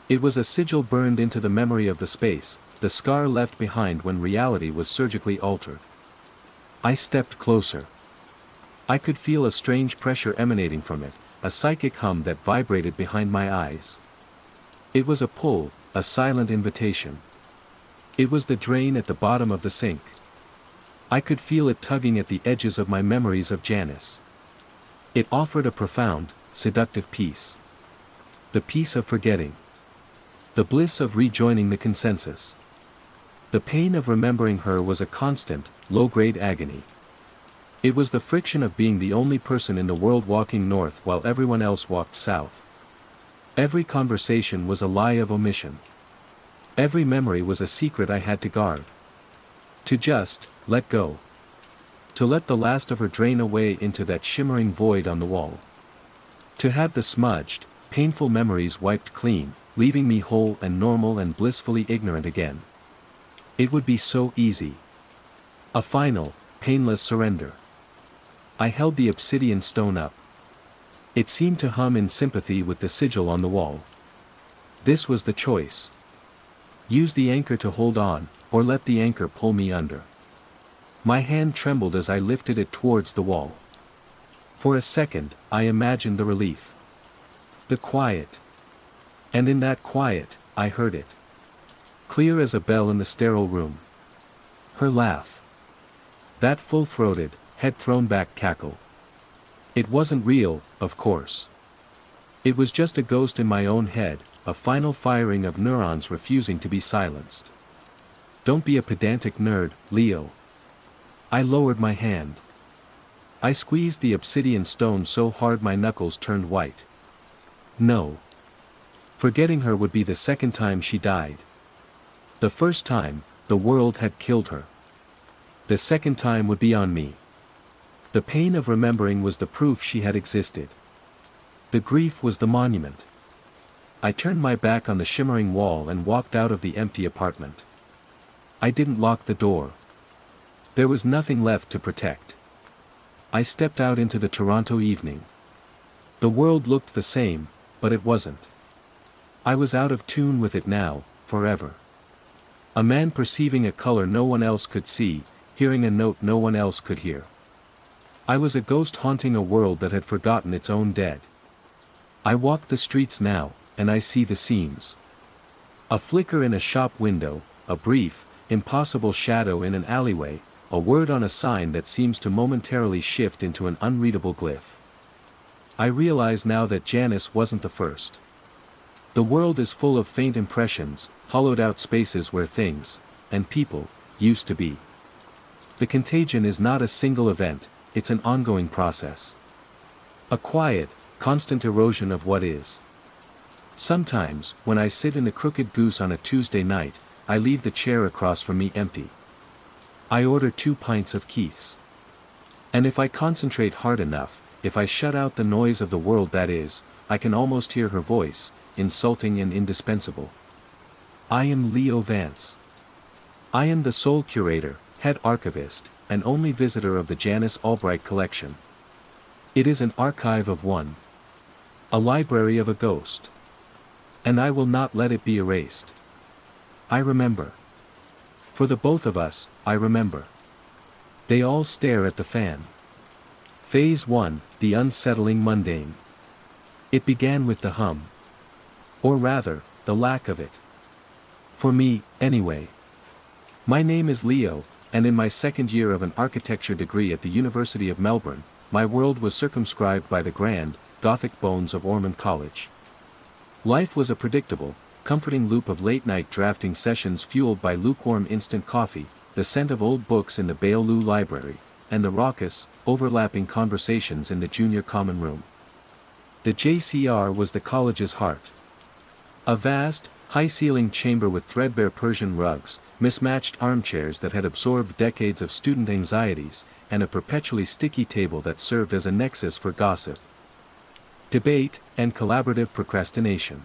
It was a sigil burned into the memory of the space, the scar left behind when reality was surgically altered. I stepped closer. I could feel a strange pressure emanating from it, a psychic hum that vibrated behind my eyes. It was a pull, a silent invitation. It was the drain at the bottom of the sink. I could feel it tugging at the edges of my memories of Janice. It offered a profound, seductive peace. The peace of forgetting. The bliss of rejoining the consensus. The pain of remembering her was a constant, low-grade agony. It was the friction of being the only person in the world walking north while everyone else walked south. Every conversation was a lie of omission. Every memory was a secret I had to guard. To just let go. To let the last of her drain away into that shimmering void on the wall. To have the smudged, painful memories wiped clean, leaving me whole and normal and blissfully ignorant again. It would be so easy. A final, painless surrender. I held the obsidian stone up. It seemed to hum in sympathy with the sigil on the wall. This was the choice. Use the anchor to hold on, or let the anchor pull me under. My hand trembled as I lifted it towards the wall. For a second, I imagined the relief. The quiet. And in that quiet, I heard it. Clear as a bell in the sterile room. Her laugh. That full-throated, head-thrown-back cackle. It wasn't real, of course. It was just a ghost in my own head, a final firing of neurons refusing to be silenced. Don't be a pedantic nerd, Leo. I lowered my hand. I squeezed the obsidian stone so hard my knuckles turned white. No. Forgetting her would be the second time she died. The first time, the world had killed her. The second time would be on me. The pain of remembering was the proof she had existed. The grief was the monument. I turned my back on the shimmering wall and walked out of the empty apartment. I didn't lock the door. There was nothing left to protect. I stepped out into the Toronto evening. The world looked the same, but it wasn't. I was out of tune with it now, forever. A man perceiving a color no one else could see, hearing a note no one else could hear. I was a ghost haunting a world that had forgotten its own dead. I walk the streets now, and I see the seams. A flicker in a shop window, a brief, impossible shadow in an alleyway, a word on a sign that seems to momentarily shift into an unreadable glyph. I realize now that Janice wasn't the first. The world is full of faint impressions, hollowed-out spaces where things, and people, used to be. The contagion is not a single event, it's an ongoing process. A quiet, constant erosion of what is. Sometimes, when I sit in the Crooked Goose on a Tuesday night, I leave the chair across from me empty. I order 2 pints of Keith's. And if I concentrate hard enough, if I shut out the noise of the world that is, I can almost hear her voice, insulting and indispensable. I am Leo Vance. I am the sole curator, head archivist, and only visitor of the Janice Albright collection. It is an archive of one. A library of a ghost. And I will not let it be erased. I remember. For the both of us, I remember. They all stare at the fan. Phase 1, the unsettling mundane. It began with the hum. Or rather, the lack of it. For me, anyway. My name is Leo, and in my second year of an architecture degree at the University of Melbourne, my world was circumscribed by the grand, Gothic bones of Ormond College. Life was a predictable, comforting loop of late-night drafting sessions fueled by lukewarm instant coffee, the scent of old books in the Bailou Library, and the raucous, overlapping conversations in the junior common room. The JCR was the college's heart. A vast, high-ceilinged chamber with threadbare Persian rugs, mismatched armchairs that had absorbed decades of student anxieties, and a perpetually sticky table that served as a nexus for gossip, debate, and collaborative procrastination.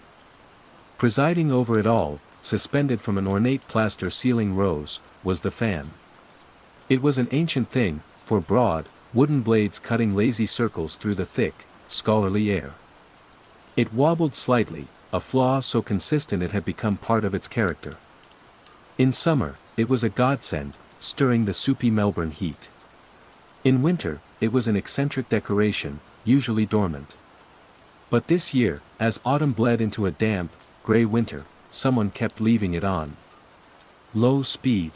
Presiding over it all, suspended from an ornate plaster ceiling rose, was the fan. It was an ancient thing, for broad, wooden blades cutting lazy circles through the thick, scholarly air. It wobbled slightly, a flaw so consistent it had become part of its character. In summer, it was a godsend, stirring the soupy Melbourne heat. In winter, it was an eccentric decoration, usually dormant. But this year, as autumn bled into a damp, gray winter, someone kept leaving it on. Low speed.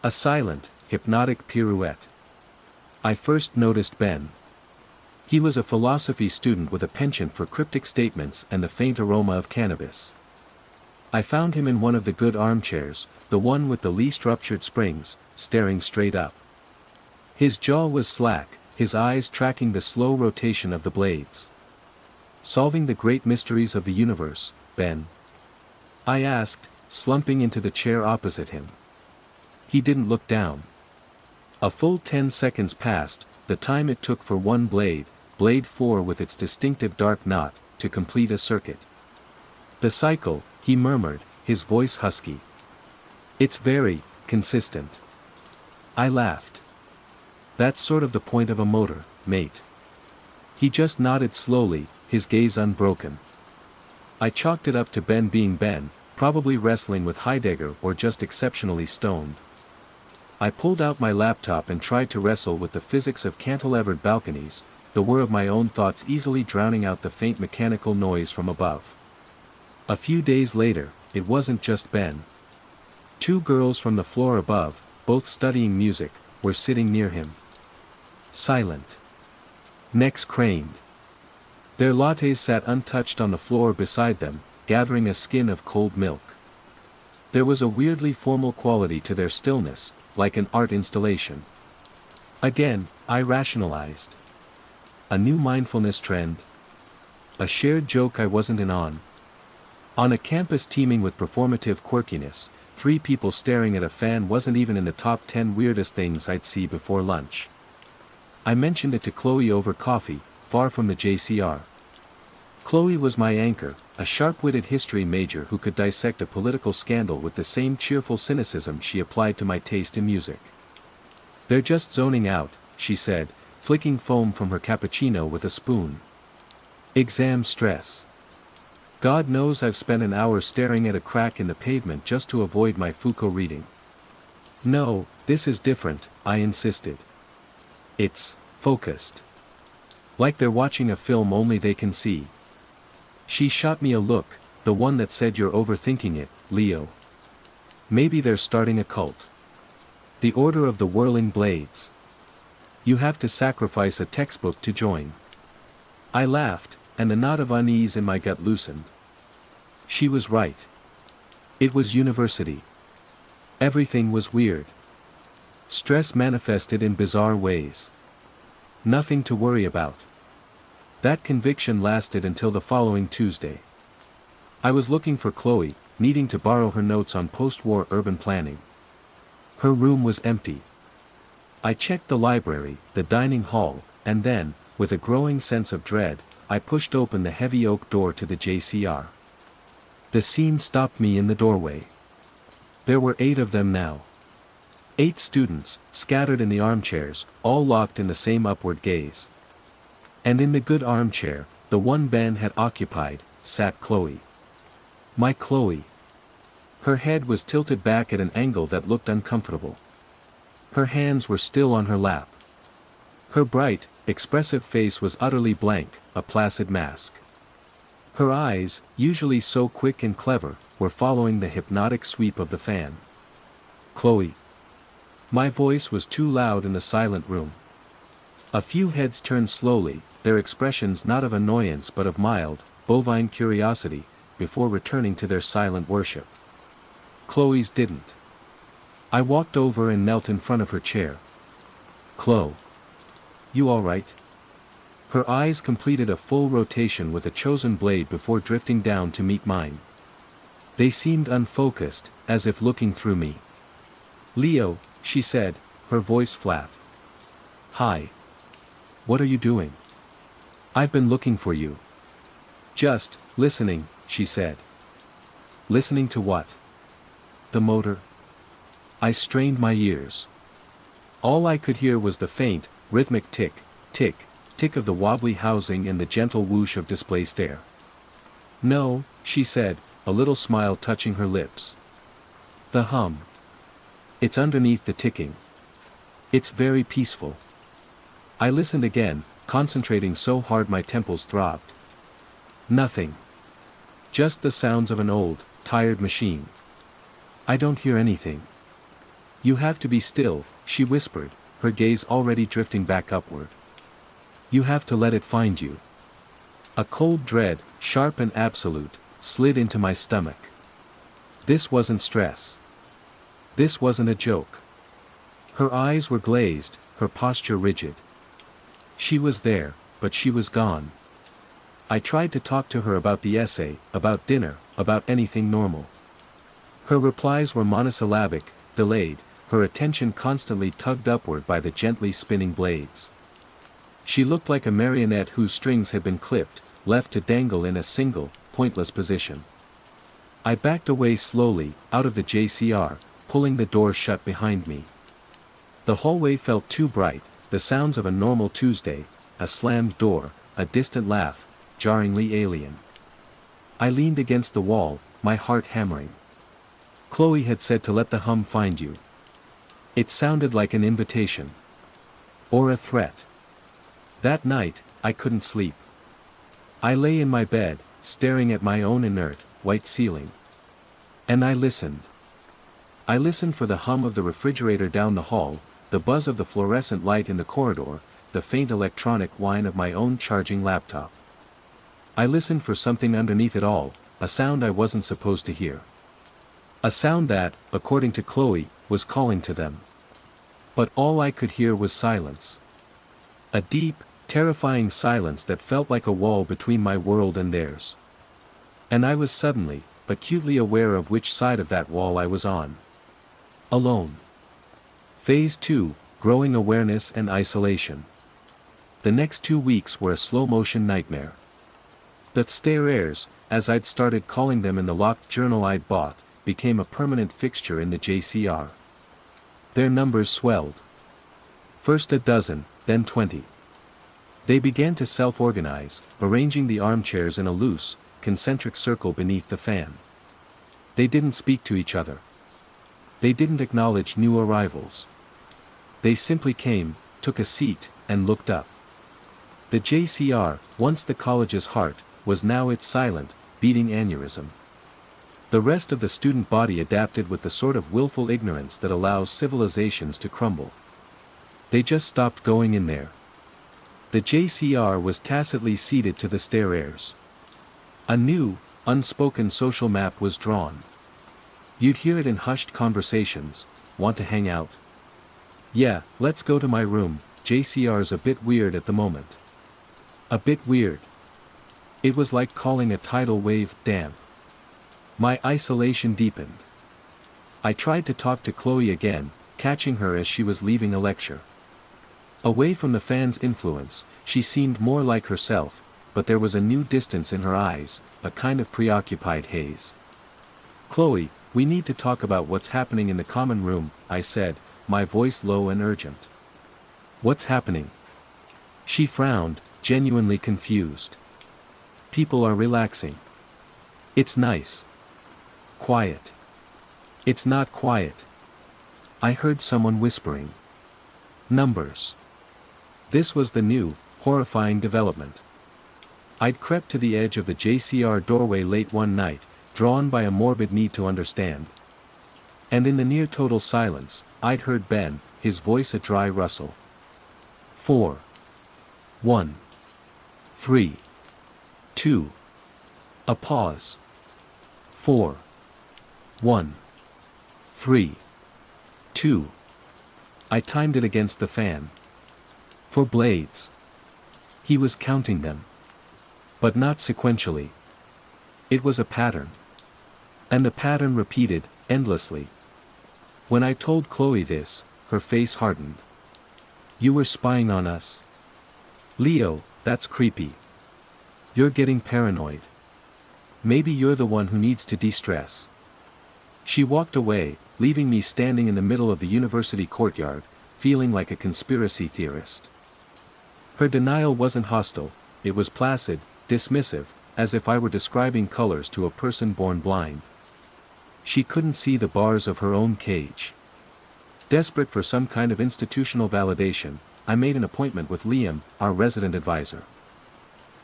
A silent, hypnotic pirouette. I first noticed Ben. He was a philosophy student with a penchant for cryptic statements and the faint aroma of cannabis. I found him in one of the good armchairs, the one with the least ruptured springs, staring straight up. His jaw was slack, his eyes tracking the slow rotation of the blades. "Solving the great mysteries of the universe, Ben?" I asked, slumping into the chair opposite him. He didn't look down. A full 10 seconds passed, the time it took for one blade, blade 4 with its distinctive dark knot, to complete a circuit. "The cycle," he murmured, his voice husky. "It's very consistent." I laughed. "That's sort of the point of a motor, mate." He just nodded slowly, his gaze unbroken. I chalked it up to Ben being Ben, probably wrestling with Heidegger or just exceptionally stoned. I pulled out my laptop and tried to wrestle with the physics of cantilevered balconies, the whir of my own thoughts easily drowning out the faint mechanical noise from above. A few days later, it wasn't just Ben. 2 girls from the floor above, both studying music, were sitting near him. Silent. Necks craned. Their lattes sat untouched on the floor beside them, gathering a skin of cold milk. There was a weirdly formal quality to their stillness, like an art installation. Again, I rationalized. A new mindfulness trend? A shared joke I wasn't in on? On a campus teeming with performative quirkiness, 3 people staring at a fan wasn't even in the top 10 weirdest things I'd see before lunch. I mentioned it to Chloe over coffee, far from the JCR. Chloe was my anchor, a sharp-witted history major who could dissect a political scandal with the same cheerful cynicism she applied to my taste in music. "They're just zoning out," she said, flicking foam from her cappuccino with a spoon. "Exam stress. God knows I've spent an hour staring at a crack in the pavement just to avoid my Foucault reading." "No, this is different," I insisted. "It's focused. Like they're watching a film only they can see." She shot me a look, the one that said, "You're overthinking it, Leo. Maybe they're starting a cult. The Order of the Whirling Blades. You have to sacrifice a textbook to join." I laughed, and the knot of unease in my gut loosened. She was right. It was university. Everything was weird. Stress manifested in bizarre ways. Nothing to worry about. That conviction lasted until the following Tuesday. I was looking for Chloe, needing to borrow her notes on post-war urban planning. Her room was empty. I checked the library, the dining hall, and then, with a growing sense of dread, I pushed open the heavy oak door to the JCR. The scene stopped me in the doorway. There were 8 of them now. 8 students, scattered in the armchairs, all locked in the same upward gaze. And in the good armchair, the one Ben had occupied, sat Chloe. My Chloe. Her head was tilted back at an angle that looked uncomfortable. Her hands were still on her lap. Her bright, expressive face was utterly blank, a placid mask. Her eyes, usually so quick and clever, were following the hypnotic sweep of the fan. "Chloe." My voice was too loud in the silent room. A few heads turned slowly, their expressions not of annoyance but of mild, bovine curiosity, before returning to their silent worship. Chloe's didn't. I walked over and knelt in front of her chair. "Chloe. You all right?" Her eyes completed a full rotation with a chosen blade before drifting down to meet mine. They seemed unfocused, as if looking through me. "Leo," she said, her voice flat. "Hi. What are you doing?" "I've been looking for you." "Just listening," she said. "Listening to what?" "The motor." I strained my ears. All I could hear was the faint, rhythmic tick, tick, tick of the wobbly housing and the gentle whoosh of displaced air. "No," she said, a little smile touching her lips. "The hum. It's underneath the ticking. It's very peaceful." I listened again, concentrating so hard my temples throbbed. Nothing. Just the sounds of an old, tired machine. "I don't hear anything." You have to be still, she whispered, her gaze already drifting back upward. You have to let it find you. A cold dread, sharp and absolute, slid into my stomach. This wasn't stress. This wasn't a joke. Her eyes were glazed, her posture rigid. She was there, but she was gone. I tried to talk to her about the essay, about dinner, about anything normal. Her replies were monosyllabic, delayed, her attention constantly tugged upward by the gently spinning blades. She looked like a marionette whose strings had been clipped, left to dangle in a single, pointless position. I backed away slowly, out of the JCR, pulling the door shut behind me. The hallway felt too bright, the sounds of a normal Tuesday, a slammed door, a distant laugh, jarringly alien. I leaned against the wall, my heart hammering. Chloe had said to let the hum find you. It sounded like an invitation. Or a threat. That night, I couldn't sleep. I lay in my bed, staring at my own inert, white ceiling. And I listened. I listened for the hum of the refrigerator down the hall, the buzz of the fluorescent light in the corridor, the faint electronic whine of my own charging laptop. I listened for something underneath it all, a sound I wasn't supposed to hear. A sound that, according to Chloe, was calling to them. But all I could hear was silence. A deep, terrifying silence that felt like a wall between my world and theirs. And I was suddenly, acutely aware of which side of that wall I was on. Alone. Phase 2, growing awareness and isolation. The next 2 weeks were a slow-motion nightmare. The stairs, as I'd started calling them in the locked journal I'd bought, became a permanent fixture in the JCR. Their numbers swelled. First a dozen, then 20. They began to self-organize, arranging the armchairs in a loose, concentric circle beneath the fan. They didn't speak to each other. They didn't acknowledge new arrivals. They simply came, took a seat, and looked up. The JCR, once the college's heart, was now its silent, beating aneurysm. The rest of the student body adapted with the sort of willful ignorance that allows civilizations to crumble. They just stopped going in there. The JCR was tacitly ceded to the stairs. A new, unspoken social map was drawn. You'd hear it in hushed conversations. Want to hang out? Yeah, let's go to my room. JCR's a bit weird at the moment. A bit weird. It was like calling a tidal wave damp. My isolation deepened. I tried to talk to Chloe again, catching her as she was leaving a lecture. Away from the fan's influence, she seemed more like herself, but there was a new distance in her eyes, a kind of preoccupied haze. Chloe, we need to talk about what's happening in the common room, I said, my voice low and urgent. What's happening? She frowned, genuinely confused. People are relaxing. It's nice. Quiet. It's not quiet. I heard someone whispering. Numbers. This was the new, horrifying development. I'd crept to the edge of the JCR doorway late one night, drawn by a morbid need to understand. And in the near-total silence, I'd heard Ben, his voice a dry rustle. 4. 1. 3. 2. A pause. 4. 1. 3. 2. I timed it against the fan. 4 blades. He was counting them. But not sequentially. It was a pattern. And the pattern repeated, endlessly. When I told Chloe this, her face hardened. You were spying on us. Leo, that's creepy. You're getting paranoid. Maybe you're the one who needs to de-stress. She walked away, leaving me standing in the middle of the university courtyard, feeling like a conspiracy theorist. Her denial wasn't hostile, it was placid, dismissive, as if I were describing colors to a person born blind. She couldn't see the bars of her own cage. Desperate for some kind of institutional validation, I made an appointment with Liam, our resident advisor.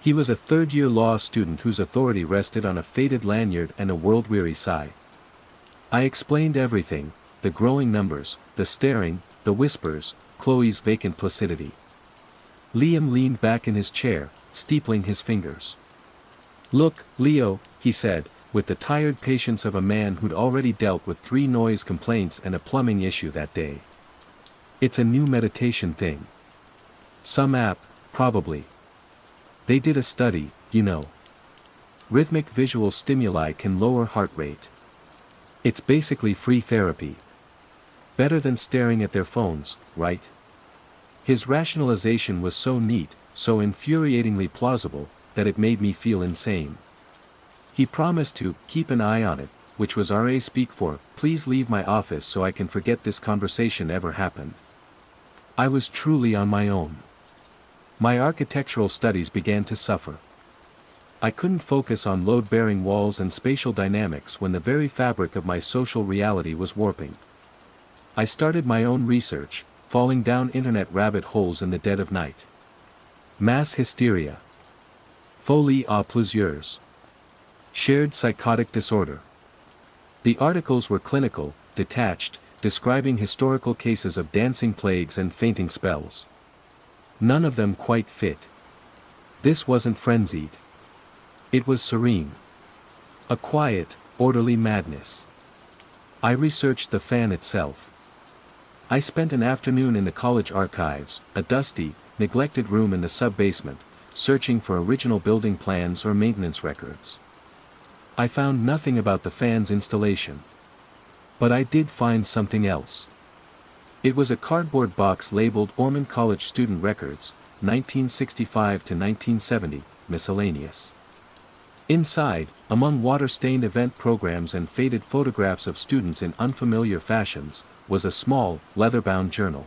He was a third-year law student whose authority rested on a faded lanyard and a world-weary sigh. I explained everything, the growing numbers, the staring, the whispers, Chloe's vacant placidity. Liam leaned back in his chair, steepling his fingers. "Look, Leo," he said, with the tired patience of a man who'd already dealt with 3 noise complaints and a plumbing issue that day. "It's a new meditation thing. Some app, probably. They did a study, you know. Rhythmic visual stimuli can lower heart rate. It's basically free therapy. Better than staring at their phones, right?" His rationalization was so neat, so infuriatingly plausible, that it made me feel insane. He promised to keep an eye on it, which was RA speak for, "Please leave my office so I can forget this conversation ever happened." I was truly on my own. My architectural studies began to suffer. I couldn't focus on load-bearing walls and spatial dynamics when the very fabric of my social reality was warping. I started my own research, falling down internet rabbit holes in the dead of night. Mass hysteria. Folie à plusieurs. Shared psychotic disorder. The articles were clinical, detached, describing historical cases of dancing plagues and fainting spells. None of them quite fit. This wasn't frenzied. It was serene. A quiet, orderly madness. I researched the fan itself. I spent an afternoon in the college archives, a dusty, neglected room in the sub-basement, searching for original building plans or maintenance records. I found nothing about the fan's installation. But I did find something else. It was a cardboard box labeled Ormond College Student Records, 1965 to 1970, miscellaneous. Inside, among water-stained event programs and faded photographs of students in unfamiliar fashions, was a small, leather-bound journal.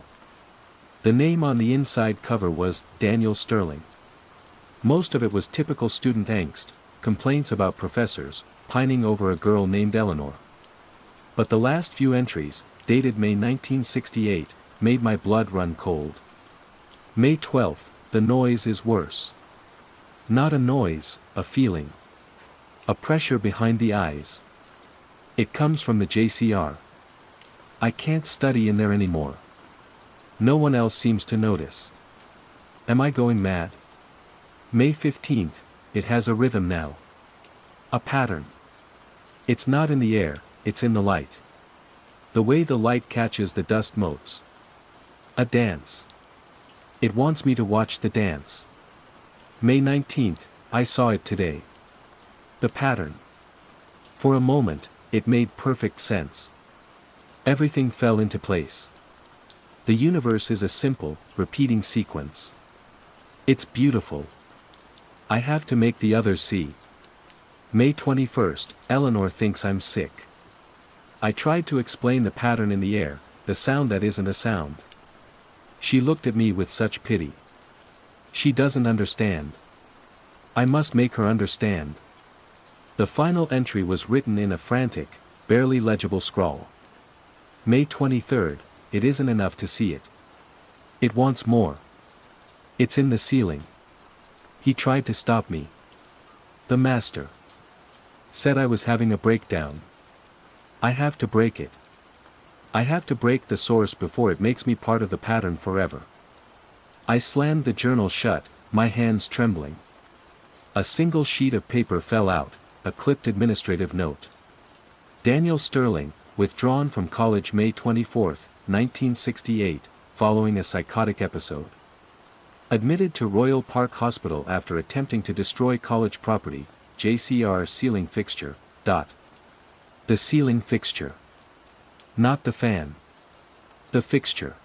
The name on the inside cover was Daniel Sterling. Most of it was typical student angst, complaints about professors, pining over a girl named Eleanor. But the last few entries, dated May 1968, made my blood run cold. May 12th, "The noise is worse. Not a noise, a feeling. A pressure behind the eyes. It comes from the JCR. I can't study in there anymore. No one else seems to notice. Am I going mad?" May 15th, "It has a rhythm now. A pattern. It's not in the air, it's in the light. The way the light catches the dust motes. A dance. It wants me to watch the dance." May 19th, "I saw it today. The pattern. For a moment, it made perfect sense. Everything fell into place. The universe is a simple, repeating sequence. It's beautiful. I have to make the others see." May 21st, "Eleanor thinks I'm sick. I tried to explain the pattern in the air, the sound that isn't a sound. She looked at me with such pity. She doesn't understand. I must make her understand." The final entry was written in a frantic, barely legible scrawl. May 23rd, "It isn't enough to see it. It wants more. It's in the ceiling. He tried to stop me. The master. Said I was having a breakdown. I have to break it. I have to break the source before it makes me part of the pattern forever." I slammed the journal shut, my hands trembling. A single sheet of paper fell out, a clipped administrative note. Daniel Sterling, withdrawn from college May 24, 1968, following a psychotic episode. Admitted to Royal Park Hospital after attempting to destroy college property, JCR ceiling fixture. The ceiling fixture. Not the fan. The fixture.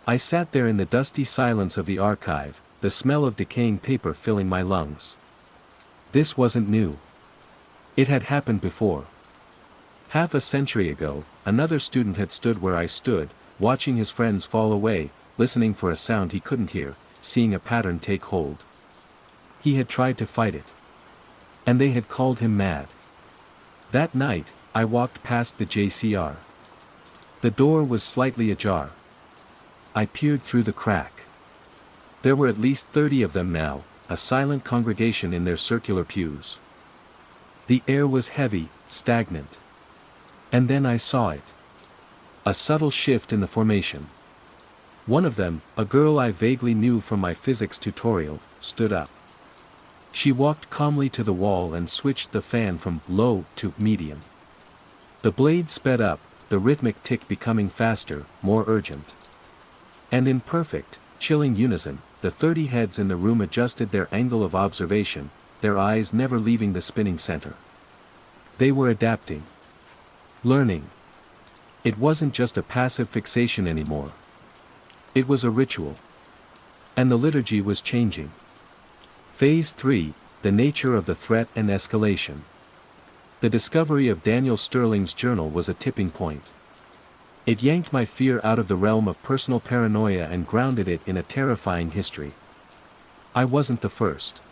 I sat there in the dusty silence of the archive, the smell of decaying paper filling my lungs. This wasn't new. It had happened before. Half a century ago, another student had stood where I stood, watching his friends fall away, listening for a sound he couldn't hear, seeing a pattern take hold. He had tried to fight it. And they had called him mad. That night, I walked past the JCR. The door was slightly ajar. I peered through the crack. There were at least 30 of them now, a silent congregation in their circular pews. The air was heavy, stagnant. And then I saw it. A subtle shift in the formation. One of them, a girl I vaguely knew from my physics tutorial, stood up. She walked calmly to the wall and switched the fan from low to medium. The blade sped up, the rhythmic tick becoming faster, more urgent. And in perfect, chilling unison, the 30 heads in the room adjusted their angle of observation, their eyes never leaving the spinning center. They were adapting. Learning. It wasn't just a passive fixation anymore. It was a ritual. And the liturgy was changing. Phase 3, the nature of the threat and escalation. The discovery of Daniel Sterling's journal was a tipping point. It yanked my fear out of the realm of personal paranoia and grounded it in a terrifying history. I wasn't the first.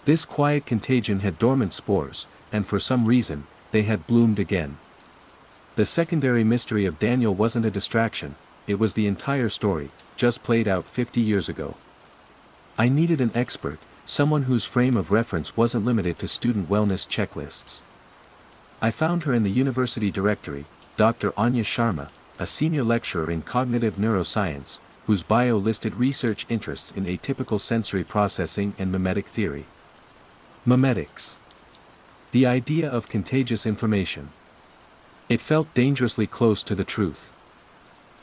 This quiet contagion had dormant spores, and for some reason, they had bloomed again. The secondary mystery of Daniel wasn't a distraction, it was the entire story, just played out 50 years ago. I needed an expert, someone whose frame of reference wasn't limited to student wellness checklists. I found her in the university directory, Dr. Anya Sharma, a senior lecturer in cognitive neuroscience, whose bio listed research interests in atypical sensory processing and mimetic theory. Mimetics. The idea of contagious information. It felt dangerously close to the truth.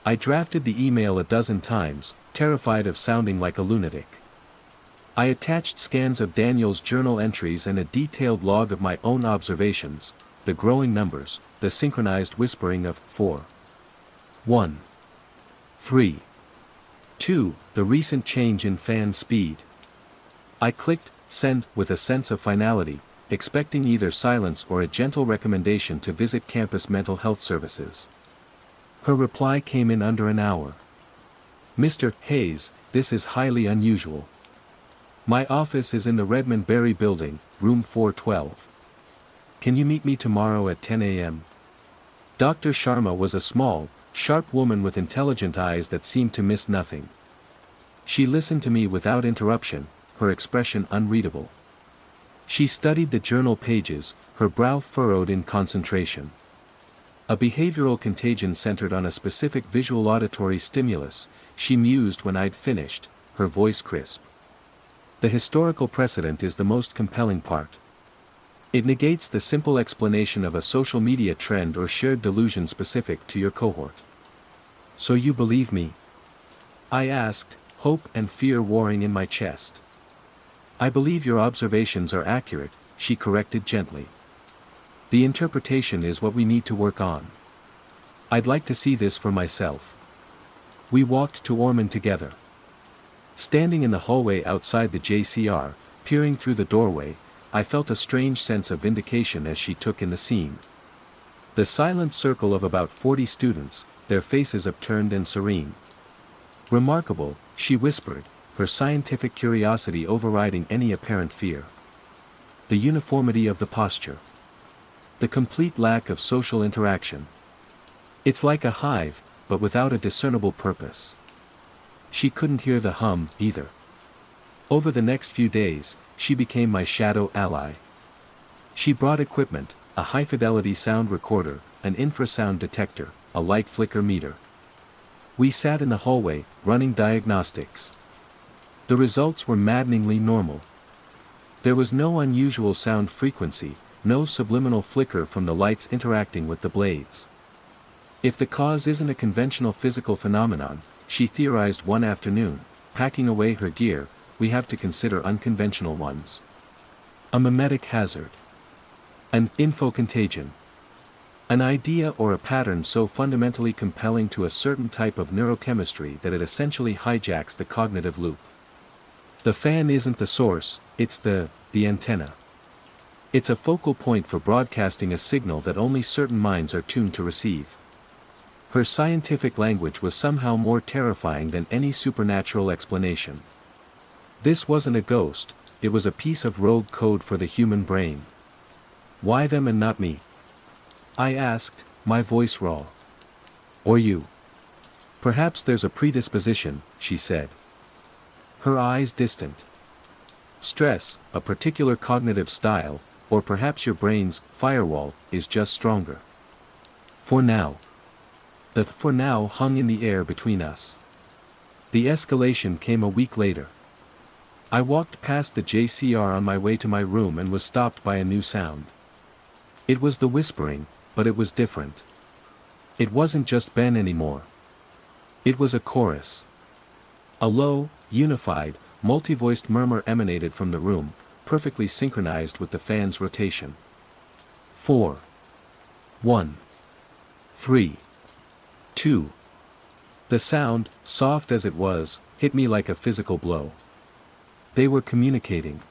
I drafted the email a dozen times, terrified of sounding like a lunatic. I attached scans of Daniel's journal entries and a detailed log of my own observations, the growing numbers, the synchronized whispering of 4, 1, 3, 2, the recent change in fan speed. I clicked send with a sense of finality, expecting either silence or a gentle recommendation to visit campus mental health services. Her reply came in under an hour. Mr. Hayes, this is highly unusual. My office is in the Redmond Berry building, room 412. Can you meet me tomorrow at 10 a.m.? Dr. Sharma was a small, sharp woman with intelligent eyes that seemed to miss nothing. She listened to me without interruption, her expression unreadable. She studied the journal pages, her brow furrowed in concentration. A behavioral contagion centered on a specific visual auditory stimulus, she mused when I'd finished, her voice crisp. The historical precedent is the most compelling part. It negates the simple explanation of a social media trend or shared delusion specific to your cohort. So you believe me? I asked, hope and fear warring in my chest. I believe your observations are accurate, she corrected gently. The interpretation is what we need to work on. I'd like to see this for myself. We walked to Ormond together. Standing in the hallway outside the JCR, peering through the doorway, I felt a strange sense of vindication as she took in the scene. The silent circle of about 40 students, their faces upturned and serene. Remarkable, she whispered, her scientific curiosity overriding any apparent fear. The uniformity of the posture. The complete lack of social interaction. It's like a hive, but without a discernible purpose. She couldn't hear the hum, either. Over the next few days, she became my shadow ally. She brought equipment, a high-fidelity sound recorder, an infrasound detector, a light flicker meter. We sat in the hallway, running diagnostics. The results were maddeningly normal. There was no unusual sound frequency, no subliminal flicker from the lights interacting with the blades. If the cause isn't a conventional physical phenomenon, she theorized one afternoon, packing away her gear, we have to consider unconventional ones. A mimetic hazard. An infocontagion. An idea or a pattern so fundamentally compelling to a certain type of neurochemistry that it essentially hijacks the cognitive loop. The fan isn't the source, it's the antenna. It's a focal point for broadcasting a signal that only certain minds are tuned to receive. Her scientific language was somehow more terrifying than any supernatural explanation. This wasn't a ghost, it was a piece of rogue code for the human brain. Why them and not me? I asked, my voice raw. Or you? Perhaps there's a predisposition, she said. Her eyes distant. Stress, a particular cognitive style, or perhaps your brain's firewall is just stronger. For now. The "for now" hung in the air between us. The escalation came a week later. I walked past the JCR on my way to my room and was stopped by a new sound. It was the whispering, but it was different. It wasn't just Ben anymore. It was a chorus. A low, unified, multi-voiced murmur emanated from the room, perfectly synchronized with the fan's rotation. 4. 1. 3. 2. The sound, soft as it was, hit me like a physical blow. They were communicating.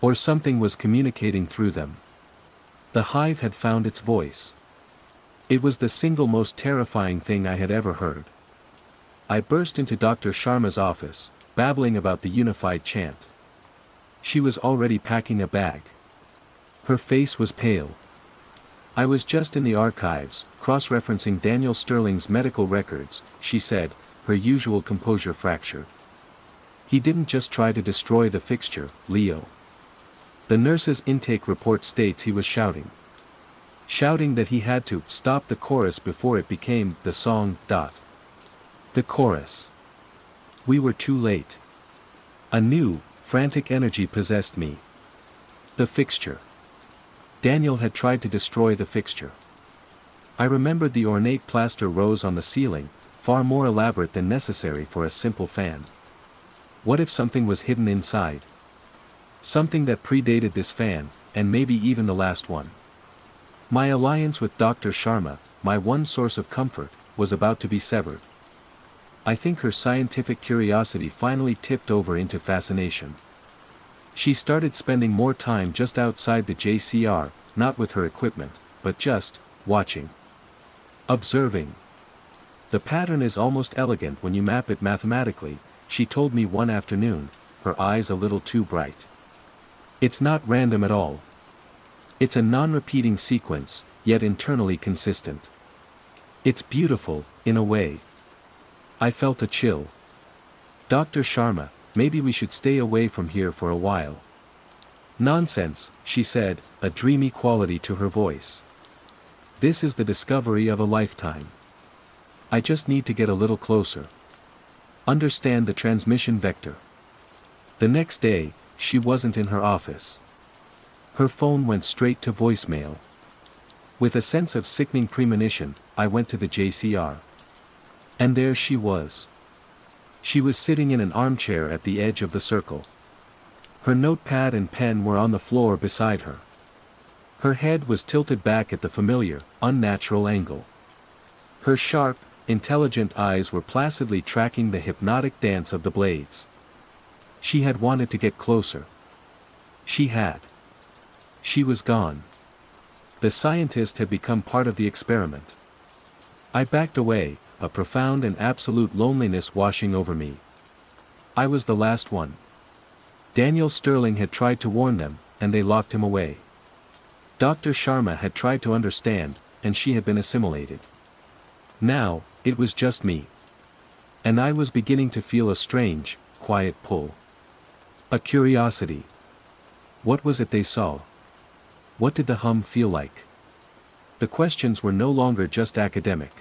Or something was communicating through them. The hive had found its voice. It was the single most terrifying thing I had ever heard. I burst into Dr. Sharma's office, babbling about the unified chant. She was already packing a bag. Her face was pale. I was just in the archives, cross-referencing Daniel Sterling's medical records, she said, her usual composure fractured. He didn't just try to destroy the fixture, Leo. The nurse's intake report states he was shouting. Shouting that he had to stop the chorus before it became the song. The chorus. We were too late. A new, frantic energy possessed me. The fixture. Daniel had tried to destroy the fixture. I remembered the ornate plaster rose on the ceiling, far more elaborate than necessary for a simple fan. What if something was hidden inside? Something that predated this fan, and maybe even the last one. My alliance with Dr. Sharma, my one source of comfort, was about to be severed. I think her scientific curiosity finally tipped over into fascination. She started spending more time just outside the JCR, not with her equipment, but just watching. Observing. The pattern is almost elegant when you map it mathematically, she told me one afternoon, her eyes a little too bright. It's not random at all. It's a non-repeating sequence, yet internally consistent. It's beautiful, in a way. I felt a chill. Dr. Sharma, maybe we should stay away from here for a while. Nonsense, she said, a dreamy quality to her voice. This is the discovery of a lifetime. I just need to get a little closer. Understand the transmission vector. The next day, she wasn't in her office. Her phone went straight to voicemail. With a sense of sickening premonition, I went to the JCR. And there she was. She was sitting in an armchair at the edge of the circle. Her notepad and pen were on the floor beside her. Her head was tilted back at the familiar, unnatural angle. Her sharp, intelligent eyes were placidly tracking the hypnotic dance of the blades. She had wanted to get closer. She had. She was gone. The scientist had become part of the experiment. I backed away, a profound and absolute loneliness washing over me. I was the last one. Daniel Sterling had tried to warn them, and they locked him away. Dr. Sharma had tried to understand, and she had been assimilated. Now, it was just me. And I was beginning to feel a strange, quiet pull. A curiosity. What was it they saw? What did the hum feel like? The questions were no longer just academic.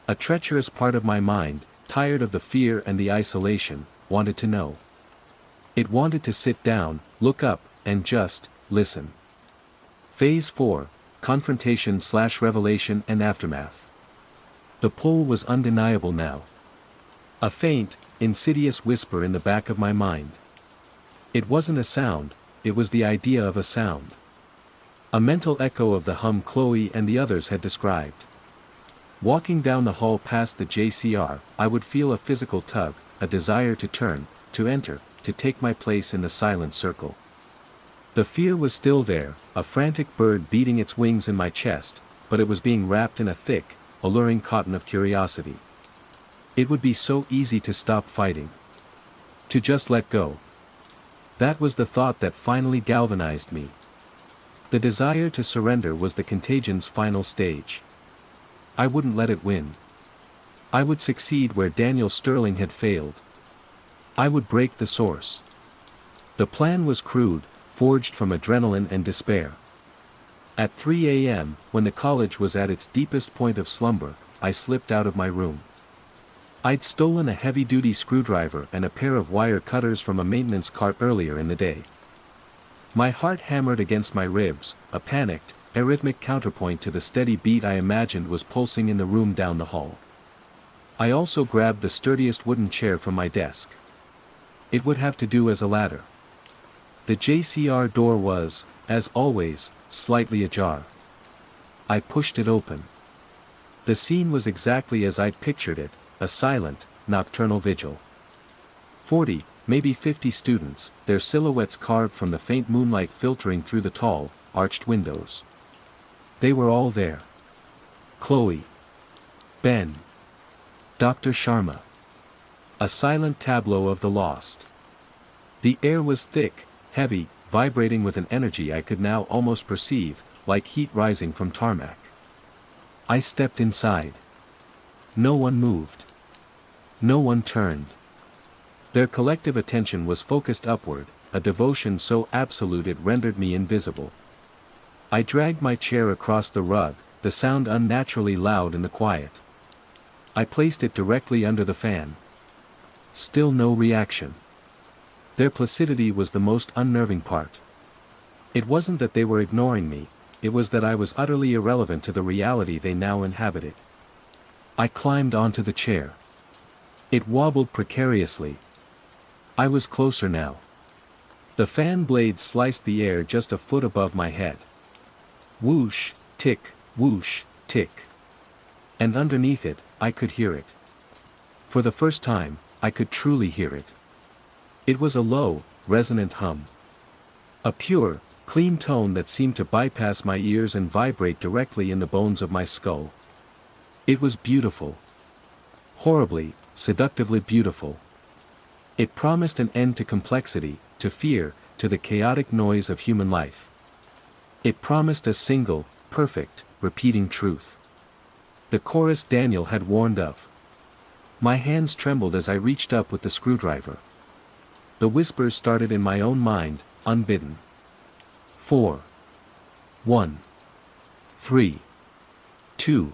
A treacherous part of my mind, tired of the fear and the isolation, wanted to know. It wanted to sit down, look up, and just listen. Phase 4, Confrontation/Revelation and Aftermath. The pull was undeniable now. A faint, insidious whisper in the back of my mind. It wasn't a sound, it was the idea of a sound. A mental echo of the hum Chloe and the others had described. Walking down the hall past the JCR, I would feel a physical tug, a desire to turn, to enter, to take my place in the silent circle. The fear was still there, a frantic bird beating its wings in my chest, but it was being wrapped in a thick, alluring cotton of curiosity. It would be so easy to stop fighting. To just let go. That was the thought that finally galvanized me. The desire to surrender was the contagion's final stage. I wouldn't let it win. I would succeed where Daniel Sterling had failed. I would break the source. The plan was crude, forged from adrenaline and despair. At 3 a.m., when the college was at its deepest point of slumber, I slipped out of my room. I'd stolen a heavy-duty screwdriver and a pair of wire cutters from a maintenance cart earlier in the day. My heart hammered against my ribs, a panicked, arrhythmic counterpoint to the steady beat I imagined was pulsing in the room down the hall. I also grabbed the sturdiest wooden chair from my desk. It would have to do as a ladder. The JCR door was, as always, slightly ajar. I pushed it open. The scene was exactly as I'd pictured it, a silent, nocturnal vigil. 40, maybe 50 students, their silhouettes carved from the faint moonlight filtering through the tall, arched windows. They were all there. Chloe. Ben. Dr. Sharma. A silent tableau of the lost. The air was thick, heavy, vibrating with an energy I could now almost perceive, like heat rising from tarmac. I stepped inside. No one moved. No one turned. Their collective attention was focused upward, a devotion so absolute it rendered me invisible. I dragged my chair across the rug, the sound unnaturally loud in the quiet. I placed it directly under the fan. Still no reaction. Their placidity was the most unnerving part. It wasn't that they were ignoring me, it was that I was utterly irrelevant to the reality they now inhabited. I climbed onto the chair. It wobbled precariously. I was closer now. The fan blade sliced the air just a foot above my head. Whoosh, tick, whoosh, tick. And underneath it, I could hear it. For the first time, I could truly hear it. It was a low, resonant hum. A pure, clean tone that seemed to bypass my ears and vibrate directly in the bones of my skull. It was beautiful. Horribly, seductively beautiful. It promised an end to complexity, to fear, to the chaotic noise of human life. It promised a single, perfect, repeating truth. The chorus Daniel had warned of. My hands trembled as I reached up with the screwdriver. The whispers started in my own mind, unbidden. 4. 1. 3. 2.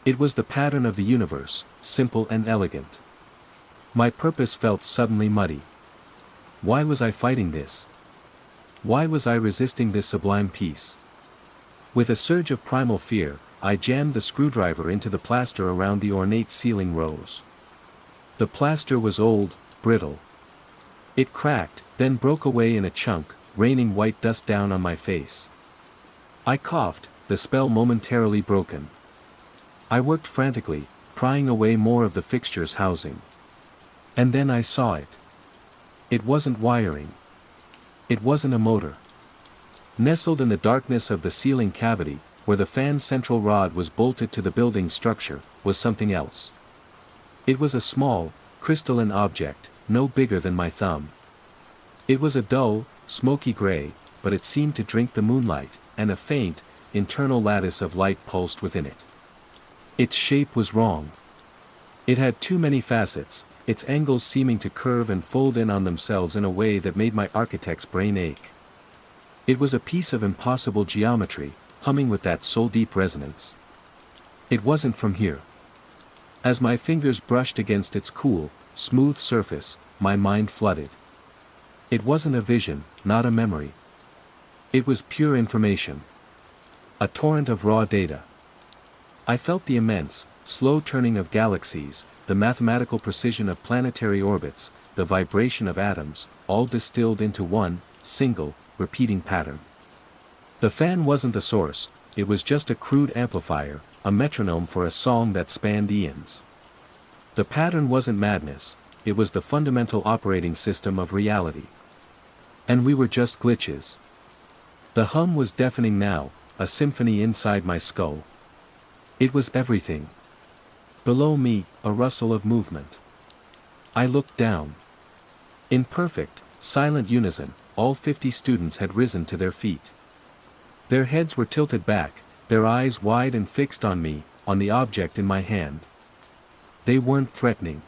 It was the pattern of the universe, simple and elegant. My purpose felt suddenly muddy. Why was I fighting this? Why was I resisting this sublime peace? With a surge of primal fear, I jammed the screwdriver into the plaster around the ornate ceiling rose. The plaster was old, brittle. It cracked, then broke away in a chunk, raining white dust down on my face. I coughed, the spell momentarily broken. I worked frantically, prying away more of the fixture's housing. And then I saw it. It wasn't wiring. It wasn't a motor. Nestled in the darkness of the ceiling cavity, where the fan's central rod was bolted to the building structure, was something else. It was a small, crystalline object, no bigger than my thumb. It was a dull, smoky gray, but it seemed to drink the moonlight, and a faint, internal lattice of light pulsed within it. Its shape was wrong. It had too many facets, its angles seeming to curve and fold in on themselves in a way that made my architect's brain ache. It was a piece of impossible geometry, humming with that soul-deep resonance. It wasn't from here. As my fingers brushed against its cool, smooth surface, my mind flooded. It wasn't a vision, not a memory. It was pure information. A torrent of raw data. I felt the immense, slow turning of galaxies, the mathematical precision of planetary orbits, the vibration of atoms, all distilled into one, single, repeating pattern. The fan wasn't the source, it was just a crude amplifier, a metronome for a song that spanned eons. The pattern wasn't madness, it was the fundamental operating system of reality. And we were just glitches. The hum was deafening now, a symphony inside my skull. It was everything. Below me, a rustle of movement. I looked down. In perfect, silent unison, all 50 students had risen to their feet. Their heads were tilted back, their eyes wide and fixed on me, on the object in my hand. They weren't threatening.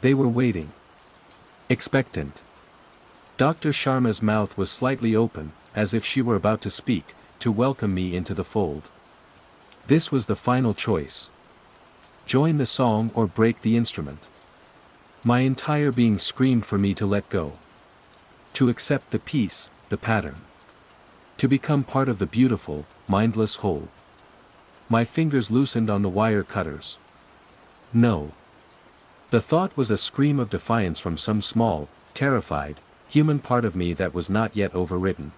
They were waiting. Expectant. Dr. Sharma's mouth was slightly open, as if she were about to speak, to welcome me into the fold. This was the final choice. join the song or break the instrument. My entire being screamed for me to let go. To accept the piece, the pattern. To become part of the beautiful, mindless whole. My fingers loosened on the wire cutters. No. The thought was a scream of defiance from some small, terrified, human part of me that was not yet overridden.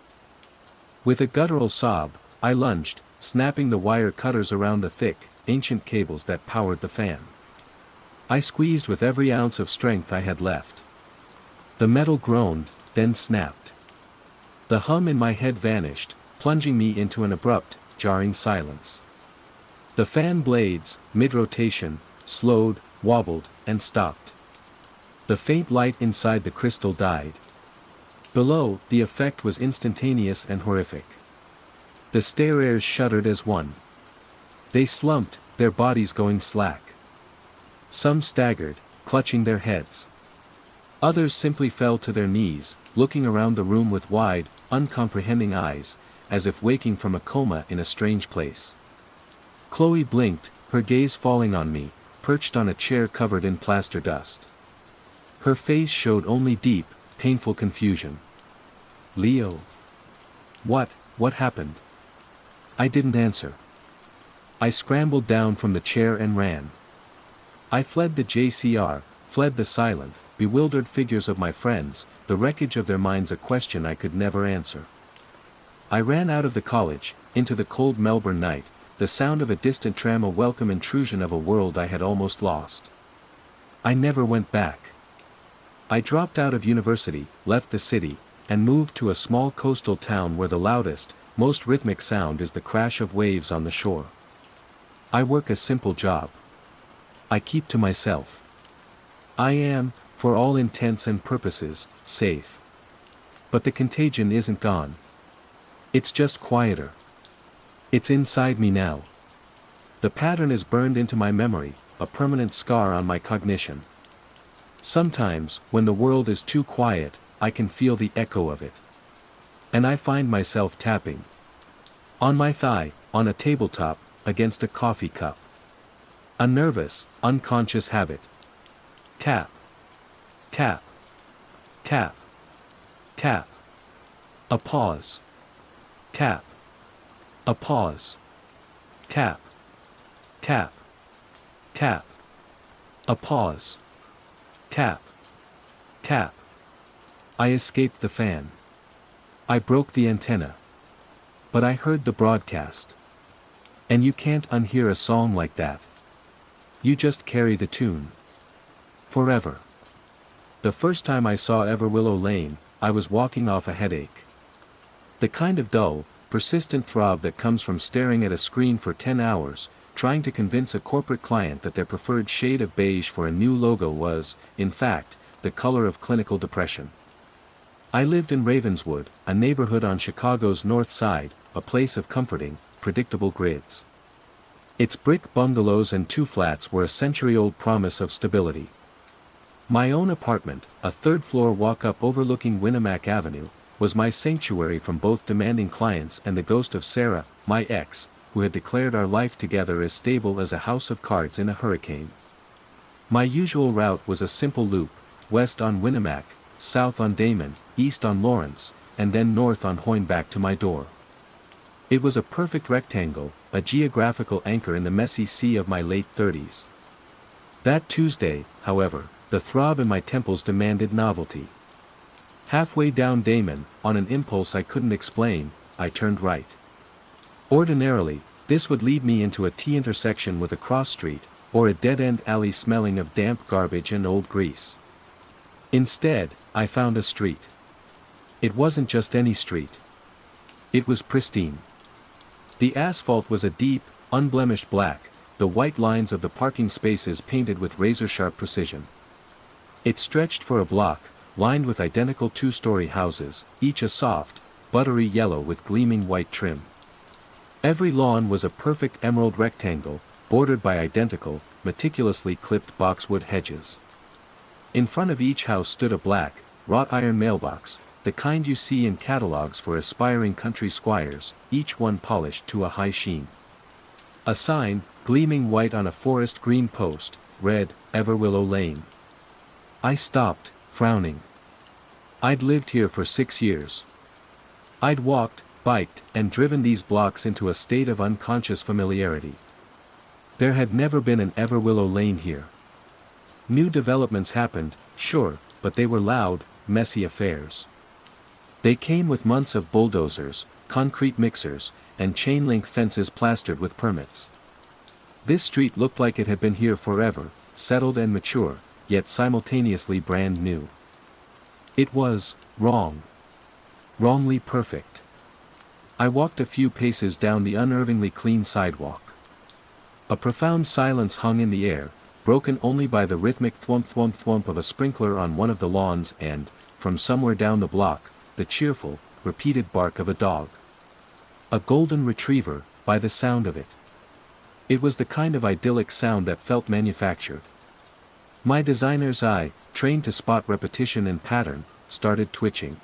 With a guttural sob, I lunged, snapping the wire cutters around the thick, ancient cables that powered the fan. I squeezed with every ounce of strength I had left. The metal groaned, then snapped. The hum in my head vanished, plunging me into an abrupt, jarring silence. The fan blades, mid-rotation, slowed, wobbled, and stopped. The faint light inside the crystal died. Below, the effect was instantaneous and horrific. The stairers shuddered as one. They slumped, their bodies going slack. Some staggered, clutching their heads. Others simply fell to their knees, looking around the room with wide, uncomprehending eyes, as if waking from a coma in a strange place. Chloe blinked, her gaze falling on me, perched on a chair covered in plaster dust. Her face showed only deep, painful confusion. Leo. What happened? I didn't answer. I scrambled down from the chair and ran. I fled the JCR, fled the silent, bewildered figures of my friends, the wreckage of their minds, a question I could never answer. I ran out of the college, into the cold Melbourne night, the sound of a distant tram, a welcome intrusion of a world I had almost lost. I never went back. I dropped out of university, left the city, and moved to a small coastal town where the loudest, most rhythmic sound is the crash of waves on the shore. I work a simple job. I keep to myself. I am, for all intents and purposes, safe. But the contagion isn't gone. It's just quieter. It's inside me now. The pattern is burned into my memory, a permanent scar on my cognition. Sometimes, when the world is too quiet, I can feel the echo of it. And I find myself tapping. On my thigh, on a tabletop, against a coffee cup. A nervous, unconscious habit. Tap. Tap. Tap. Tap. A pause. Tap. A pause. Tap. Tap. Tap. A pause. Tap. Tap. I escaped the fan. I broke the antenna. But I heard the broadcast. And you can't unhear a song like that. You just carry the tune. Forever. The first time I saw Everwillow Lane, I was walking off a headache. The kind of dull, persistent throb that comes from staring at a screen for 10 hours, trying to convince a corporate client that their preferred shade of beige for a new logo was, in fact, the color of clinical depression. I lived in Ravenswood, a neighborhood on Chicago's north side, a place of comforting, predictable grids. Its brick bungalows and two flats were a century-old promise of stability. My own apartment, a third-floor walk-up overlooking Winnemac Avenue, was my sanctuary from both demanding clients and the ghost of Sarah, my ex, who had declared our life together as stable as a house of cards in a hurricane. My usual route was a simple loop, west on Winnemac, south on Damon, east on Lawrence, and then north on Hoyne back to my door. It was a perfect rectangle, a geographical anchor in the messy sea of my late 30s. That Tuesday, however, the throb in my temples demanded novelty. Halfway down Damon, on an impulse I couldn't explain, I turned right. Ordinarily, this would lead me into a T-intersection with a cross street, or a dead-end alley smelling of damp garbage and old grease. Instead, I found a street. It wasn't just any street. It was pristine. The asphalt was a deep, unblemished black, the white lines of the parking spaces painted with razor-sharp precision. It stretched for a block, lined with identical two-story houses, each a soft, buttery yellow with gleaming white trim. Every lawn was a perfect emerald rectangle, bordered by identical, meticulously clipped boxwood hedges. In front of each house stood a black, wrought iron mailbox, the kind you see in catalogs for aspiring country squires, each one polished to a high sheen. A sign, gleaming white on a forest green post, read, Everwillow Lane. I stopped, frowning. I'd lived here for 6 years. I'd walked, biked, and driven these blocks into a state of unconscious familiarity. There had never been an Everwillow Lane here. New developments happened, sure, but they were loud, messy affairs. They came with months of bulldozers, concrete mixers, and chain-link fences plastered with permits. This street looked like it had been here forever, settled and mature, yet simultaneously brand new. It was wrong. Wrongly perfect. I walked a few paces down the unnervingly clean sidewalk. A profound silence hung in the air, broken only by the rhythmic thwomp thwomp thwomp of a sprinkler on one of the lawns and, from somewhere down the block, the cheerful, repeated bark of a dog. A golden retriever, by the sound of it. It was the kind of idyllic sound that felt manufactured. My designer's eye, trained to spot repetition and pattern, started twitching.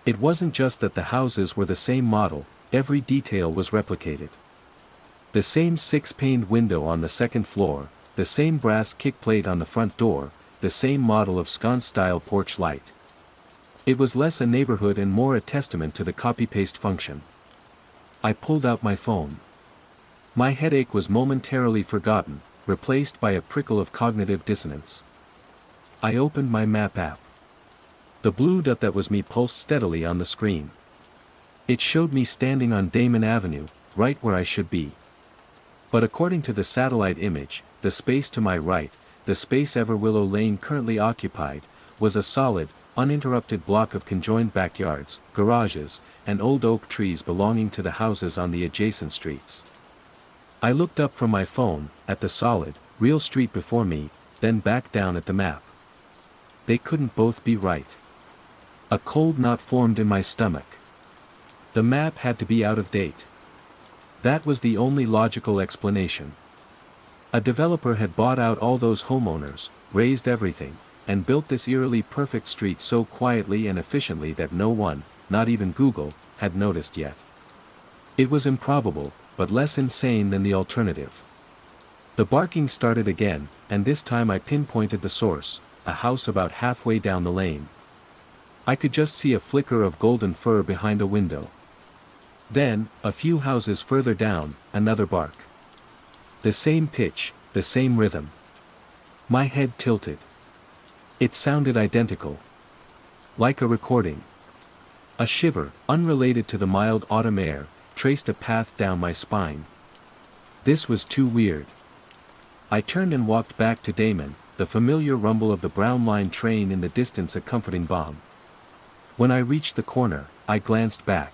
It wasn't just that the houses were the same model, every detail was replicated. The same 6-paned window on the second floor, the same brass kickplate on the front door, the same model of sconce-style porch light. It was less a neighborhood and more a testament to the copy-paste function. I pulled out my phone. My headache was momentarily forgotten, replaced by a prickle of cognitive dissonance. I opened my map app. The blue dot that was me pulsed steadily on the screen. It showed me standing on Damon Avenue, right where I should be. But according to the satellite image, the space to my right, the space Everwillow Lane currently occupied, was a solid, uninterrupted block of conjoined backyards, garages, and old oak trees belonging to the houses on the adjacent streets. I looked up from my phone, at the solid, real street before me, then back down at the map. They couldn't both be right. A cold knot formed in my stomach. The map had to be out of date. That was the only logical explanation. A developer had bought out all those homeowners, raised everything, and built this eerily perfect street so quietly and efficiently that no one, not even Google, had noticed yet. It was improbable, but less insane than the alternative. The barking started again, and this time I pinpointed the source, a house about halfway down the lane. I could just see a flicker of golden fur behind a window. Then, a few houses further down, another bark. The same pitch, the same rhythm. My head tilted. It sounded identical. Like a recording. A shiver, unrelated to the mild autumn air, traced a path down my spine. This was too weird. I turned and walked back to Damon, the familiar rumble of the Brown Line train in the distance a comforting balm. When I reached the corner, I glanced back.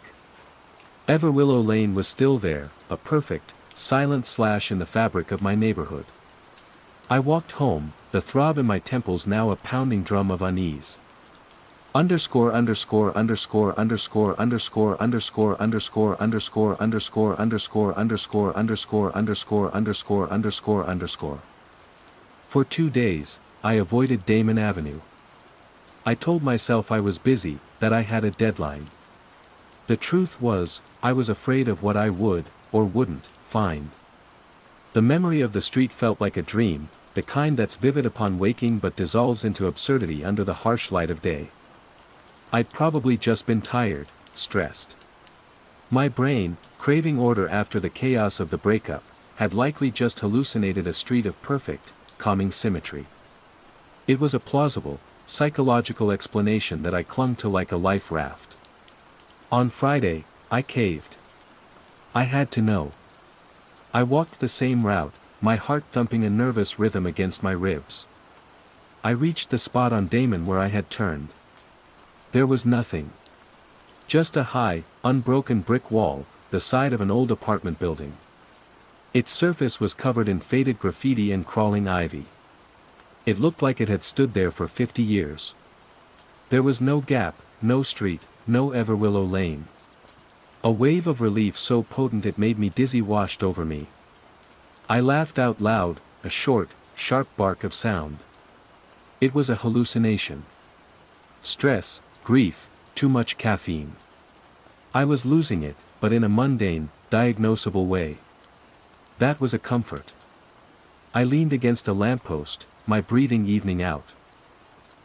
Everwillow Lane was still there, a perfect, silent slash in the fabric of my neighborhood. I walked home, the throb in my temples now a pounding drum of unease. Underscore underscore underscore underscore underscore underscore underscore underscore underscore underscore underscore underscore underscore underscore underscore underscore. For 2 days, I avoided Damon Avenue. I told myself I was busy, that I had a deadline. The truth was, I was afraid of what I would, or wouldn't, find. The memory of the street felt like a dream, the kind that's vivid upon waking but dissolves into absurdity under the harsh light of day. I'd probably just been tired, stressed. My brain, craving order after the chaos of the breakup, had likely just hallucinated a street of perfect, calming symmetry. It was a plausible, psychological explanation that I clung to like a life raft. On Friday, I caved. I had to know. I walked the same route, my heart thumping a nervous rhythm against my ribs. I reached the spot on Damon where I had turned. There was nothing. Just a high, unbroken brick wall, the side of an old apartment building. Its surface was covered in faded graffiti and crawling ivy. It looked like it had stood there for 50 years. There was no gap, no street, no Everwillow Lane. A wave of relief so potent it made me dizzy washed over me. I laughed out loud, a short, sharp bark of sound. It was a hallucination. Stress, grief, too much caffeine. I was losing it, but in a mundane, diagnosable way. That was a comfort. I leaned against a lamppost, my breathing evening out.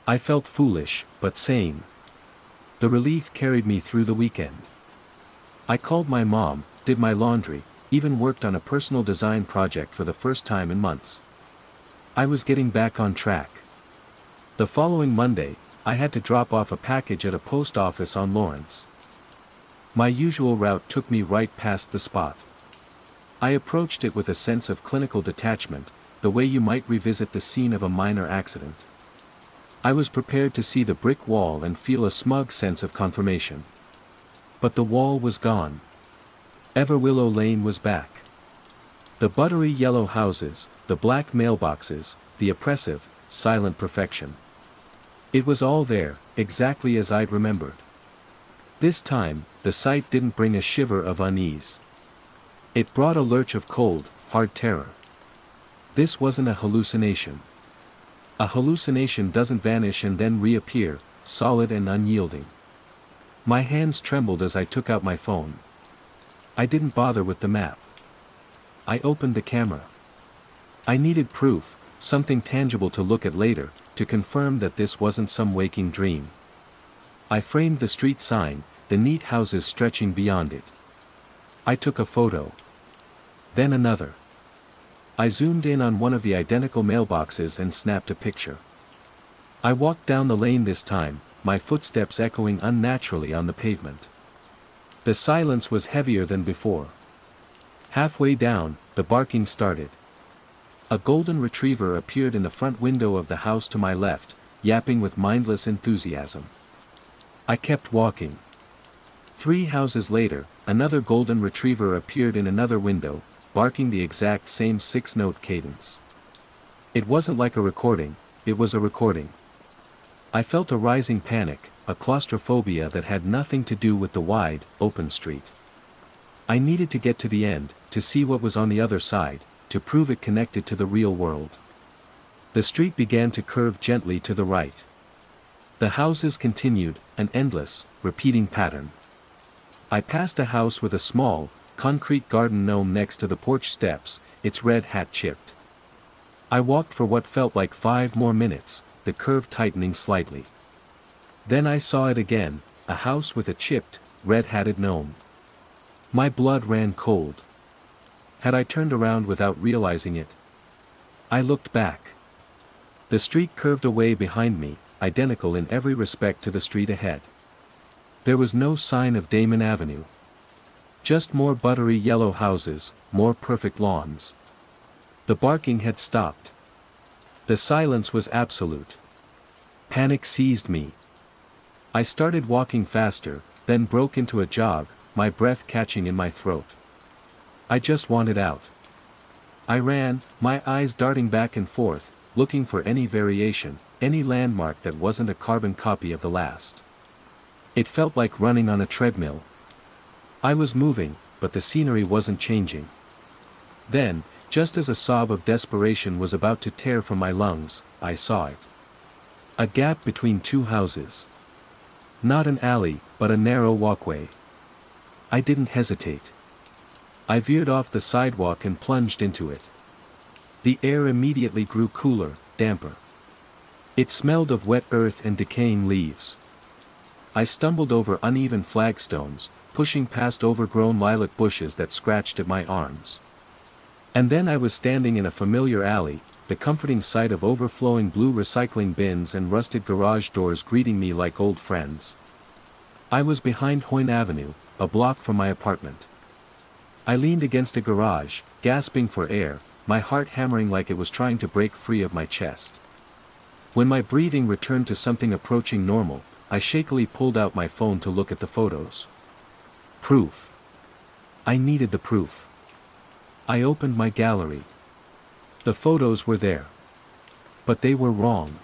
I felt foolish, but sane. The relief carried me through the weekend. I called my mom, did my laundry, even worked on a personal design project for the first time in months. I was getting back on track. The following Monday, I had to drop off a package at a post office on Lawrence. My usual route took me right past the spot. I approached it with a sense of clinical detachment, the way you might revisit the scene of a minor accident. I was prepared to see the brick wall and feel a smug sense of confirmation. But the wall was gone. Everwillow Lane was back. The buttery yellow houses, the black mailboxes, the oppressive, silent perfection. It was all there, exactly as I'd remembered. This time, the sight didn't bring a shiver of unease. It brought a lurch of cold, hard terror. This wasn't a hallucination. A hallucination doesn't vanish and then reappear, solid and unyielding. My hands trembled as I took out my phone. I didn't bother with the map. I opened the camera. I needed proof, something tangible to look at later, to confirm that this wasn't some waking dream. I framed the street sign, the neat houses stretching beyond it. I took a photo. Then another. I zoomed in on one of the identical mailboxes and snapped a picture. I walked down the lane this time, my footsteps echoing unnaturally on the pavement. The silence was heavier than before. Halfway down, the barking started. A golden retriever appeared in the front window of the house to my left, yapping with mindless enthusiasm. I kept walking. 3 houses later, another golden retriever appeared in another window, barking the exact same 6-note cadence. It wasn't like a recording, it was a recording. I felt a rising panic, a claustrophobia that had nothing to do with the wide, open street. I needed to get to the end, to see what was on the other side, to prove it connected to the real world. The street began to curve gently to the right. The houses continued, an endless, repeating pattern. I passed a house with a small, concrete garden gnome next to the porch steps, its red hat chipped. I walked for what felt like 5 more minutes, the curve tightening slightly. Then I saw it again, a house with a chipped, red-hatted gnome. My blood ran cold. Had I turned around without realizing it? I looked back. The street curved away behind me, identical in every respect to the street ahead. There was no sign of Damon Avenue. Just more buttery yellow houses, more perfect lawns. The barking had stopped. The silence was absolute. Panic seized me. I started walking faster, then broke into a jog, my breath catching in my throat. I just wanted out. I ran, my eyes darting back and forth, looking for any variation, any landmark that wasn't a carbon copy of the last. It felt like running on a treadmill. I was moving, but the scenery wasn't changing. Then, just as a sob of desperation was about to tear from my lungs, I saw it. A gap between 2 houses. Not an alley, but a narrow walkway. I didn't hesitate. I veered off the sidewalk and plunged into it. The air immediately grew cooler, damper. It smelled of wet earth and decaying leaves. I stumbled over uneven flagstones, pushing past overgrown lilac bushes that scratched at my arms. And then I was standing in a familiar alley, the comforting sight of overflowing blue recycling bins and rusted garage doors greeting me like old friends. I was behind Hoyne Avenue, a block from my apartment. I leaned against a garage, gasping for air, my heart hammering like it was trying to break free of my chest. When my breathing returned to something approaching normal, I shakily pulled out my phone to look at the photos. Proof. I needed the proof. I opened my gallery. The photos were there. But they were wrong.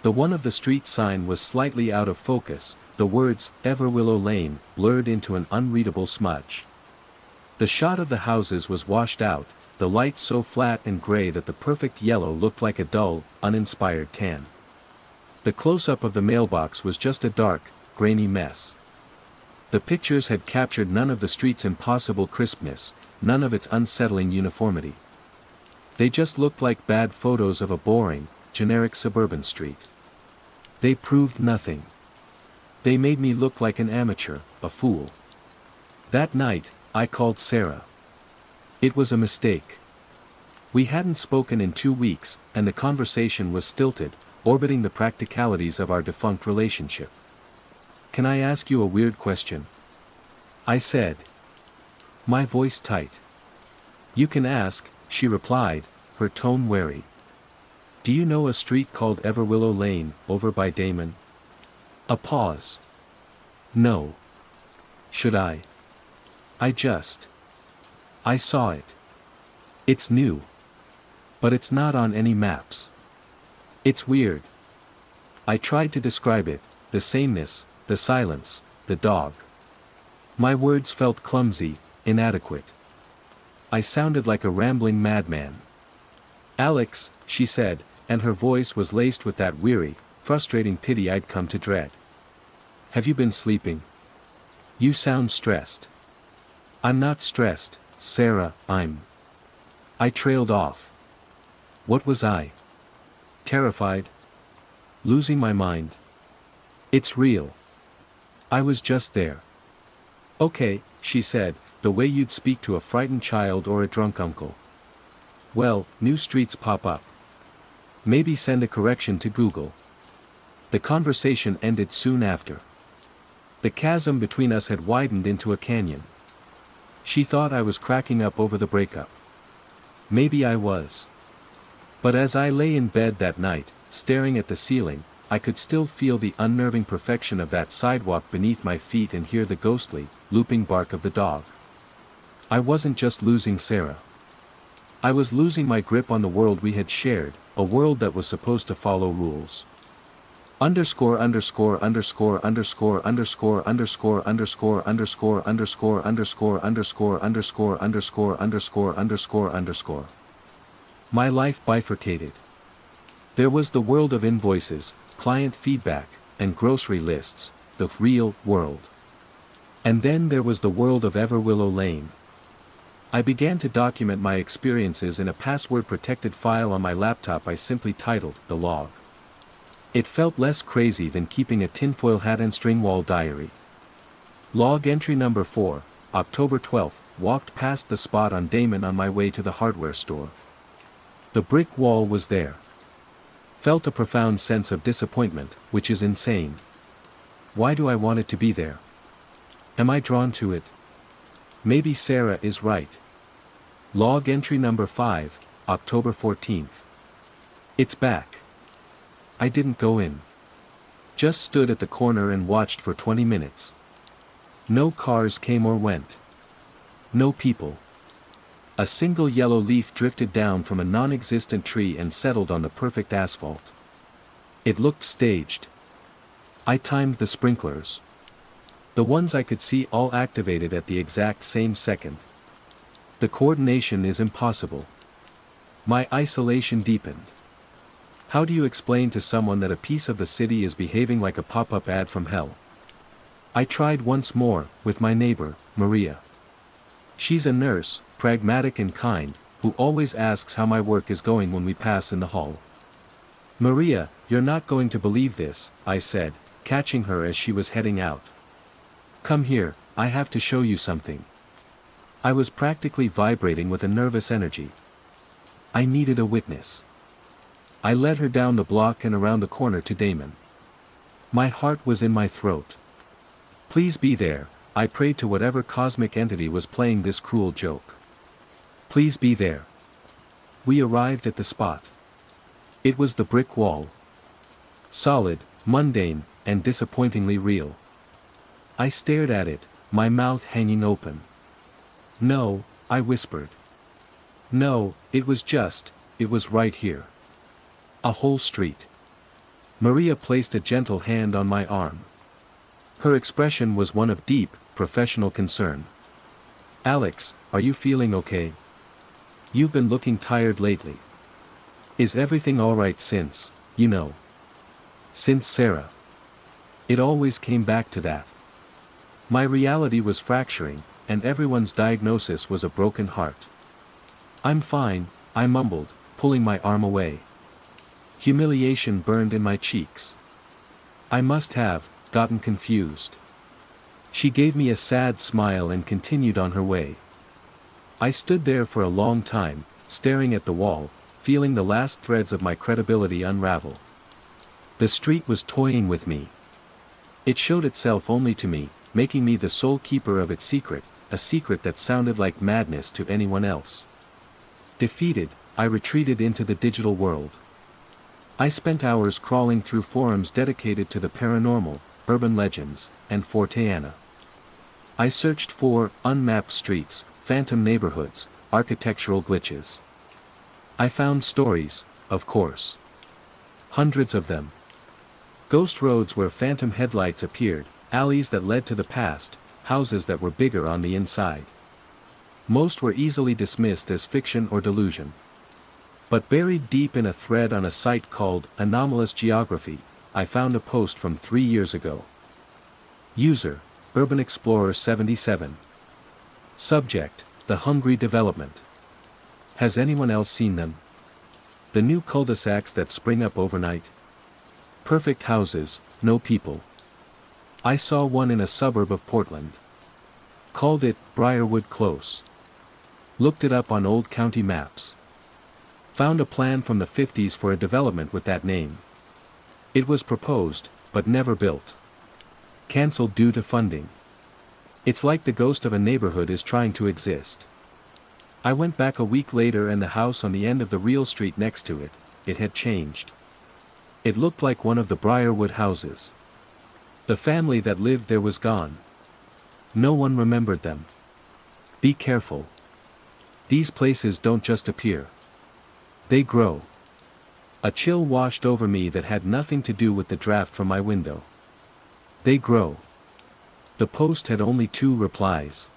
The one of the street sign was slightly out of focus, the words, Everwillow Lane, blurred into an unreadable smudge. The shot of the houses was washed out, the light so flat and gray that the perfect yellow looked like a dull, uninspired tan. The close-up of the mailbox was just a dark, grainy mess. The pictures had captured none of the street's impossible crispness, none of its unsettling uniformity. They just looked like bad photos of a boring, generic suburban street. They proved nothing. They made me look like an amateur, a fool. That night, I called Sarah. It was a mistake. We hadn't spoken in 2 weeks, and the conversation was stilted, orbiting the practicalities of our defunct relationship. "Can I ask you a weird question?" I said. My voice tight. "You can ask," she replied, her tone wary. "Do you know a street called Everwillow Lane, over by Damon?" A pause. "No. Should I?" I saw it. It's new. But it's not on any maps. It's weird." I tried to describe it, the sameness, the silence, the dog. My words felt clumsy, inadequate. I sounded like a rambling madman. "Alex," she said, and her voice was laced with that weary, frustrating pity I'd come to dread. "Have you been sleeping? You sound stressed." "I'm not stressed, Sarah, I trailed off. What was I? Terrified? Losing my mind? It's real. I was just there." "Okay," she said, the way you'd speak to a frightened child or a drunk uncle. "Well, new streets pop up. Maybe send a correction to Google." The conversation ended soon after. The chasm between us had widened into a canyon. She thought I was cracking up over the breakup. Maybe I was. But as I lay in bed that night, staring at the ceiling, I could still feel the unnerving perfection of that sidewalk beneath my feet and hear the ghostly, looping bark of the dog. I wasn't just losing Sarah. I was losing my grip on the world we had shared, a world that was supposed to follow rules. Underscore underscore underscore underscore underscore underscore underscore underscore underscore underscore underscore underscore underscore underscore underscore underscore. My life bifurcated. There was the world of invoices, client feedback, and grocery lists, the real world. And then there was the world of Everwillow Lane. I began to document my experiences in a password-protected file on my laptop I simply titled The Log. It felt less crazy than keeping a tinfoil hat and string wall diary. Log entry number 4, October 12th, walked past the spot on Damon on my way to the hardware store. The brick wall was there. Felt a profound sense of disappointment, which is insane. Why do I want it to be there? Am I drawn to it? Maybe Sarah is right. Log entry number 5, October 14th. It's back. I didn't go in. Just stood at the corner and watched for 20 minutes. No cars came or went. No people. A single yellow leaf drifted down from a non-existent tree and settled on the perfect asphalt. It looked staged. I timed the sprinklers. The ones I could see all activated at the exact same second. The coordination is impossible. My isolation deepened. How do you explain to someone that a piece of the city is behaving like a pop-up ad from hell? I tried once more, with my neighbor, Maria. She's a nurse, pragmatic and kind, who always asks how my work is going when we pass in the hall. "Maria, you're not going to believe this," I said, catching her as she was heading out. "Come here, I have to show you something." I was practically vibrating with a nervous energy. I needed a witness. I led her down the block and around the corner to Damon. My heart was in my throat. Please be there, I prayed to whatever cosmic entity was playing this cruel joke. Please be there. We arrived at the spot. It was the brick wall. Solid, mundane, and disappointingly real. I stared at it, my mouth hanging open. "No," I whispered. "No, it was right here. A whole street." Maria placed a gentle hand on my arm. Her expression was one of deep, professional concern. "Alex, are you feeling okay? You've been looking tired lately. Is everything alright since Sarah?" It always came back to that. My reality was fracturing, and everyone's diagnosis was a broken heart. "I'm fine," I mumbled, pulling my arm away. Humiliation burned in my cheeks. I must have gotten confused. She gave me a sad smile and continued on her way. I stood there for a long time, staring at the wall, feeling the last threads of my credibility unravel. The street was toying with me. It showed itself only to me, making me the sole keeper of its secret, a secret that sounded like madness to anyone else. Defeated, I retreated into the digital world. I spent hours crawling through forums dedicated to the paranormal, urban legends, and Forteana. I searched for unmapped streets, phantom neighborhoods, architectural glitches. I found stories, of course. Hundreds of them. Ghost roads where phantom headlights appeared, alleys that led to the past, houses that were bigger on the inside. Most were easily dismissed as fiction or delusion. But buried deep in a thread on a site called Anomalous Geography, I found a post from 3 years ago. User, Urban Explorer 77. Subject, The Hungry Development. Has anyone else seen them? The new cul-de-sacs that spring up overnight? Perfect houses, no people. I saw one in a suburb of Portland. Called it Briarwood Close. Looked it up on old county maps. Found a plan from the 50s for a development with that name. It was proposed, but never built. Cancelled due to funding. It's like the ghost of a neighborhood is trying to exist. I went back a week later and the house on the end of the real street next to it had changed. It looked like one of the Briarwood houses. The family that lived there was gone. No one remembered them. Be careful. These places don't just appear. They grow. A chill washed over me that had nothing to do with the draft from my window. They grow. The post had only 2 replies.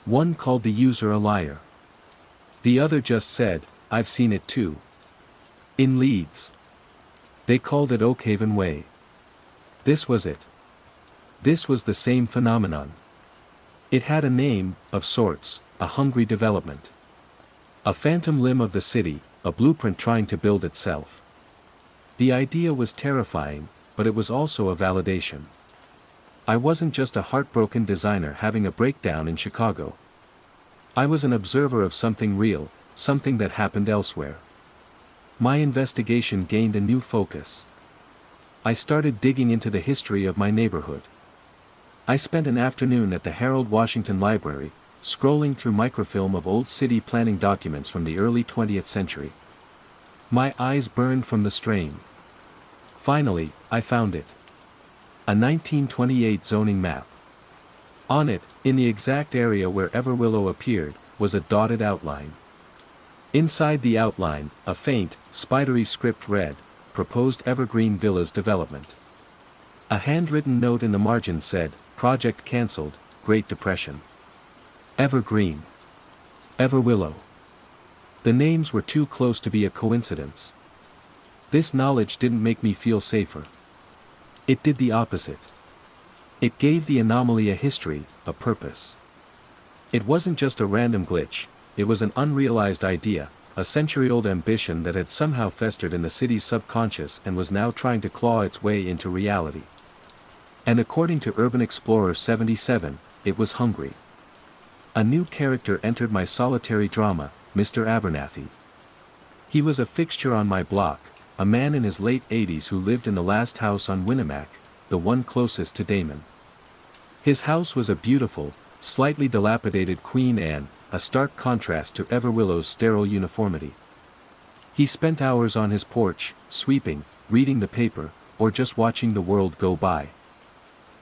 One called the user a liar. The other just said, "I've seen it too." In Leeds. They called it Oakhaven Way. This was it. This was the same phenomenon. It had a name, of sorts, a hungry development. A phantom limb of the city, a blueprint trying to build itself. The idea was terrifying, but it was also a validation. I wasn't just a heartbroken designer having a breakdown in Chicago. I was an observer of something real, something that happened elsewhere. My investigation gained a new focus. I started digging into the history of my neighborhood. I spent an afternoon at the Harold Washington Library, scrolling through microfilm of old city planning documents from the early 20th century. My eyes burned from the strain. Finally, I found it. A 1928 zoning map. On it, in the exact area where Everwillow appeared, was a dotted outline. Inside the outline, a faint, spidery script read, "Proposed Evergreen Villas Development." A handwritten note in the margin said, "Project cancelled, Great Depression." Evergreen. Everwillow. The names were too close to be a coincidence. This knowledge didn't make me feel safer. It did the opposite. It gave the anomaly a history, a purpose. It wasn't just a random glitch, it was an unrealized idea, a century-old ambition that had somehow festered in the city's subconscious and was now trying to claw its way into reality. And according to Urban Explorer 77, it was hungry. A new character entered my solitary drama, Mr. Abernathy. He was a fixture on my block, a man in his late 80s who lived in the last house on Winnemac, the one closest to Damon. His house was a beautiful, slightly dilapidated Queen Anne, a stark contrast to Everwillow's sterile uniformity. He spent hours on his porch, sweeping, reading the paper, or just watching the world go by.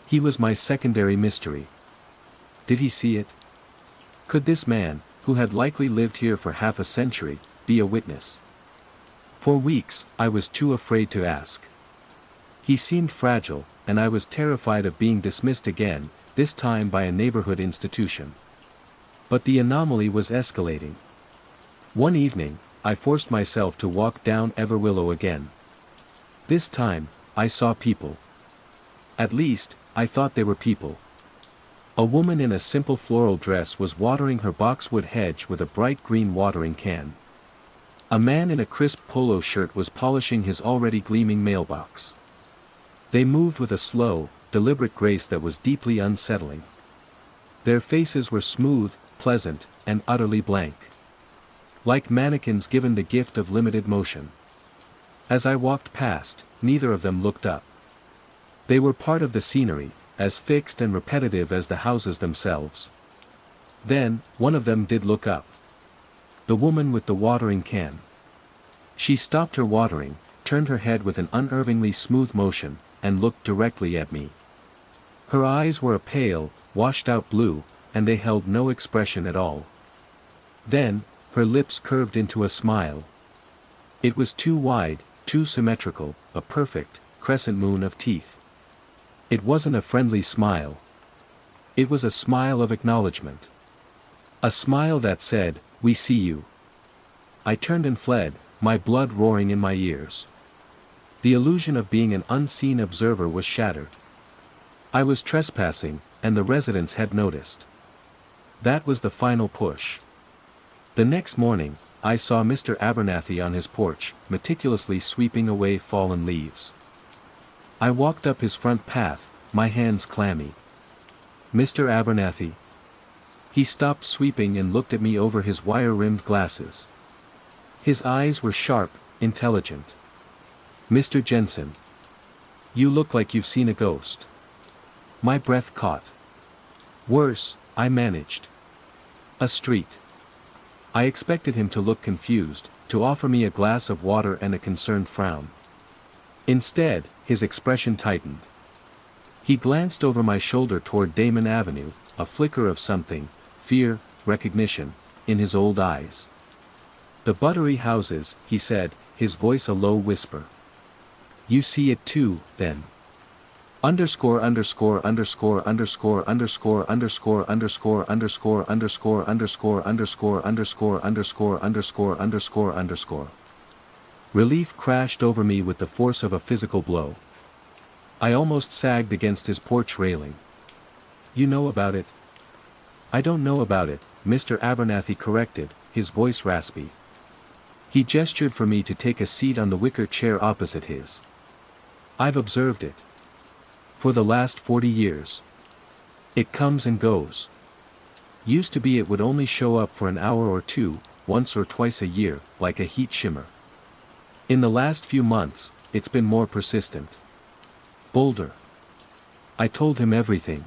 He was my secondary mystery. Did he see it? Could this man, who had likely lived here for half a century, be a witness? For weeks, I was too afraid to ask. He seemed fragile, and I was terrified of being dismissed again, this time by a neighborhood institution. But the anomaly was escalating. One evening, I forced myself to walk down Everwillow again. This time, I saw people. At least, I thought they were people. A woman in a simple floral dress was watering her boxwood hedge with a bright green watering can. A man in a crisp polo shirt was polishing his already gleaming mailbox. They moved with a slow, deliberate grace that was deeply unsettling. Their faces were smooth, pleasant, and utterly blank. Like mannequins given the gift of limited motion. As I walked past, neither of them looked up. They were part of the scenery, as fixed and repetitive as the houses themselves. Then, one of them did look up. The woman with the watering can. She stopped her watering, turned her head with an unervingly smooth motion, and looked directly at me. Her eyes were a pale, washed-out blue, and they held no expression at all. Then, her lips curved into a smile. It was too wide, too symmetrical, a perfect, crescent moon of teeth. It wasn't a friendly smile. It was a smile of acknowledgement. A smile that said, "We see you." I turned and fled, my blood roaring in my ears. The illusion of being an unseen observer was shattered. I was trespassing, and the residents had noticed. That was the final push. The next morning, I saw Mr. Abernathy on his porch, meticulously sweeping away fallen leaves. I walked up his front path, my hands clammy. "Mr. Abernathy." He stopped sweeping and looked at me over his wire-rimmed glasses. His eyes were sharp, intelligent. "Mr. Jensen. You look like you've seen a ghost." My breath caught. "Worse," I managed. "A street." I expected him to look confused, to offer me a glass of water and a concerned frown. Instead, his expression tightened. He glanced over my shoulder toward Damon Avenue, a flicker of something, fear, recognition, in his old eyes. "The Buttery houses," he said, his voice a low whisper. "You see it too, then?" Underscore underscore underscore underscore underscore underscore underscore underscore underscore underscore underscore underscore underscore underscore underscore underscore. Relief crashed over me with the force of a physical blow. I almost sagged against his porch railing. "You know about it?" "I don't know about it," Mr. Abernathy corrected, his voice raspy. He gestured for me to take a seat on the wicker chair opposite his. "I've observed it. For the last 40 years. It comes and goes. Used to be it would only show up for an hour or two, once or twice a year, like a heat shimmer. In the last few months, it's been more persistent. Bolder." I told him everything.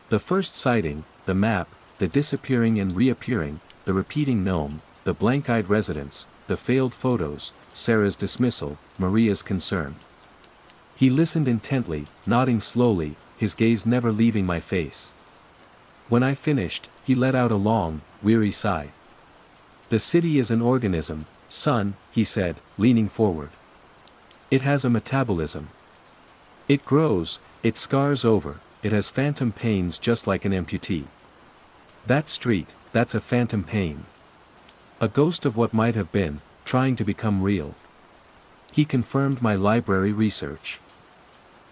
The first sighting, the map, the disappearing and reappearing, the repeating gnome, the blank-eyed residents, the failed photos, Sarah's dismissal, Maria's concern. He listened intently, nodding slowly, his gaze never leaving my face. When I finished, he let out a long, weary sigh. "The city is an organism, son," he said, leaning forward. "It has a metabolism. It grows, it scars over, it has phantom pains just like an amputee. That street, that's a phantom pain. A ghost of what might have been, trying to become real." He confirmed my library research.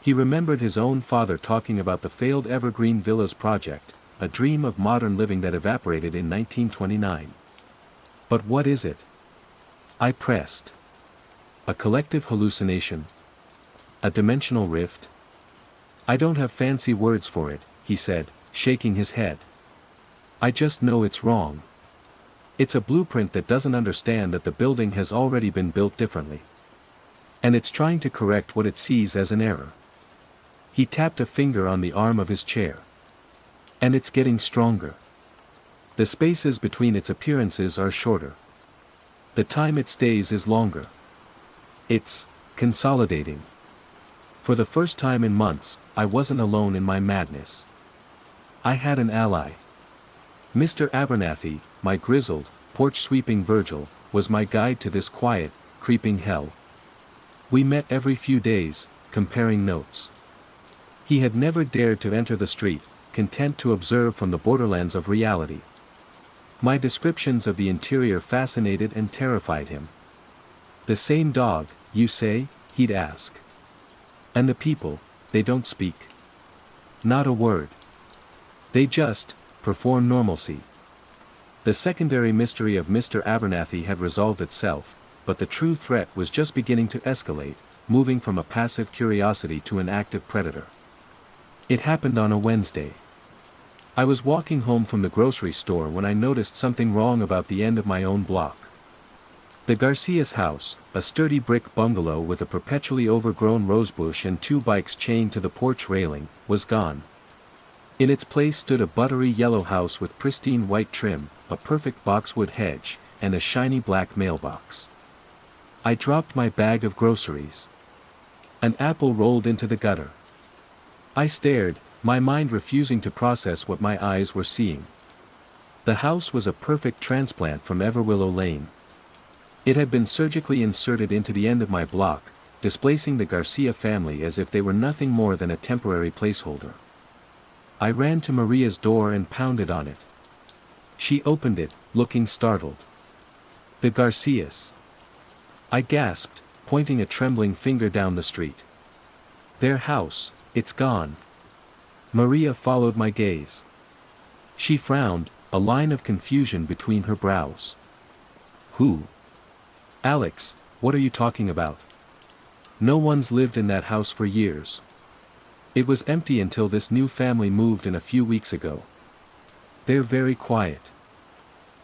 He remembered his own father talking about the failed Evergreen Villas project, a dream of modern living that evaporated in 1929. "But what is it?" I pressed. "A collective hallucination? A dimensional rift?" "I don't have fancy words for it," he said, shaking his head. "I just know it's wrong. It's a blueprint that doesn't understand that the building has already been built differently. And it's trying to correct what it sees as an error." He tapped a finger on the arm of his chair. "And it's getting stronger. The spaces between its appearances are shorter. The time it stays is longer. It's consolidating." For the first time in months, I wasn't alone in my madness. I had an ally. Mr. Abernathy, my grizzled, porch-sweeping Virgil, was my guide to this quiet, creeping hell. We met every few days, comparing notes. He had never dared to enter the street, content to observe from the borderlands of reality. My descriptions of the interior fascinated and terrified him. "The same dog, you say?" he'd ask. "And the people, they don't speak?" "Not a word." They just perform normalcy. The secondary mystery of Mr. Abernathy had resolved itself, but the true threat was just beginning to escalate, moving from a passive curiosity to an active predator. It happened on a Wednesday. I was walking home from the grocery store when I noticed something wrong about the end of my own block. The Garcia's house, a sturdy brick bungalow with a perpetually overgrown rosebush and 2 bikes chained to the porch railing, was gone. In its place stood a buttery yellow house with pristine white trim, a perfect boxwood hedge, and a shiny black mailbox. I dropped my bag of groceries. An apple rolled into the gutter. I stared, my mind refusing to process what my eyes were seeing. The house was a perfect transplant from Everwillow Lane. It had been surgically inserted into the end of my block, displacing the Garcia family as if they were nothing more than a temporary placeholder. I ran to Maria's door and pounded on it. She opened it, looking startled. The Garcias. I gasped, pointing a trembling finger down the street. Their house, it's gone. Maria followed my gaze. She frowned, a line of confusion between her brows. Who? Alex, what are you talking about? No one's lived in that house for years. It was empty until this new family moved in a few weeks ago. They're very quiet.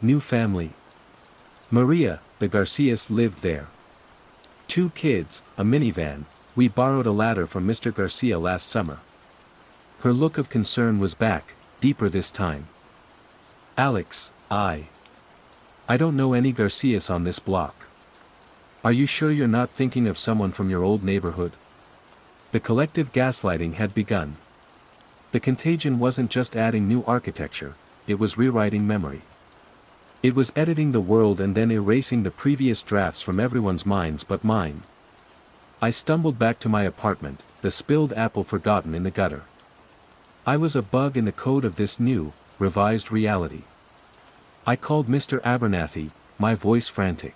New family. Maria, the Garcias lived there. 2 kids, a minivan. We borrowed a ladder from Mr. Garcia last summer. Her look of concern was back, deeper this time. Alex, I don't know any Garcias on this block. Are you sure you're not thinking of someone from your old neighborhood? The collective gaslighting had begun. The contagion wasn't just adding new architecture, it was rewriting memory. It was editing the world and then erasing the previous drafts from everyone's minds but mine. I stumbled back to my apartment, the spilled apple forgotten in the gutter. I was a bug in the code of this new, revised reality. I called Mr. Abernathy, my voice frantic.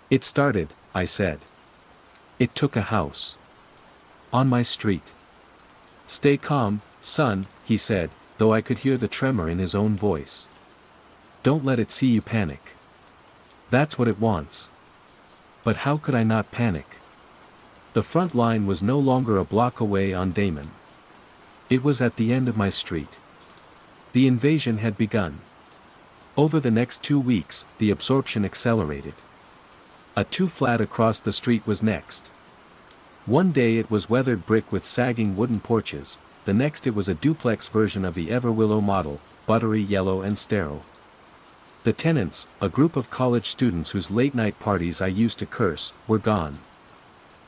It started, I said. It took a house. On my street. Stay calm, son, he said, though I could hear the tremor in his own voice. Don't let it see you panic. That's what it wants. But how could I not panic? The front line was no longer a block away on Damon. It was at the end of my street. The invasion had begun. Over the next 2 weeks, the absorption accelerated. A 2-flat across the street was next. One day it was weathered brick with sagging wooden porches, the next it was a duplex version of the Everwillow model, buttery yellow and sterile. The tenants, a group of college students whose late-night parties I used to curse, were gone.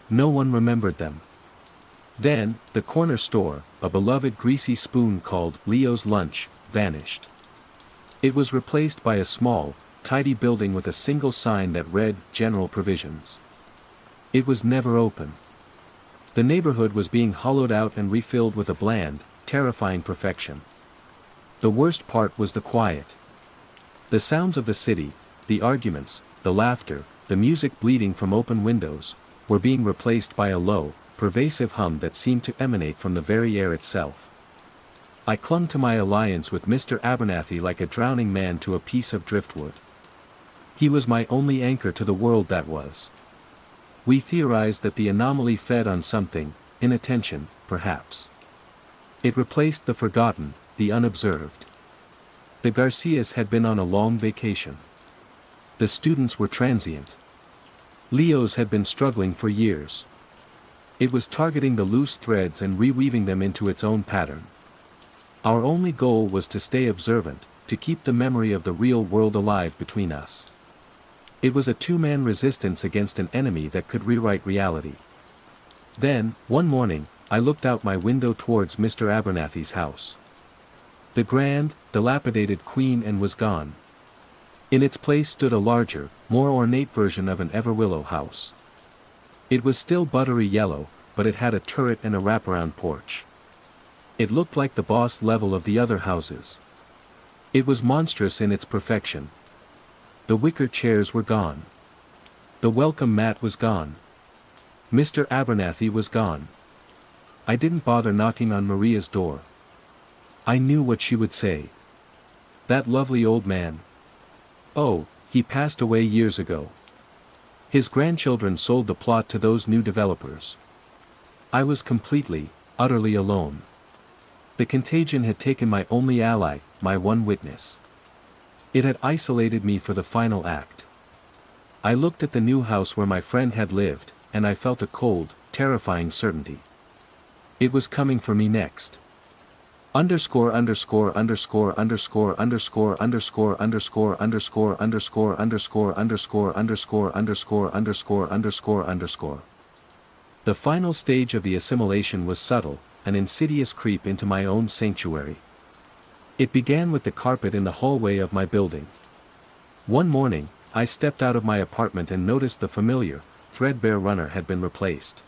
No one remembered them. Then, the corner store, a beloved greasy spoon called Leo's Lunch, vanished. It was replaced by a small, tidy building with a single sign that read, General Provisions. It was never open. The neighborhood was being hollowed out and refilled with a bland, terrifying perfection. The worst part was the quiet. The sounds of the city, the arguments, the laughter, the music bleeding from open windows, were being replaced by a low, pervasive hum that seemed to emanate from the very air itself. I clung to my alliance with Mr. Abernathy like a drowning man to a piece of driftwood. He was my only anchor to the world that was. We theorized that the anomaly fed on something, inattention, perhaps. It replaced the forgotten, the unobserved. The Garcias had been on a long vacation. The students were transient. Leo's had been struggling for years. It was targeting the loose threads and reweaving them into its own pattern. Our only goal was to stay observant, to keep the memory of the real world alive between us. It was a 2-man resistance against an enemy that could rewrite reality. Then, one morning, I looked out my window towards Mr. Abernathy's house. The grand, dilapidated Queen Anne was gone. In its place stood a larger, more ornate version of an Everwillow house. It was still buttery yellow, but it had a turret and a wraparound porch. It looked like the boss level of the other houses. It was monstrous in its perfection. The wicker chairs were gone. The welcome mat was gone. Mr. Abernathy was gone. I didn't bother knocking on Maria's door. I knew what she would say. That lovely old man. Oh, he passed away years ago. His grandchildren sold the plot to those new developers. I was completely, utterly alone. The contagion had taken my only ally, my one witness. It had isolated me for the final act. I looked at the new house where my friend had lived, and I felt a cold, terrifying certainty. It was coming for me next. Underscore underscore underscore underscore underscore underscore underscore underscore underscore underscore underscore underscore underscore underscore underscore underscore. The final stage of the assimilation was subtle, an insidious creep into my own sanctuary. It began with the carpet in the hallway of my building. One morning, I stepped out of my apartment and noticed the familiar, threadbare runner had been replaced.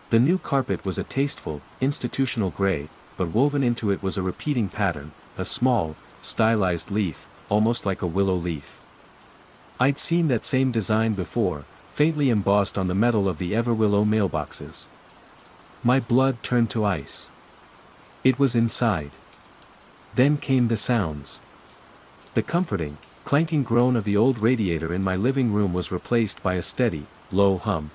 The new carpet was a tasteful, institutional gray, but woven into it was a repeating pattern, a small, stylized leaf, almost like a willow leaf. I'd seen that same design before, faintly embossed on the metal of the Everwillow mailboxes. My blood turned to ice. It was inside. Then came the sounds. The comforting, clanking groan of the old radiator in my living room was replaced by a steady, low hum.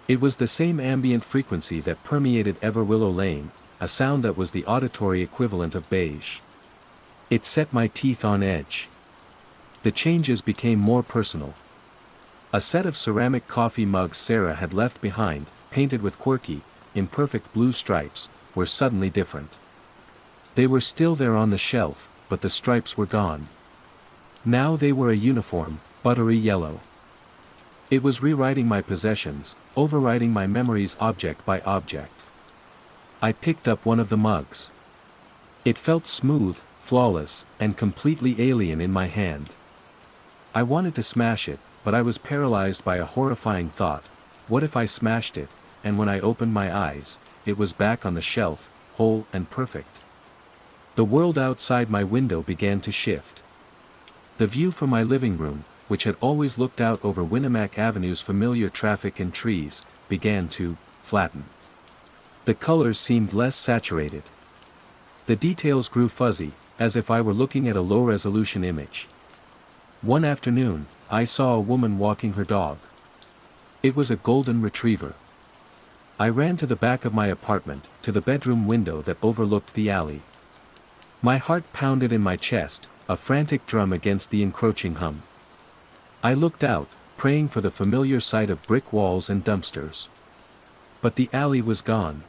It was the same ambient frequency that permeated Everwillow Lane, a sound that was the auditory equivalent of beige. It set my teeth on edge. The changes became more personal. A set of ceramic coffee mugs Sarah had left behind, painted with quirky, imperfect blue stripes, were suddenly different. They were still there on the shelf, but the stripes were gone. Now they were a uniform, buttery yellow. It was rewriting my possessions, overriding my memories object by object. I picked up one of the mugs. It felt smooth, flawless, and completely alien in my hand. I wanted to smash it, but I was paralyzed by a horrifying thought: what if I smashed it, and when I opened my eyes, it was back on the shelf, whole and perfect? The world outside my window began to shift. The view from my living room, which had always looked out over Winnemac Avenue's familiar traffic and trees, began to flatten. The colors seemed less saturated. The details grew fuzzy, as if I were looking at a low-resolution image. One afternoon, I saw a woman walking her dog. It was a golden retriever. I ran to the back of my apartment, to the bedroom window that overlooked the alley. My heart pounded in my chest, a frantic drum against the encroaching hum. I looked out, praying for the familiar sight of brick walls and dumpsters. But the alley was gone.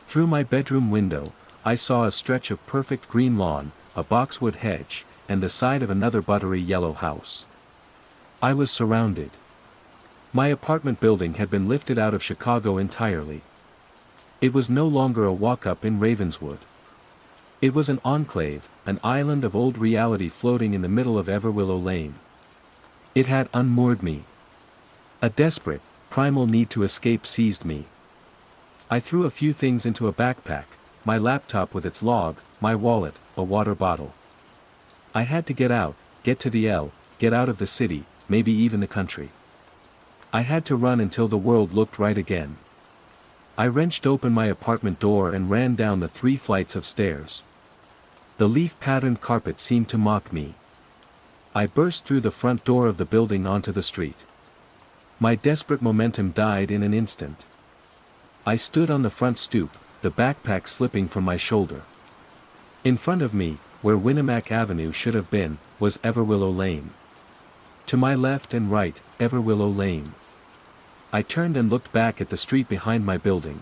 Through my bedroom window, I saw a stretch of perfect green lawn, a boxwood hedge, and the side of another buttery yellow house. I was surrounded. My apartment building had been lifted out of Chicago entirely. It was no longer a walk-up in Ravenswood. It was an enclave, an island of old reality floating in the middle of Everwillow Lane. It had unmoored me. A desperate, primal need to escape seized me. I threw a few things into a backpack, my laptop with its log, my wallet, a water bottle. I had to get out, get to the L, get out of the city, maybe even the country. I had to run until the world looked right again. I wrenched open my apartment door and ran down the 3 flights of stairs. The leaf-patterned carpet seemed to mock me. I burst through the front door of the building onto the street. My desperate momentum died in an instant. I stood on the front stoop, the backpack slipping from my shoulder. In front of me, where Winnemac Avenue should have been, was Everwillow Lane. To my left and right, Everwillow Lane. I turned and looked back at the street behind my building.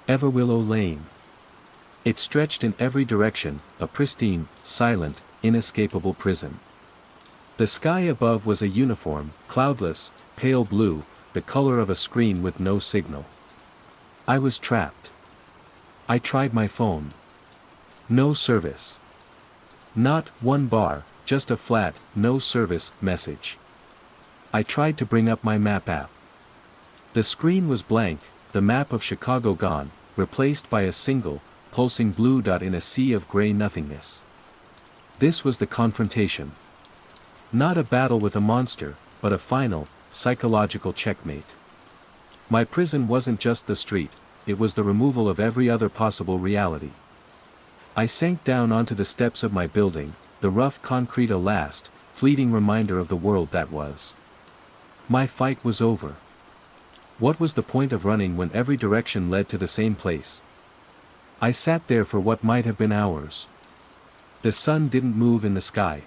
Everwillow Lane. It stretched in every direction, a pristine, silent, inescapable prison. The sky above was a uniform, cloudless, pale blue, the color of a screen with no signal. I was trapped. I tried my phone. No service. Not one bar, just a flat, no service message. I tried to bring up my map app. The screen was blank, the map of Chicago gone, replaced by a single, pulsing blue dot in a sea of gray nothingness. This was the confrontation. Not a battle with a monster, but a final, psychological checkmate. My prison wasn't just the street, it was the removal of every other possible reality. I sank down onto the steps of my building, the rough concrete a last, fleeting reminder of the world that was. My fight was over. What was the point of running when every direction led to the same place? I sat there for what might have been hours. The sun didn't move in the sky.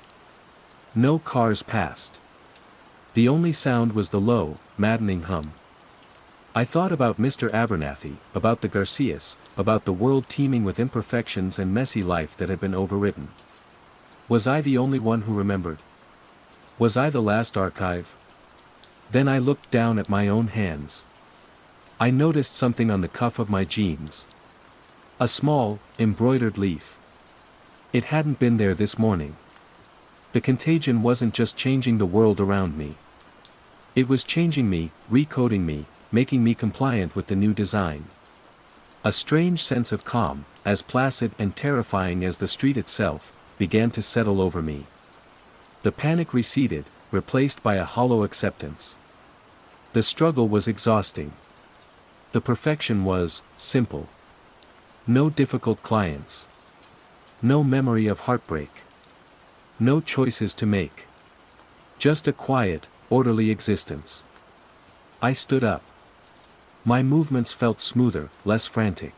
No cars passed. The only sound was the low, maddening hum. I thought about Mr. Abernathy, about the Garcias, about the world teeming with imperfections and messy life that had been overridden. Was I the only one who remembered? Was I the last archive? Then I looked down at my own hands. I noticed something on the cuff of my jeans. A small, embroidered leaf. It hadn't been there this morning. The contagion wasn't just changing the world around me. It was changing me, recoding me, making me compliant with the new design. A strange sense of calm, as placid and terrifying as the street itself, began to settle over me. The panic receded, replaced by a hollow acceptance. The struggle was exhausting. The perfection was simple. No difficult clients. No memory of heartbreak. No choices to make. Just a quiet, orderly existence. I stood up. My movements felt smoother, less frantic.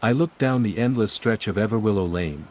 I looked down the endless stretch of Everwillow Lane,